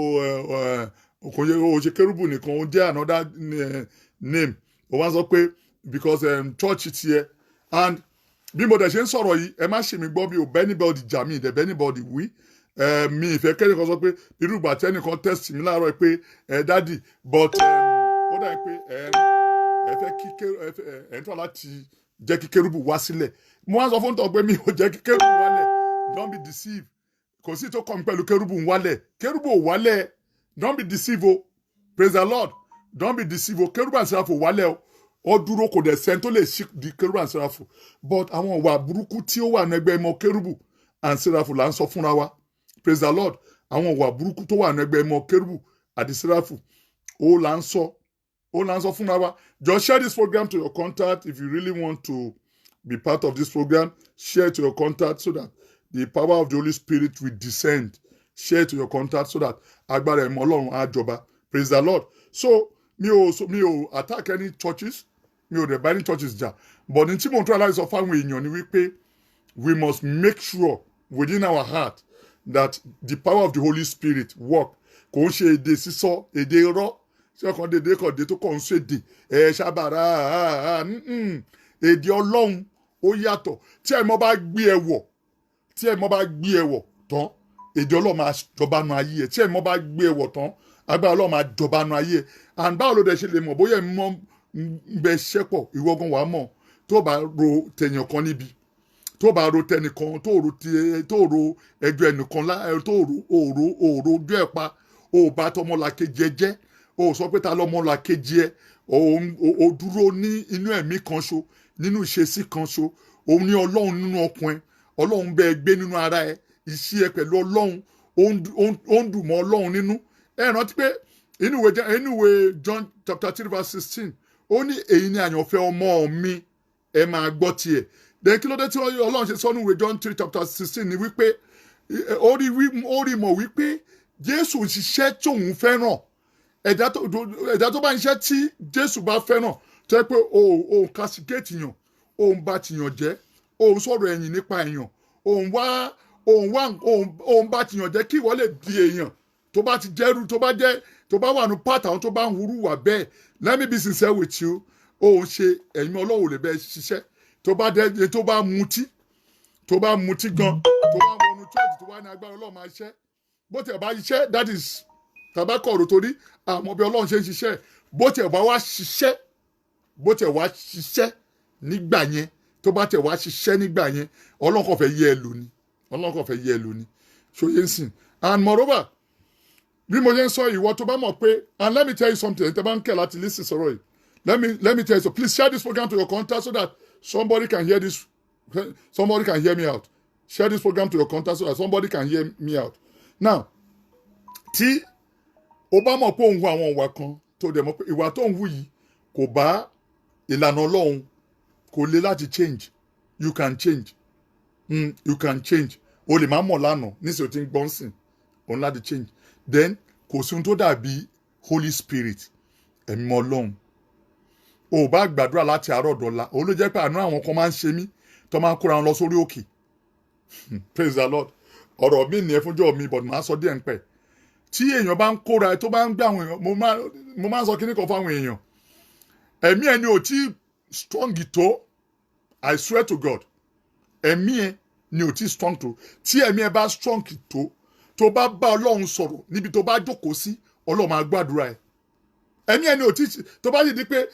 ṣe Kerubu nìkan ó jẹ́ another name ó wá sọ pé because church tiẹ̀ and bí mo dẹ̀ ṣe ń sọ̀rọ̀ yìí ẹ má ṣe mi gbọ́ bí o bẹ́ anybody jà mí ìdẹ̀ bẹ́ anybody wí mi ìfẹ́ kẹ́nìkan sọ pé irú ìgbà tí ẹnìkan test mi láàárọ̀ pé dádì but ó dà pé ẹ fẹ́ kí ẹ ń tọ́ láti jẹ́ kí Kerubu wá sílẹ̀ mo wá sọ fún tọ́ pé mi ò jẹ́ kí Kerubu wálẹ̀ don't be deceived kò sí tó kọ́ mi pẹ̀lú Kerubu ń wálẹ̀ Kerubu ò wálẹ̀ don't be deceived o praise the Lord don't be deceived o Kerubu and Seraphim wálẹ̀ o ó dúró kò dẹ̀ sẹ́ni tó lè ṣí di Kerubu and Seraphim but àwọn ìwà burúkú tí ó wà ní ẹgbẹ́ ìmọ̀ Kerubu and Seraphim là ń sọ fúnra wa praise the Lord àwọn ìwà burúkú tó wà ní ẹgbẹ́ ìmọ̀ Kerubu àti Seraphim ó là ń sọ fúnra wa just share this program to your contact if you really want to be part of this program share it to your contact so that the power of the Holy Spirit will descend share it to your contact so that agbára ẹ̀mọ́ Ọlọ́run á jọba praise the Lord so mi ò attack any churches, mi ò dẹ̀ bá any churches jà, but ní tí mo ń try láti sọ fáwọn èèyàn ni wípé we must make sure within our heart that the power of the Holy Spirit work. Kò ń ṣe èdè sísọ, èdè irọ́, ṣé ọkàn dédé kan dé tó kàn ń ṣe èdè ṣàbàrà èdè Ọlọ́run ó yàtọ̀. Tí ẹ̀mọ́ bá gbé ẹ̀wọ̀ tán, èdè Ọlọ́run máa jọba nu ayé ẹ̀. Tí ẹ̀mọ́ bá gbé ẹ̀wọ̀ tán, agbára Ọlọ́run máa jọba nu ayé ẹ̀. And báwo ló dẹ̀ ṣe lè mọ̀ bóyá ẹ̀mọ́ ń bẹ ṣẹ́pọ̀ ìwọ́gun wàá mọ̀ tó bá ro tẹ̀yàn kan níbi, tó bá ro tẹnìkan, tó ro ẹjọ́ ẹnìkan, tó ro ojú ẹ̀ pa, ó bá tọmọlàkejì ẹ jẹ́, ó sọ pé ta lọmọlàkejì ẹ, ó dúró ní inú ẹ̀mí kan ṣo, nínú ìṣesí kan ṣo, òun ní Ọlọ́run nínú ọkàn ẹ, Ọlọ́run bẹ gbé nínú ara ẹ, iṣẹ́ ẹ pẹ̀lú Ọlọ́run ó ń dùn mọ́ Ọlọ́run nínú. Ẹ rántí pé inú ìwé John chapter 3 verse 16 ó ní èyí ni àyànfẹ́ ọmọ mi, ẹ máa gbọ́ tiẹ̀. Then kí ló dé tí Ọlọ́run ṣe sọ nínú ìwé John 3 chapter 16 ni wípé ó rí mọ̀ wípé Jésù ń ṣiṣẹ́ tí òun fẹ́ràn. Ẹ̀dá tó bá ń ṣiṣẹ́ tí Jésù bá fẹ́ràn tó yẹ pé òun kásíkéètì yàn, òun bá tìyàn jẹ́, òun sọ̀rọ̀ ẹ̀yìn nípa èèyàn, òun bá tìyàn jẹ́ kí ìwọ lè di èèyàn tó bá ti jẹ́rú, tó bá wà ní pàtàkì àwọn tó bá ń hurú wà bẹ́ẹ̀. Let me be sincere with you. Òun ṣe ẹ̀yin Ọlọ́run lè bẹ́ẹ̀ ṣiṣẹ́. Tó bá mutí gan, tó bá wọnú church tó wá ní agbára Ọlọ́run máa ṣiṣẹ́. Bó tẹ̀ bá ṣiṣẹ́, that is tabakọ̀rọ̀ torí àmọ́ bí Ọlọ́run ṣe ń ṣiṣẹ́. Bó tẹ̀ wá ṣiṣẹ́ nígbà yẹn, tó bá tẹ̀ wá ṣiṣẹ́ nígbà yẹn, Ọlọ́run kò fẹ́ yẹ ẹ lò ní. Ṣòye ń sìn. And moreover, bí mo yẹn sọ ìwọ tó bá mọ̀ pé, and let me tell you something, tẹ́ bá ń kẹ́ láti listen sọ̀rọ̀ yìí. Let me tell you so. Please share this program to your contacts so that somebody can hear this. Somebody can hear me out. Share this program to your contacts so that somebody can hear me out. Now, tí o bá mọ̀ pé òun hu àwọn ìwà kan tó dẹ̀ mọ̀ pé ìwà tó ń hu yìí kò bá ìlànà Ọlọ́run, kò le láti change. You can change. You can change. O lè má mọ̀ lánàá níṣẹ́ o ti ń gbọ́n sìn. Òun láti change. Then kò sí ohun tó dàbí Holy Spirit, ẹ̀mí Ọlọ́run. O bá gbàdúrà láti àárọ̀ dọ̀la, òun ló jẹ́ pé àánú àwọn kan máa ń ṣe mí tó máa ń kóra wọn lọ sórí òkè. Praise the Lord. Ọ̀rọ̀ mi nìyẹn fúnjọ́ mi, but màá sọ díẹ̀ ń pẹ́. Tí èèyàn bá ń kóra ẹ tó bá ń gbé àwọn èèyàn, mo máa ń sọ kíní kan fáwọn èèyàn. Ẹ̀mí ẹni ò tí strong tó, I swear to God. Ẹ̀mí ẹ ni ò tí strong tó. Tí ẹ̀mí ẹ bá strong tó bá bá Ọlọ́run sọ̀rọ̀ níbi tó bá jókòó sí, Ọlọ́run máa gbàdúrà ẹ. Ẹ̀mí ẹni ò tí tó bá yìí di pé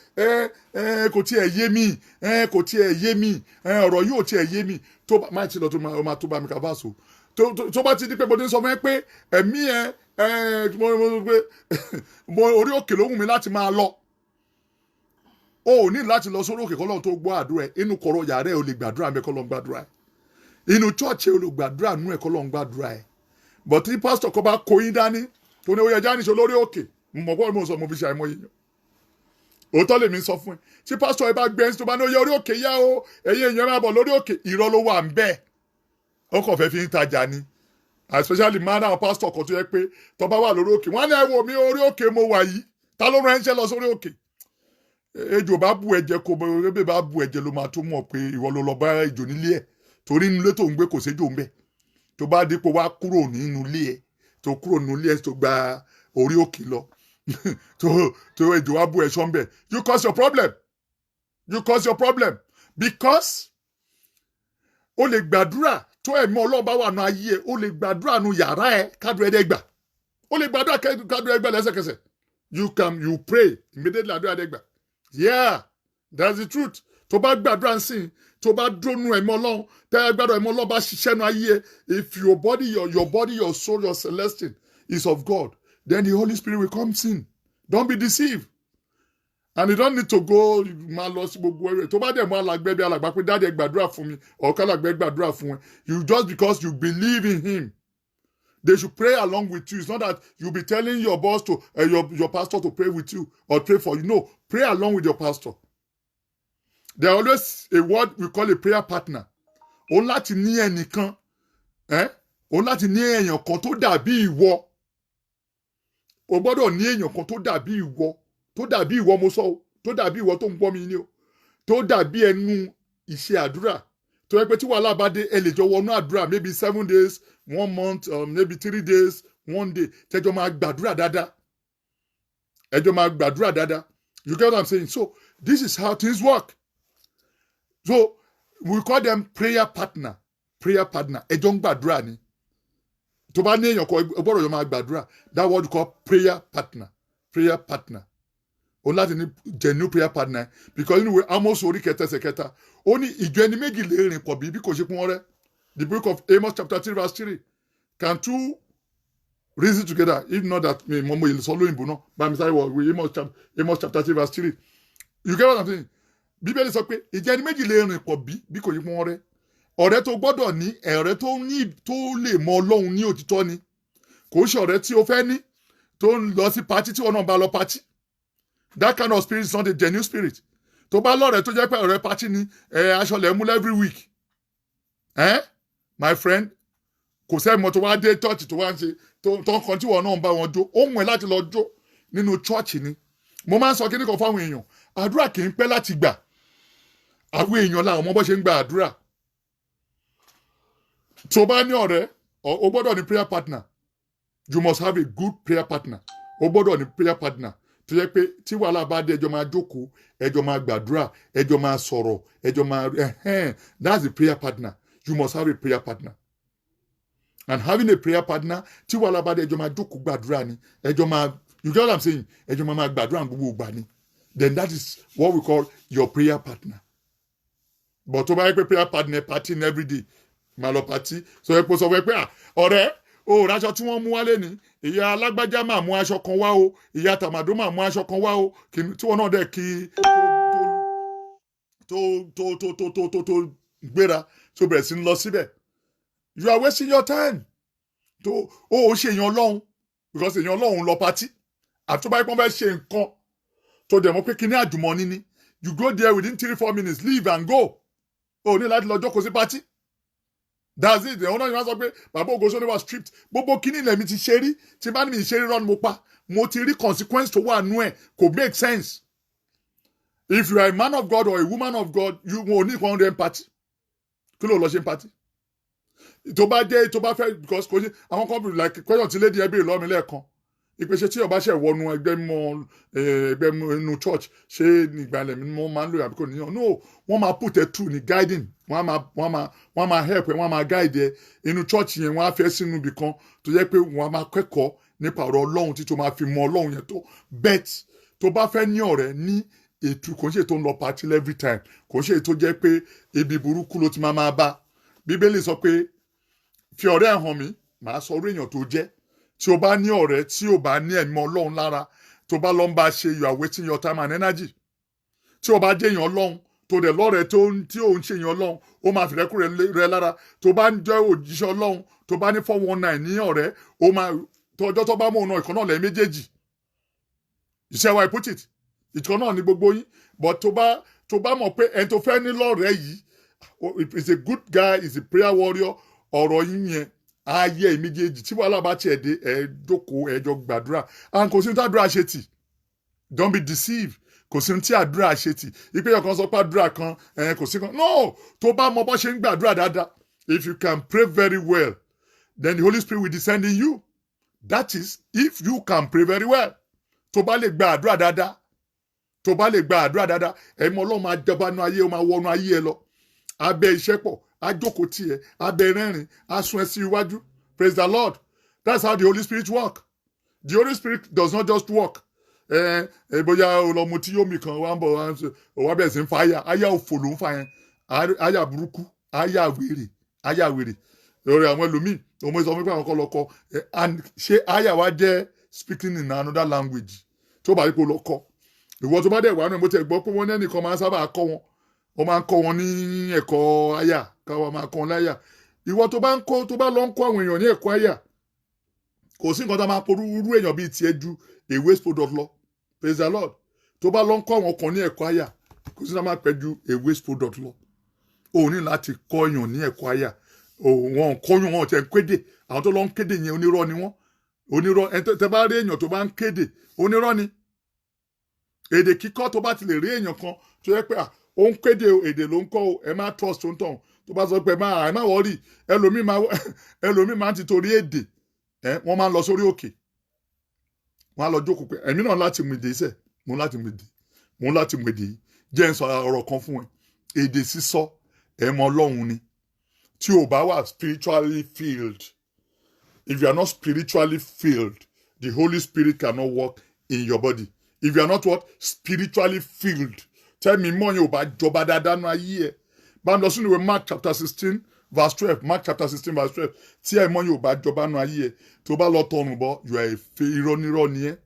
kò tiẹ̀ yé mi, ọ̀rọ̀ yìí ò tiẹ̀ yé mi, tó bá máa ti lọ tó máa tó bá mi kà bá so. Tó bá ti di pé mo ti sọ fún ẹ pé ẹ̀mí ẹ orí òkè ló wù mí láti máa lọ. O ò ní láti lọ sórí òkè k'Ọlọ́run tó gbọ́ àdúrà ẹ. Inú kọ̀rọ̀ yàrá ẹ o lè gbàdúrà mẹ́ k'Ọlọ́run gbàdúrà ẹ. Inú chọ́ọ̀chì ẹ o lè gbàdúrà nú ẹ k'Ọlọ́run gbàdúrà ẹ. But tí pásítọ̀ kan bá kó yín dání tó ní ó yẹ jáníṣe lórí òkè, mo mọ̀ mo sọ mo fi ṣe àìmọye yẹn. Òótọ́ lèmi sọ fún ẹ. Tí pásítọ̀ ẹ bá gbé ẹ tó bá ní ó yẹ orí òkè yá o, ẹ̀yin èèyàn máa bọ̀ lórí òkè, irọ́ ló wà ń bẹ́ẹ̀. Ó kàn fẹ́ fi ń tajà ni. Especially máa náà pásítọ̀ kan tó yẹ pé tó bá wà lórí òkè, wọ́n á ní ẹ wò mí orí òkè mo wà yìí. Ta ló rán ẹ̀ṣẹ̀ lọ sórí òkè? Ejò bá bu ẹ̀jẹ̀ kò bẹ́ẹ̀ bá bu ẹ̀jẹ̀ ló máa tó mọ̀ pé ìwọ ló lọ bá ejò nílé ẹ̀. Torí inú ilé tó ń gbé kò séjò ń bẹ̀. Tó bá dípò wá kúrò nínú ilé ẹ̀, tó kúrò nínú ilé ẹ̀ tó gba orí òkè lọ. tó ejò wá bu ẹ̀ṣọ́ ń bẹ̀. You cause your problem. Because o lè gbàdúrà tó ẹ̀mí Ọlọ́run bá wà nù ayé ẹ̀, o lè gbàdúrà nù yàrá ẹ̀ kádùn ẹ̀dẹ́gbà. O lè gbàdúrà kádùn ẹ̀dẹ́gbà lẹ́sẹ̀kẹsẹ̀. You pray immediately àdúrà ẹ̀dẹ́gbà. Yeah, that's the truth. Tó bá gbàdúrà ń sìn, tó bá dúnú ẹ̀mí Ọlọ́run, tẹ́ gbàdúrà ẹ̀mí Ọlọ́run bá ṣiṣẹ́ nù ayé ẹ̀, if your body, your soul, your celestial is of God, then the Holy Spirit will come in. Don't be deceived. And you don't need to go máa lọ sí gbogbo ẹrẹ. Tó bá dẹ̀ mú alàgbẹ́ bí alàgbà pé dáadé gbàdúrà fún mi, ọ̀ká alàgbẹ́ gbàdúrà fún ẹ. You just because you believe in him. They should pray along with you. It's not that you'll be telling your boss to, your pastor to pray with you or pray for you. No, pray along with your pastor. There always a word we call a prayer partner. O láti ní ẹnìkan, o láti ní èèyàn kan tó dàbí ìwọ. O gbọ́dọ̀ ní èèyàn kan tó dàbí ìwọ tó dàbí ìwọ mo sọ o tó dàbí ìwọ tó ń gbọ́ mi ni o tó dàbí ẹnu iṣẹ́ àdúrà tó yẹ pé tí wàhálà bá dé ẹ lè jọ wọnú àdúrà maybe 7 days 1 month maybe 3 days 1 day tẹjọ máa gbàdúrà dáadáa ẹjọ máa gbàdúrà dáadáa you get what I'm saying so this is how things work so we call them prayer partner ẹjọ ń gbàdúrà ni tó bá ní èèyàn kọ ọgbọ́dọ̀ yọ máa gbàdúrà that word we call prayer partner o láti ní genuine prayer partner because anyway Amos orí kẹtẹsẹkẹta ó ní ìjọ ẹni méjì lè rìn pọ̀ bí kò ṣe pín wọn rẹ́ the book of Amos chapter 3 verse 3 can two reason together if not that me mo ìlú sọ lóyìnbó náà bá mi sáré wọ Amos chapter 3 verse 3 you get what I'm saying bíbélì sọ pé ìjọ ẹni méjì lè rìn pọ̀ bí kò ṣe pín wọn rẹ́ ọ̀rẹ́ tó gbọ́dọ̀ ní ọ̀rẹ́ tó lè mọ Ọlọ́run ní òtítọ́ ni kò ṣe ọ̀rẹ́ tí o fẹ́ ní tó ń lọ sí pátí tí wọn náà bá lọ pátí that kind of spirit is not a genuine spirit tó bá lọ́rẹ̀ẹ́ tó jẹ́ pé ọ̀rẹ́ pátí ni aṣọ lẹ̀ mú every week my friend kò sẹ́mọ̀ tó wá dé church tó wá ń ṣe tó ń kan tí wọn náà ń bá wọn jó ó mú ẹ láti lọ jó nínú church ni mo máa ń sọ kíní kan fáwọn èèyàn àdúrà kì í pẹ́ láti gbà àwọn èèyàn làwọn ọmọ bó ṣe ń gba àdúrà tó bá ní ọ̀rẹ́ o gbọ́dọ̀ ní prayer partner you must have a good prayer partner o gbọ́dọ̀ ní prayer partner tó yẹ pé tí wàhálà bá dé ẹjọ́ máa jókòó ẹjọ́ máa gbàdúrà ẹjọ́ máa sọ̀rọ̀ ẹjọ́ máa that's the prayer partner you must have a prayer partner and having a prayer partner tí wàhálà bá dé ẹjọ́ máa jókòó gbàdúrà ni ẹjọ́ máa you get what I'm saying ẹjọ́ máa gbàdúrà gbogbo ìgbà ni then that is what we call your prayer partner but tó bá yẹ pé prayer partner partying every day máa lọ pàtí sọ pé sọ pé ọ̀rẹ́ o ráṣọ tí wọ́n mú wálé ní ìyá alágbájá máa mú aṣọ kan wá o ìyá tàmàdó máa mú aṣọ kan wá o tí wọ́n náà dẹ̀ kí tó gbéra tó bẹ̀rẹ̀ sí ń lọ síbẹ̀ you are wasting your time tó o ṣe èèyàn Ọlọ́run because èèyàn Ọlọ́run lọ pàtí àti tó bá yẹ kí wọ́n fẹ́ ṣe nǹkan tó dẹ̀ mọ́ pé kí ní àjùmọ̀ní ni you go there within 3-4 minutes leave and go o ní láti lọ jókòó sí pàtí. That's it. Ọ̀nà ìwọ́n sọ pé bàbá Ògòṣó ni wà stripped. Gbogbo kíní ilẹ̀ mi ti ṣe rí. Tí bá ní mi ṣe rí rán mo pa. Mo ti rí consequence tó wà nú ẹ̀. Kò make sense. If you are a man of God or a woman of God, you won't need one hundred party. Kí ló lọ ṣe party? Tó bá fẹ́ because kò ṣe àwọn kan bí like question ti lady ẹbí lọ́mi lẹ́ẹ̀kan. Ìpèsè tí ọba ṣe wọnú ẹgbẹ́ inú church ṣé ìgbàlẹ̀ mi mo máa ń lò àbí kò níyàn. No, wọ́n máa put it through ní guiding. Wọ́n máa help ẹ, wọ́n máa guide ẹ. Inú church yẹn wọ́n á fẹ́ sínú ibì kan tó jẹ́ pé wọ́n á máa kẹ́kọ̀ọ́ nípa ọ̀rọ̀ Ọlọ́run tí tó máa fi mọ Ọlọ́run yẹn tó. Bet tó bá fẹ́ ní ọ̀rẹ́ ní ètò kò ń ṣe tó ń lọ party every time. Kò ń ṣe tó jẹ́ pé ebi burúkú ló ti máa bá. Bíbélì sọ pé fi ọ̀rẹ́ hàn mí, màá sọ orí èèyàn tó jẹ́. Tí o bá ní ọ̀rẹ́ tí o bá ní ẹ̀mí Ọlọ́run lára tó bá lọ ń bá ṣe you are wasting your time and energy. Tí o bá jẹ́ èèyàn Ọlọ́run tó dẹ̀ lọ́rẹ̀ẹ́ tí ò ń ṣe èèyàn Ọlọ́run ó máa fìrẹ́kù rẹ lára tó bá ń jẹ́ òjíṣẹ́ Ọlọ́run tó bá ní 419 ní ọ̀rẹ́ ó máa tọjọ́ tó bá mọ̀ ọ̀nà ìkan náà lẹ́ẹ̀ méjèèjì. You see how I put it? Ìkan náà ní gbogbo yín but tó bá mọ̀ pé ẹni tó fẹ́ ní lọ́rẹ̀ẹ́ yìí is a good guy is a prayer warrior ọ̀rọ̀ yín yẹn ayé méjèèjì tí wàhálà bá tiẹ̀ dé ẹ̀ẹ́dókòó ẹ̀jọ̀ gbàdúrà and kò sí ní tàdúrà ṣe tì don't be deceived kò sí ní tí àdúrà ṣe tì ìpè ọ̀kan sọ pé àdúrà kan kò sí kan no tó bá mọ bó ṣe ń gbàdúrà dáadáa if you can pray very well then the Holy Spirit will descend in you that is if you can pray very well tó bá lè gba àdúrà dáadáa ẹ̀mọ́ Ọlọ́run máa jọba nú ayé ó máa wọnú ayé ẹ lọ abẹ́ iṣẹ́ pọ̀ ajókòó tiẹ̀ abẹ́ rẹ́rìn asun ẹ sí iwájú praise the Lord that's how the Holy Spirit work the Holy Spirit does not just work bóyá ọlọmọ tí yóò mi kan wá ń bọ̀ wá bẹ̀rẹ̀ sí ń fa àyà òfò ló ń fa yẹn àyà burúkú àyà wèrè lórí àwọn ẹlòmíì ọmọ ìsọfún pé àwọn kan lọ kọ ṣé àyà wa jẹ́ speaking in another language tó bá rí pé ó lọ kọ ìwọ tó bá dẹ̀ wà nù mo tẹ̀ gbọ́ pé wọ́n ní ẹnìkan máa ń sábà kọ́ wọn wọ́n máa ń kọ́ wọn ní ẹ̀kọ́ àyà káwọn máa kọ́ wọn láyà ìwọ tó bá lọ ń kọ́ àwọn èèyàn ní ẹ̀kọ́ àyà kò sí nǹkan tó máa porú irú èèyàn bíi tiẹ̀ ju a waste product lọ praise the Lord tó bá lọ ń kọ́ àwọn kan ní ẹ̀kọ́ àyà kò sí nǹkan tó máa pẹ́ ju a waste product lọ o ní láti kọ́ èèyàn ní ẹ̀kọ́ àyà wọn kọ́yún wọn tẹ̀ ń kéde àwọn tó lọ ń kéde yẹn onírọ́ ni wọ́n onírọ́ tẹ bá rí èèyàn tó bá ń kéde onírọ́ ni èdè kíkọ́ tó bá ti lè rí èèyàn kan tó yẹ pé ó ń kéde èdè ló ń kọ́ o ẹ má trust tó ń tàn tó bá sọ pé ẹ má wọ́ọ̀rì ẹlòmíì máa ń ti torí èdè wọ́n máa ń lọ sórí òkè wọ́n á lọ jókòó pé ẹ̀mí náà láti mú èdè iṣẹ́ mú láti mú èdè yìí jẹ́ ń sọ ọ̀rọ̀ kan fún ẹ èdè sísọ ẹ̀mọ ọlọ́run ni tí o bá wà spiritually filled if you are not spiritually filled the Holy Spirit cannot work in your body if you are not what spiritually filled tell me mọ́ yẹn ò bá jọba dáadáa nù ayé ẹ̀ bá ń lọ sínú ìwé Mark chapter 16 verse 12 Mark chapter 16 verse 12 tí ẹ̀ mọ́ yẹn ò bá jọba nù ayé ẹ̀ tó bá lọ tọrùn bọ́ you are a irọ́ ni ẹ́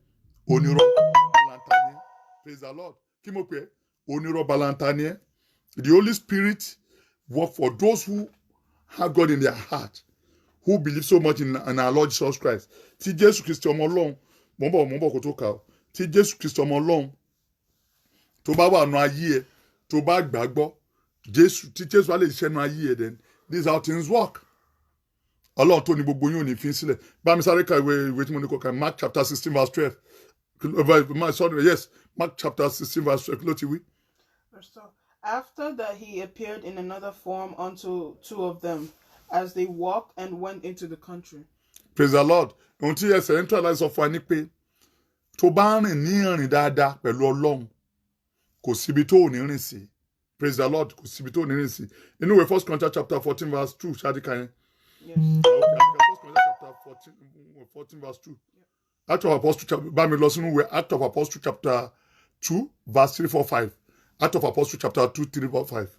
onírọ́ balanta ni ẹ́ praise the Lord kí mo pè é onírọ́ balanta ni ẹ́ the Holy Spirit work for those who have God in their heart who believe so much in our Lord Jesus Christ tí Jésù Kristi ọmọ Ọlọ́run mọ̀ ń bọ̀ kó tó kà ó tí Jésù Kristi ọmọ Ọlọ́run tó bá wà nù ayé ẹ tó bá gbàgbọ́ tí Jésù wà lè ṣiṣẹ́ nù ayé ẹ then this is how things work Ọlọ́run tó ní gbogbo yín ò ní fi sílẹ̀ bá mi sáré ka ìwé tí mo ní kọ ka Mark chapter 16 verse 12 sorry yes Mark chapter 16 verse 12 kí ló ti wí. After that he appeared in another form unto two of them as they walked and went into the country. Praise the Lord. Ohun tí ẹsẹ̀ ń tọ́ láti sọ fún wa ní pé tó bá rìn ní ìrìn dáadáa pẹ̀lú Ọlọ́run kò síbi tó ò ní rìn sí. Praise the Lord. Kò síbi tó ò ní rìn sí. Inú ìwé 1 Corinthians chapter 14 verse 2 ṣáàdì kan yẹn. Yes. Okay, 1 Corinthians chapter 14 verse 2. Act of Apostle bá mi lọ sínú ìwé Act of Apostle chapter 2 verse 3, 4, 5. Act of Apostle chapter 2, 3, 4, 5.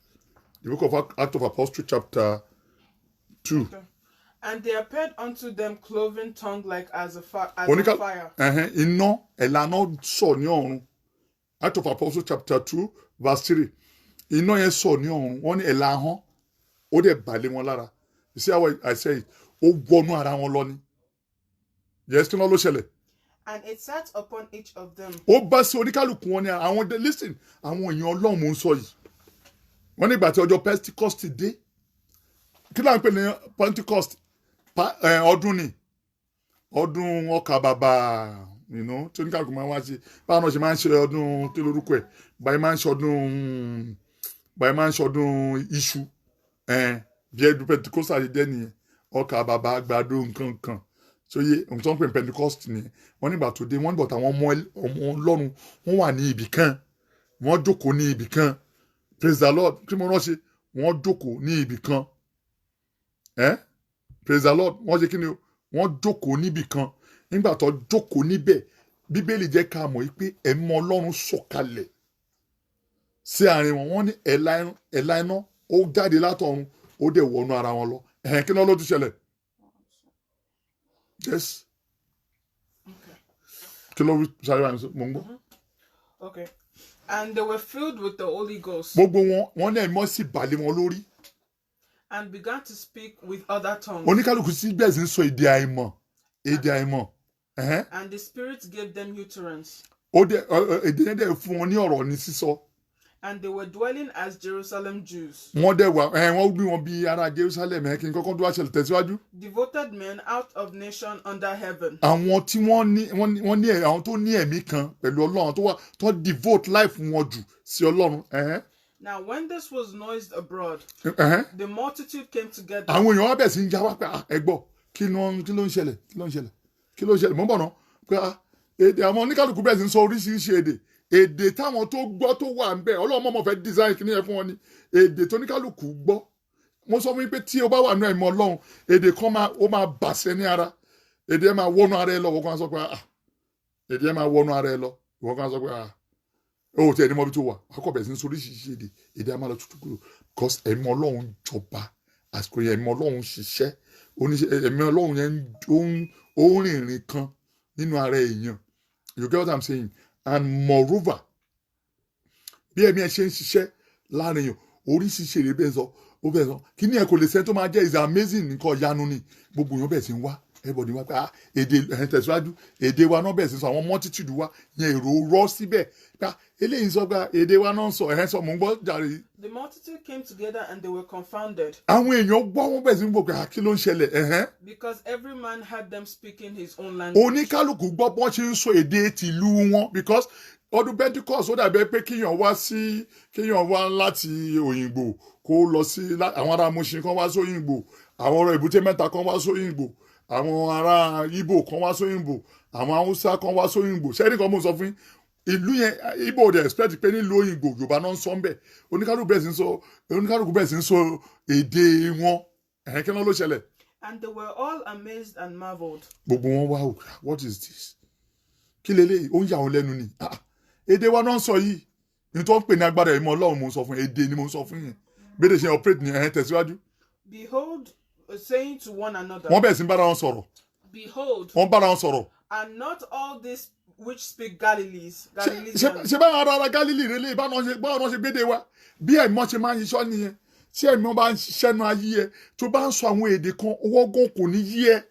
The book of Act of Apostle chapter 2. Okay. And they appeared unto them cloven tongue like as a fire. Iná ẹ̀lànà sọ̀ ní ọ̀run. Act of Apostle chapter 2 verse 3. Iná yẹn sọ̀ ní ọ̀run. Wọ́n ní ẹ̀là ahọ́n. Ó dẹ̀ balẹ̀ wọn lára. You see how I say it? Ó wọnú ara wọn lọ ni. Yes, kí ló ṣẹlẹ̀? And it sat upon each of them. Ó bá sí oníkálùkù wọn ni àwọn listen àwọn èèyàn Ọlọ́run mò ń sọ yìí. Wọ́n nígbà tí ọjọ́ Pentecost dé. Kí ló ń pè ní Pentecost? Ọdún ni. Ọdún ọkà bàbà tí oníkálùkù máa wá sí. Báwọn náà ṣe máa ń ṣe ọdún kí lórúkọ ẹ̀. Báyìí máa ń ṣọdún iṣu. Bí ẹdún Pentecost àdédé nìyẹn. Ọkà bàbà àgbàdo nǹkan kan. So ye ohun tó ń pè Pentecost ni wọ́n nígbà tó dé wọ́n nígbà táwọn ọmọ Ọlọ́run wọ́n wà ní ibì kan wọ́n jókòó ní ibì kan praise the Lord kí mo ránṣẹ́ wọ́n jókòó ní ibì kan praise the Lord wọ́n ṣe kí ni wọ́n jókòó níbì kan nígbà tó jókòó níbẹ̀ Bíbélì jẹ́ ká mọ̀ pé ẹ̀mí Ọlọ́run sọ̀kalẹ̀ sí àárín wọn wọ́n ní ẹ̀la iná ó jáde látọ̀run ó dẹ̀ wọnú ara wọn lọ kí ni ló tún ṣẹlẹ̀. Yes. Okay. Okay. And they were filled with the Holy Ghost. And began to speak with other tongues. And the Spirit gave them utterance. And they were dwelling as Jerusalem Jews. Devoted men out of nation under heaven. Àwọn tí wọ́n ní àwọn tó ní ẹ̀mí kan pẹ̀lú Ọlọ́run tó devote life wọn jù sí Ọlọ́run. Now when this was noised abroad, the multitude came together. Àwọn èèyàn wá bẹ̀ sí ń já wá pé ẹ gbọ́ kí ló ń ṣẹlẹ̀ mọ́ bọ̀ náà pé èdè àwọn oníkálukú bẹ̀ sí ń sọ oríṣiríṣi èdè táwọn tó gbọ́ tó wà ń bẹ̀ Ọlọ́run mọ̀ fẹ́ design kí ni ẹ fún wọn ni èdè tó oníkálukú gbọ́ mo sọ fún yín pé tí o bá wà nínú ẹ̀mọ́ Ọlọ́run èdè kan ó máa bàṣẹ ní ara èdè ẹ máa wọnú ara ẹ lọ wọ́n kan sọ pé èdè ẹ máa wọnú ara ẹ lọ wọ́n kan sọ pé ó ti ẹni mọ́ bí tó wà akọ̀ bẹ̀ sí ń sọ oríṣiríṣi èdè ẹ máa lọ tutù kúrò because ẹ̀mọ́ Ọlọ́run jọba àsìkò yẹn ẹ̀mọ́ Ọlọ́run ṣiṣẹ́ ẹ̀mọ́ Ọlọ́run yẹn ó rìnrìn kan nínú ara èèyàn you get what I'm saying and moreover bí ẹ̀mí ẹ ṣe ń ṣiṣẹ́ láàrin yàn oríṣiríṣi èrè bẹ́ẹ̀ sọ ó bẹ́ẹ̀ sọ kí ni ẹ kò lè sẹ́ni tó máa jẹ́ is amazing nǹkan ìyanu ni gbogbo èèyàn bẹ́ẹ̀ sì ń wá everybody wá pé èdè ẹ̀ tẹ̀síwájú èdè wa náà bẹ̀rẹ̀ sí sọ àwọn multitude wa yẹn èrò rọ́ síbẹ̀ pé eléyìí sọ pé èdè wa náà sọ sọ mò ń gbọ́ jàre. The multitude came together and they were confounded. Àwọn èèyàn gbọ́ wọn bẹ̀rẹ̀ sí gbọ́ pé kí ló ń ṣẹlẹ̀. Because every man had them speaking his own language. Oníkálukú gbọ́ bọ́n ṣe ń sọ èdè tìlú wọn because ọdún Pentecost ó dàbí pé kéèyàn wá láti òyìnbó kó lọ sí àwọn ará Mùṣín kan wá sóyìnbó àwọn ọ̀rọ̀ Èbúté Mẹ́ta kan wá sóyìnbó àwọn ará Ìgbò kan wá sóyìnbó àwọn Haúsá kan wá sóyìnbó sẹ́ni kan mo sọ fún ìlú yẹn Ìgbò dey expect pé nílùú òyìnbó Yorùbá náà ń sọ ń bẹ̀ oníkálukú bẹ̀rẹ̀ sí ń sọ èdè wọn kí ló ṣẹlẹ̀. And they were all amazed and marveled. Gbogbo wọn wá what is this? Kí leléyìí ó ń yà wọn lẹ́nu ni èdè wa náà ń sọ yìí ní tó ń pè ní agbára ìmọ̀ Ọlọ́run mo ń sọ fún èdè ni mo ń sọ fún yẹn gbèdè ṣe operate ní tẹ̀síwájú. Behold, saying to one another. Wọ́n bẹ̀rẹ̀ sí bára wọn sọ̀rọ̀. Behold. Wọ́n bára wọn sọ̀rọ̀. And not all this which speak Galileans. Ṣé báwọn ará Galilee rẹ lè báwọn náà ṣe gbédè wa bí ẹ̀mọ́ ṣe máa ń ṣiṣọ́ nìyẹn tí ẹ̀mọ́ bá ń ṣiṣẹ́ nu ayé ẹ tó bá ń sọ àwọn èdè kan owó gan kò ní yí ẹ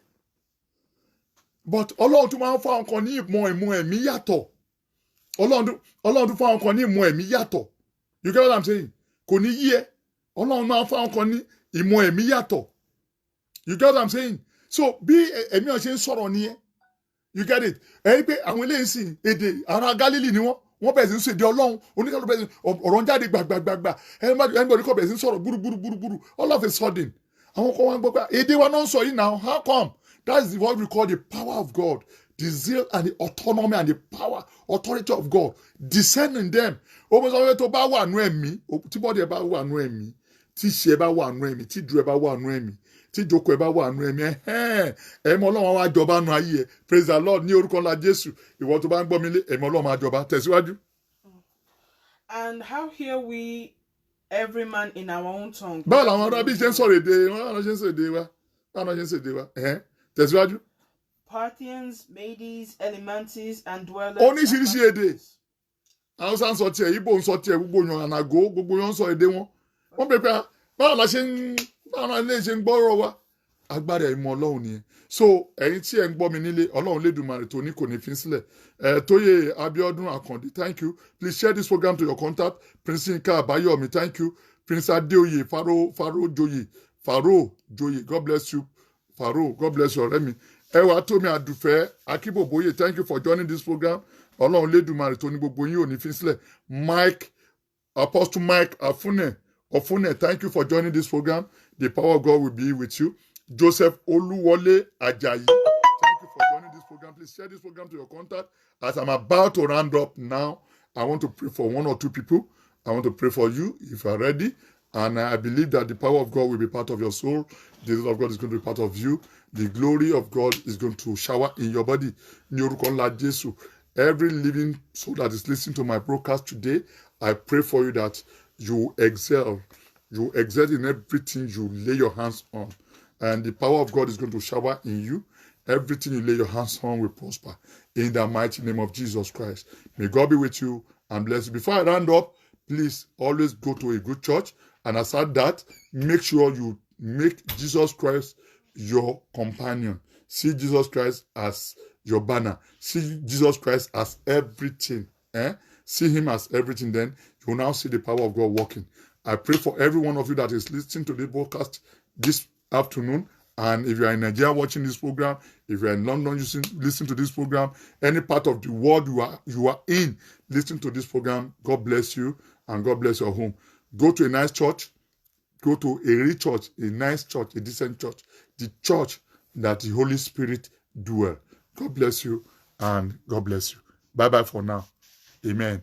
but Ọlọ́run tún máa ń fún àwọn kan ní ìmọ̀ ẹ̀mí yàtọ̀ Ọlọ́run tún fún àwọn kan ní ìmọ̀ ẹ̀mí yàtọ̀ you get what I'm saying kò ní yí ẹ Ọlọ́run máa ń fún àwọn kan ní ìmọ̀ ẹ̀mí yàtọ̀ you get what I'm saying so bí ẹ̀mí ọ̀ ṣe ń sọ̀rọ̀ nìyẹn you get it ẹ rí pé àwọn eléyìí sì èdè ará Galilee ni wọ́n bẹ̀rẹ̀ sí ń sọ èdè Ọlọ́run oníkàlù bẹ̀rẹ̀ sí ọ̀rọ̀ ń jáde gbàgbàgbà everybody kọ̀ bẹ̀rẹ̀ sí ń sọ̀rọ̀ gbúrúgbúrú all of a sudden àwọn kan wá ń gbọ́ pé èdè wa náà ń sọ yìí now how come that is what we call the power of God the zeal and the autonomy and the power authority of God descend in them ó mọ̀ sọ pé tó bá wà nú ẹ̀mí tí bọ́dì ẹ bá wà nú ẹ̀mí tí ìṣe ẹ bá wà nú ẹ̀mí tí ìdúró ẹ bá wà nú ẹ̀mí tí ìjókòó ẹ bá wà nú ẹ̀mí ẹ̀mí Ọlọ́run wá jọba nú ayé ẹ praise the Lord ní orúkọ ńlá Jésù ìwọ tó bá ń gbọ́ mi lé ẹ̀mí Ọlọ́run máa jọba tẹ̀síwájú. And how hear we every man in our own tongue. Báwo làwọn ará bí ṣe ń sọ̀rọ̀ èdè wọn báwo ṣe ń sọ èdè wa báwo ṣe ń sọ èdè wa tẹ̀síwájú. Parthians, Medes, Elemantes, and dwellers. Oníṣiríṣi èdè Hausa ń sọ tiẹ̀ Ìgbò ń sọ tiẹ̀ gbogbo yan ànàgó gbogbo yan ń sọ èdè wọn wọ́n pè pé báwo la ṣe ń gbọ́rọ̀ wa agbára ìmọ̀ Ọlọ́run nìyẹn so ẹ̀yin tí ẹ̀ ń gbọ́ mi nílé Ọlọ́run Lédùmarè tó ní kò ní fi sílẹ̀ Tóyè Abíọ́dún Àkàndé thank you please share this program to your contact Prince Yinka Àbáyọ̀mí thank you Prince Adéoyè Faro Joyè God bless you Faro God bless you ọ̀rẹ́ mi ẹwà Tómi Àdùfẹ́ Akíbòbóyè thank you for joining this program Ọlọ́run Lédùmarè tó ní gbogbo yín ò ní fi sílẹ̀ Apostle Mike Ofune thank you for joining this program the power of God will be with you Joseph Oluwole Ajayi thank you for joining this program please share this program to your contact as I'm about to round up now I want to pray for one or two people I want to pray for you if you are ready and I believe that the power of God will be part of your soul the love of God is going to be part of you the glory of God is going to shower in your body ní orúkọ ńlá Jésù every living soul that is listening to my broadcast today I pray for you that you excel in everything you lay your hands on and the power of God is going to shower in you everything you lay your hands on will prosper in the mighty name of Jesus Christ may God be with you and bless you before I round up please always go to a good church and aside that make sure you make Jesus Christ your companion see Jesus Christ as your banner see Jesus Christ as everything see him as everything then you will now see the power of God working I pray for every one of you that is listening to this broadcast this afternoon and if you are in Nigeria watching this program if you are in London listening to this program any part of the world you are in listening to this program God bless you and God bless your home go to a nice church go to a rich church a nice church a decent church the church that the Holy Spirit dwell God bless you and God bless you bye bye for now amen.